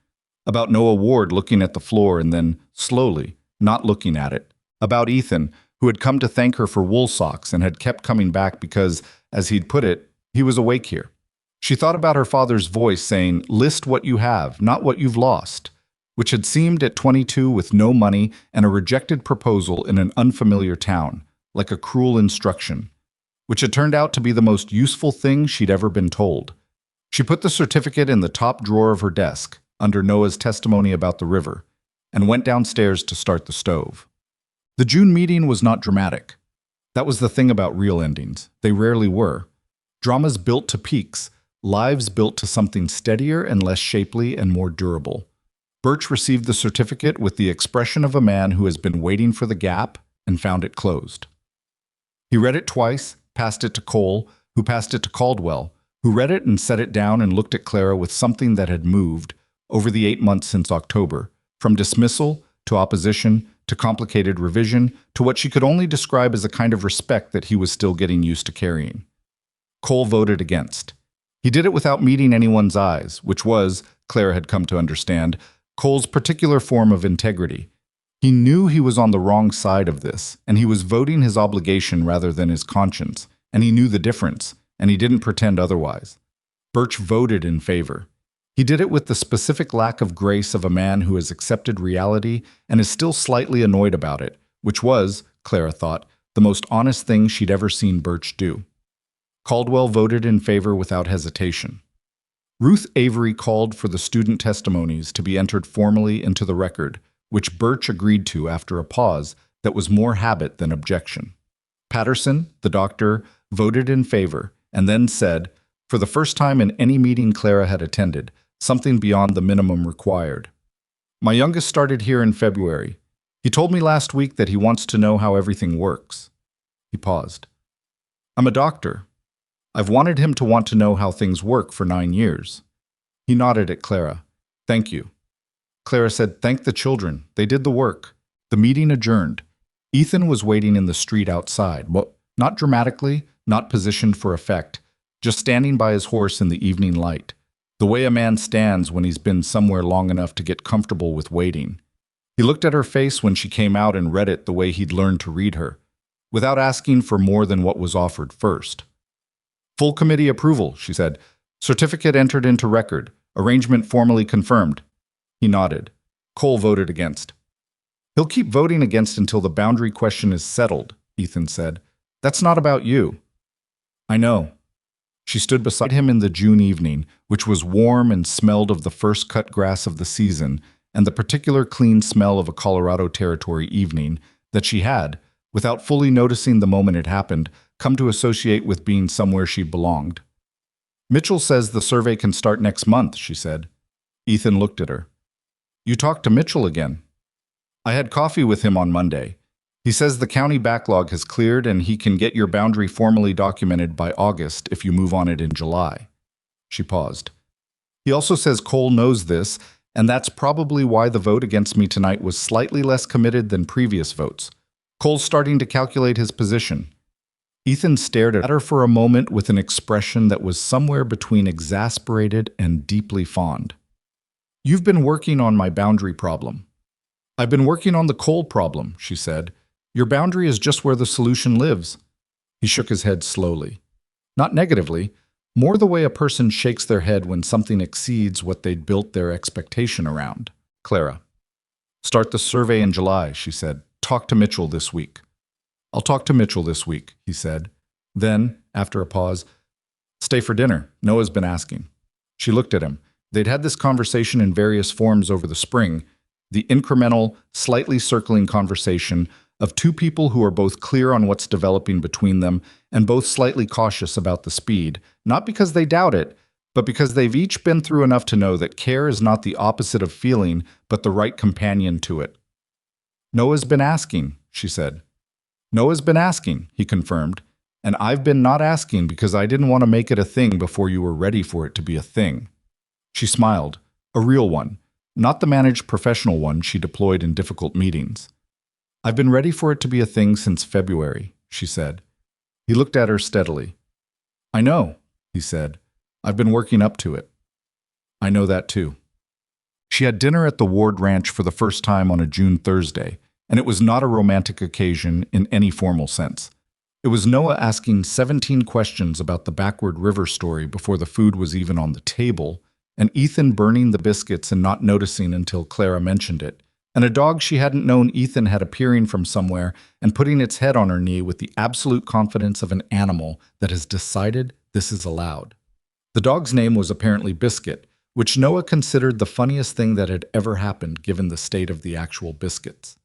about Noah Ward looking at the floor and then, slowly, not looking at it, about Ethan, who had come to thank her for wool socks and had kept coming back because, as he'd put it, he was awake here. She thought about her father's voice saying, "List what you have, not what you've lost," which had seemed at 22 with no money and a rejected proposal in an unfamiliar town, like a cruel instruction, which had turned out to be the most useful thing she'd ever been told. She put the certificate in the top drawer of her desk, under Noah's testimony about the river, and went downstairs to start the stove. The June meeting was not dramatic. That was the thing about real endings. They rarely were. Dramas built to peaks, lives built to something steadier and less shapely and more durable. Birch received the certificate with the expression of a man who has been waiting for the gap and found it closed. He read it twice, passed it to Cole, who passed it to Caldwell, who read it and set it down and looked at Clara with something that had moved over the 8 months since October, from dismissal to opposition to complicated revision to what she could only describe as a kind of respect that he was still getting used to carrying. Cole voted against. He did it without meeting anyone's eyes, which was, Clara had come to understand, Cole's particular form of integrity. He knew he was on the wrong side of this, and he was voting his obligation rather than his conscience, and he knew the difference, and he didn't pretend otherwise. Birch voted in favor. He did it with the specific lack of grace of a man who has accepted reality and is still slightly annoyed about it, which was, Clara thought, the most honest thing she'd ever seen Birch do. Caldwell voted in favor without hesitation. Ruth Avery called for the student testimonies to be entered formally into the record, which Birch agreed to after a pause that was more habit than objection. Patterson, the doctor, voted in favor and then said, for the first time in any meeting Clara had attended, something beyond the minimum required. My youngest started here in February. He told me last week that he wants to know how everything works. He paused. I'm a doctor. I've wanted him to want to know how things work for 9 years. He nodded at Clara. Thank you. Clara said, thank the children. They did the work. The meeting adjourned. Ethan was waiting in the street outside, not dramatically, not positioned for effect, just standing by his horse in the evening light, the way a man stands when he's been somewhere long enough to get comfortable with waiting. He looked at her face when she came out and read it the way he'd learned to read her, without asking for more than what was offered first. Full committee approval, she said. Certificate entered into record. Arrangement formally confirmed. He nodded. Cole voted against. He'll keep voting against until the boundary question is settled, Ethan said. That's not about you. I know. She stood beside him in the June evening, which was warm and smelled of the first cut grass of the season and the particular clean smell of a Colorado Territory evening that she had, without fully noticing the moment it happened, come to associate with being somewhere she belonged. Mitchell says the survey can start next month, she said. Ethan looked at her. You talked to Mitchell again. I had coffee with him on Monday. He says the county backlog has cleared and he can get your boundary formally documented by August if you move on it in July. She paused. He also says Cole knows this, and that's probably why the vote against me tonight was slightly less committed than previous votes. Cole's starting to calculate his position. Ethan stared at her for a moment with an expression that was somewhere between exasperated and deeply fond. You've been working on my boundary problem. I've been working on the Cole problem, she said. Your boundary is just where the solution lives. He shook his head slowly. Not negatively, more the way a person shakes their head when something exceeds what they'd built their expectation around. Clara. Start the survey in July, she said. Talk to Mitchell this week. I'll talk to Mitchell this week, he said. Then, after a pause, stay for dinner. Noah's been asking. She looked at him. They'd had this conversation in various forms over the spring, the incremental, slightly circling conversation of two people who are both clear on what's developing between them and both slightly cautious about the speed, not because they doubt it, but because they've each been through enough to know that care is not the opposite of feeling, but the right companion to it. Noah's been asking, she said. Noah's been asking, he confirmed, and I've been not asking because I didn't want to make it a thing before you were ready for it to be a thing. She smiled, a real one, not the managed professional one she deployed in difficult meetings. I've been ready for it to be a thing since February, she said. He looked at her steadily. I know, he said. I've been working up to it. I know that too. She had dinner at the Ward Ranch for the first time on a June Thursday, and it was not a romantic occasion in any formal sense. It was Noah asking 17 questions about the Backward River story before the food was even on the table, and Ethan burning the biscuits and not noticing until Clara mentioned it, and a dog she hadn't known Ethan had appearing from somewhere and putting its head on her knee with the absolute confidence of an animal that has decided this is allowed. The dog's name was apparently Biscuit, which Noah considered the funniest thing that had ever happened given the state of the actual biscuits.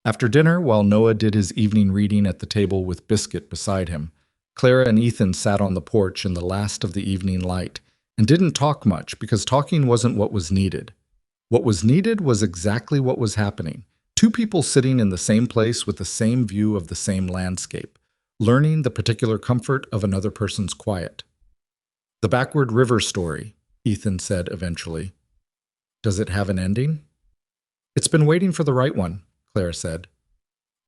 After dinner, while Noah did his evening reading at the table with Biscuit beside him, Clara and Ethan sat on the porch in the last of the evening light and didn't talk much because talking wasn't what was needed. What was needed was exactly what was happening. Two people sitting in the same place with the same view of the same landscape, learning the particular comfort of another person's quiet. The Backward River story, Ethan said eventually. Does it have an ending? It's been waiting for the right one, Clara said.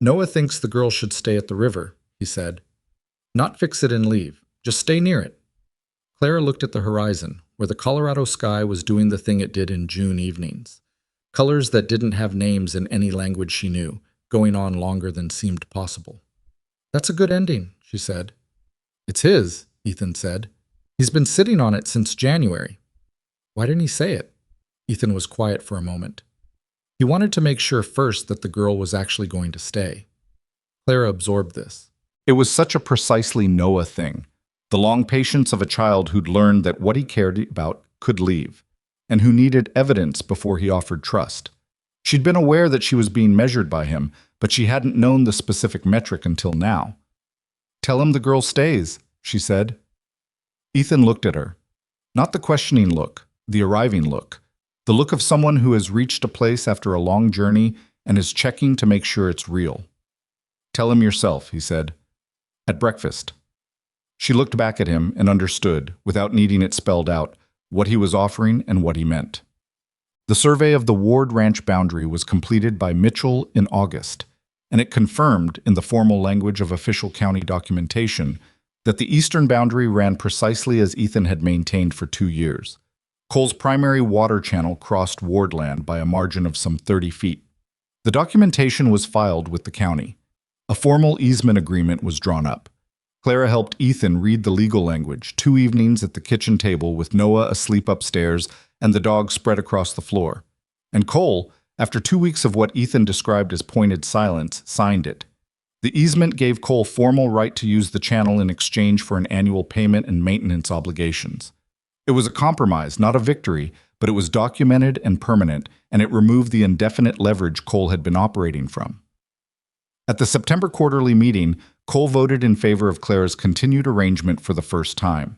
Noah thinks the girl should stay at the river, he said. Not fix it and leave. Just stay near it. Clara looked at the horizon, where the Colorado sky was doing the thing it did in June evenings. Colors that didn't have names in any language she knew, going on longer than seemed possible. That's a good ending, she said. It's his, Ethan said. He's been sitting on it since January. Why didn't he say it? Ethan was quiet for a moment. He wanted to make sure first that the girl was actually going to stay. Clara absorbed this. It was such a precisely Noah thing. The long patience of a child who'd learned that what he cared about could leave, and who needed evidence before he offered trust. She'd been aware that she was being measured by him, but she hadn't known the specific metric until now. Tell him the girl stays, she said. Ethan looked at her. Not the questioning look, the arriving look. The look of someone who has reached a place after a long journey and is checking to make sure it's real. Tell him yourself, he said. At breakfast. She looked back at him and understood, without needing it spelled out, what he was offering and what he meant. The survey of the Ward Ranch boundary was completed by Mitchell in August, and it confirmed, in the formal language of official county documentation, that the eastern boundary ran precisely as Ethan had maintained for 2 years. Cole's primary water channel crossed Ward land by a margin of some 30 feet. The documentation was filed with the county. A formal easement agreement was drawn up. Clara helped Ethan read the legal language 2 evenings at the kitchen table with Noah asleep upstairs and the dog spread across the floor. And Cole, after 2 weeks of what Ethan described as pointed silence, signed it. The easement gave Cole formal right to use the channel in exchange for an annual payment and maintenance obligations. It was a compromise, not a victory, but it was documented and permanent, and it removed the indefinite leverage Cole had been operating from. At the September quarterly meeting, Cole voted in favor of Clara's continued arrangement for the first time.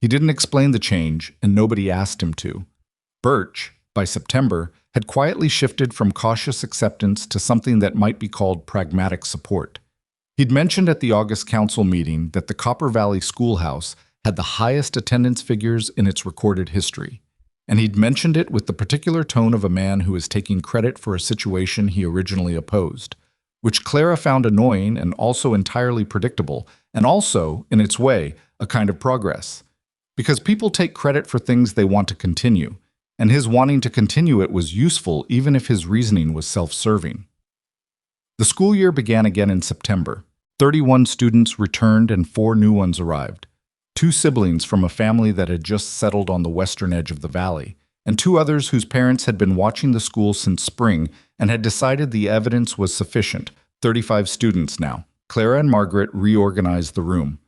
He didn't explain the change, and nobody asked him to. Birch, by September, had quietly shifted from cautious acceptance to something that might be called pragmatic support. He'd mentioned at the August council meeting that the Copper Valley Schoolhouse had the highest attendance figures in its recorded history, and he'd mentioned it with the particular tone of a man who is taking credit for a situation he originally opposed, which Clara found annoying and also entirely predictable, and also, in its way, a kind of progress. Because people take credit for things they want to continue, and his wanting to continue it was useful even if his reasoning was self-serving. The school year began again in September. 31 students returned and 4 new ones arrived. 2 siblings from a family that had just settled on the western edge of the valley, and 2 others whose parents had been watching the school since spring and had decided the evidence was sufficient. 35 students now. Clara and Margaret reorganized the room.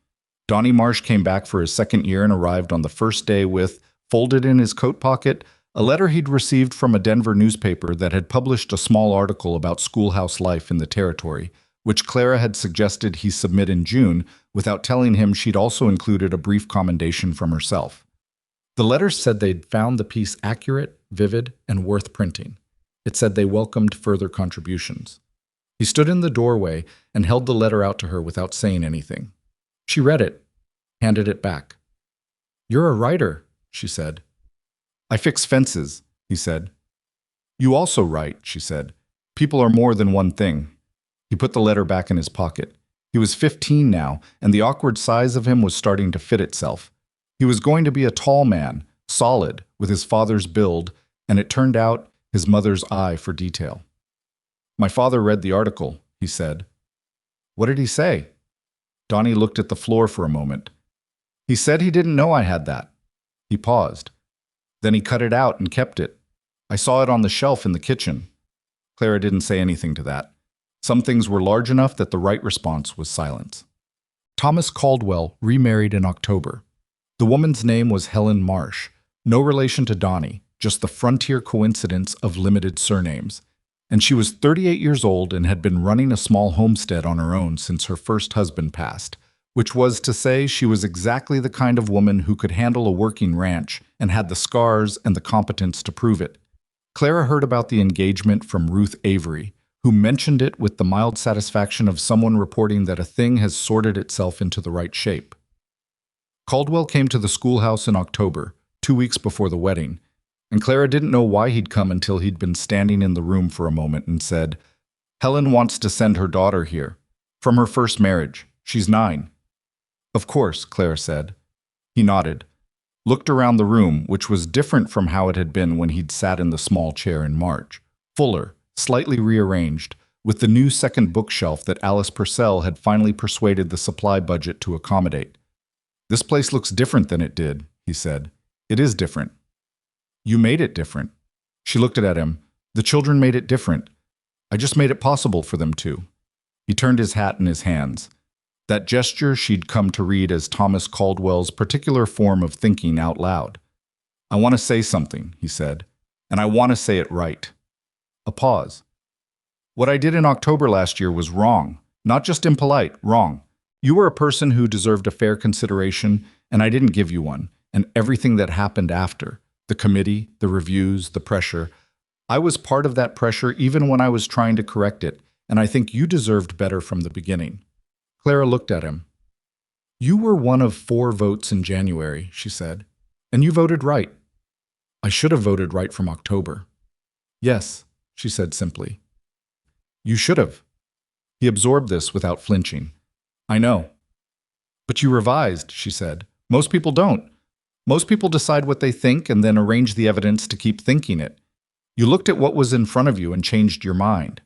Donnie Marsh came back for his second year and arrived on the first day with, folded in his coat pocket, a letter he'd received from a Denver newspaper that had published a small article about schoolhouse life in the territory, which Clara had suggested he submit in June without telling him she'd also included a brief commendation from herself. The letter said they'd found the piece accurate, vivid, and worth printing. It said they welcomed further contributions. He stood in the doorway and held the letter out to her without saying anything. She read it, handed it back. "You're a writer," she said. "I fix fences," he said. "You also write," she said. "People are more than one thing." He put the letter back in his pocket. He was 15 now, and the awkward size of him was starting to fit itself. He was going to be a tall man, solid, with his father's build, and it turned out his mother's eye for detail. "My father read the article," he said. "What did he say?" Donnie looked at the floor for a moment. "He said he didn't know I had that." He paused. "Then he cut it out and kept it. I saw it on the shelf in the kitchen." Clara didn't say anything to that. Some things were large enough that the right response was silence. Thomas Caldwell remarried in October. The woman's name was Helen Marsh, no relation to Donnie, just the frontier coincidence of limited surnames. And she was 38 years old and had been running a small homestead on her own since her first husband passed, which was to say she was exactly the kind of woman who could handle a working ranch and had the scars and the competence to prove it. Clara heard about the engagement from Ruth Avery, who mentioned it with the mild satisfaction of someone reporting that a thing has sorted itself into the right shape. Caldwell came to the schoolhouse in October, 2 weeks before the wedding, and Clara didn't know why he'd come until he'd been standing in the room for a moment and said, "Helen wants to send her daughter here. From her first marriage. She's 9. "Of course," Clara said. He nodded, looked around the room, which was different from how it had been when he'd sat in the small chair in March. Fuller, slightly rearranged, with the new second bookshelf that Alice Purcell had finally persuaded the supply budget to accommodate. "This place looks different than it did," he said. "It is different." "You made it different." She looked at him. "The children made it different. I just made it possible for them to." He turned his hat in his hands. That gesture she'd come to read as Thomas Caldwell's particular form of thinking out loud. "I want to say something," he said, "and I want to say it right." A pause. "What I did in October last year was wrong. Not just impolite, wrong. You were a person who deserved a fair consideration, and I didn't give you one, and everything that happened after. The committee, the reviews, the pressure. I was part of that pressure even when I was trying to correct it, and I think you deserved better from the beginning." Clara looked at him. "You were one of 4 votes in January," she said, "and you voted right." "I should have voted right from October." "Yes," she said simply. "You should have." He absorbed this without flinching. "I know." "But you revised," she said. "Most people don't. Most people decide what they think and then arrange the evidence to keep thinking it. You looked at what was in front of you and changed your mind."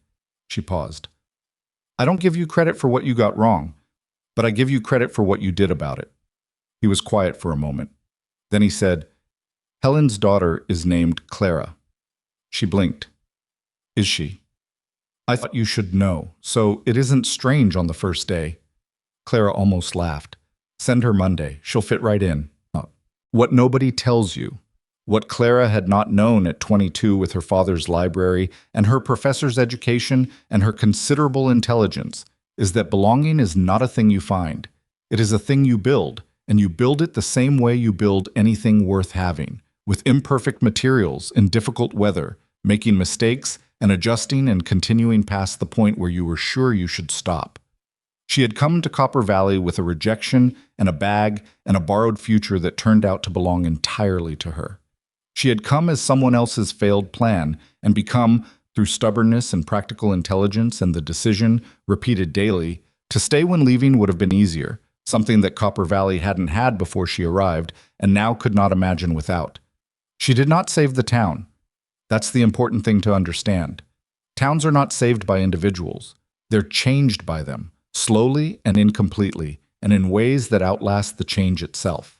She paused. "I don't give you credit for what you got wrong, but I give you credit for what you did about it." He was quiet for a moment. Then he said, "Helen's daughter is named Clara." She blinked. "Is she?" "I thought you should know, so it isn't strange on the first day." Clara almost laughed. "Send her Monday. She'll fit right in." What nobody tells you, what Clara had not known at 22 with her father's library and her professor's education and her considerable intelligence, is that belonging is not a thing you find. It is a thing you build, and you build it the same way you build anything worth having, with imperfect materials in difficult weather, making mistakes and adjusting and continuing past the point where you were sure you should stop. She had come to Copper Valley with a rejection and a bag and a borrowed future that turned out to belong entirely to her. She had come as someone else's failed plan and become, through stubbornness and practical intelligence and the decision, repeated daily, to stay when leaving would have been easier, something that Copper Valley hadn't had before she arrived and now could not imagine without. She did not save the town. That's the important thing to understand. Towns are not saved by individuals. They're changed by them. slowly and incompletely, and in ways that outlast the change itself.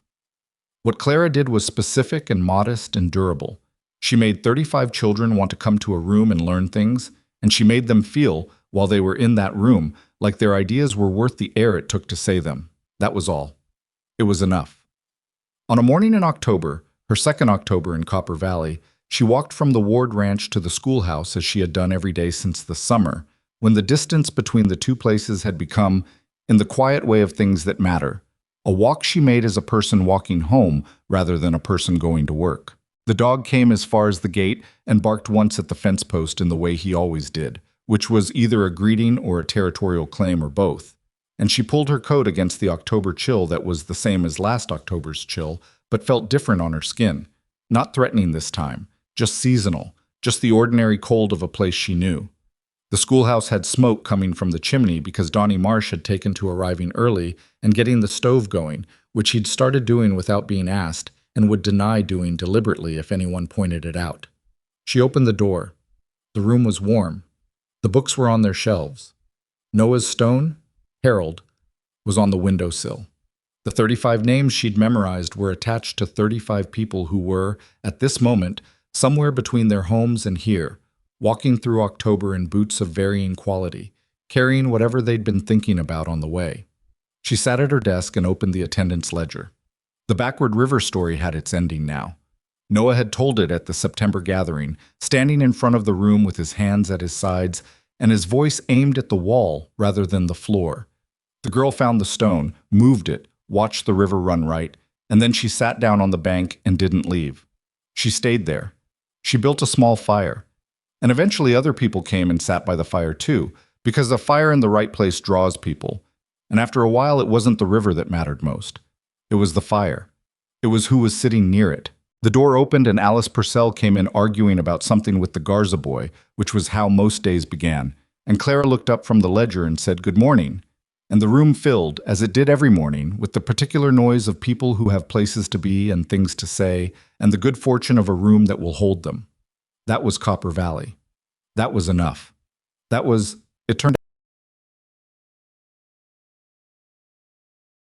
What Clara did was specific and modest and durable. She made 35 children want to come to a room and learn things, and she made them feel, while they were in that room, like their ideas were worth the air it took to say them. That was all. It was enough. On a morning in October, her second October in Copper Valley, she walked from the Ward Ranch to the schoolhouse as she had done every day since the summer, when the distance between the two places had become, in the quiet way of things that matter, a walk she made as a person walking home rather than a person going to work. The dog came as far as the gate and barked once at the fence post in the way he always did, which was either a greeting or a territorial claim or both. And she pulled her coat against the October chill that was the same as last October's chill, but felt different on her skin. Not threatening this time, just seasonal, just the ordinary cold of a place she knew. The schoolhouse had smoke coming from the chimney because Donnie Marsh had taken to arriving early and getting the stove going, which he'd started doing without being asked and would deny doing deliberately if anyone pointed it out. She opened the door. The room was warm. The books were on their shelves. Noah's Stone, Harold, was on the windowsill. The 35 names she'd memorized were attached to 35 people who were, at this moment, somewhere between their homes and here, walking through October in boots of varying quality, carrying whatever they'd been thinking about on the way. She sat at her desk and opened the attendance ledger. The Backward River story had its ending now. Noah had told it at the September gathering, standing in front of the room with his hands at his sides and his voice aimed at the wall rather than the floor. The girl found the stone, moved it, watched the river run right, and then she sat down on the bank and didn't leave. She stayed there. She built a small fire. And eventually other people came and sat by the fire too, because a fire in the right place draws people. And after a while, it wasn't the river that mattered most. It was the fire. It was who was sitting near it. The door opened and Alice Purcell came in arguing about something with the Garza boy, which was how most days began. And Clara looked up from the ledger and said, "Good morning." And the room filled, as it did every morning, with the particular noise of people who have places to be and things to say, and the good fortune of a room that will hold them. That was Copper Valley. That was enough. It turned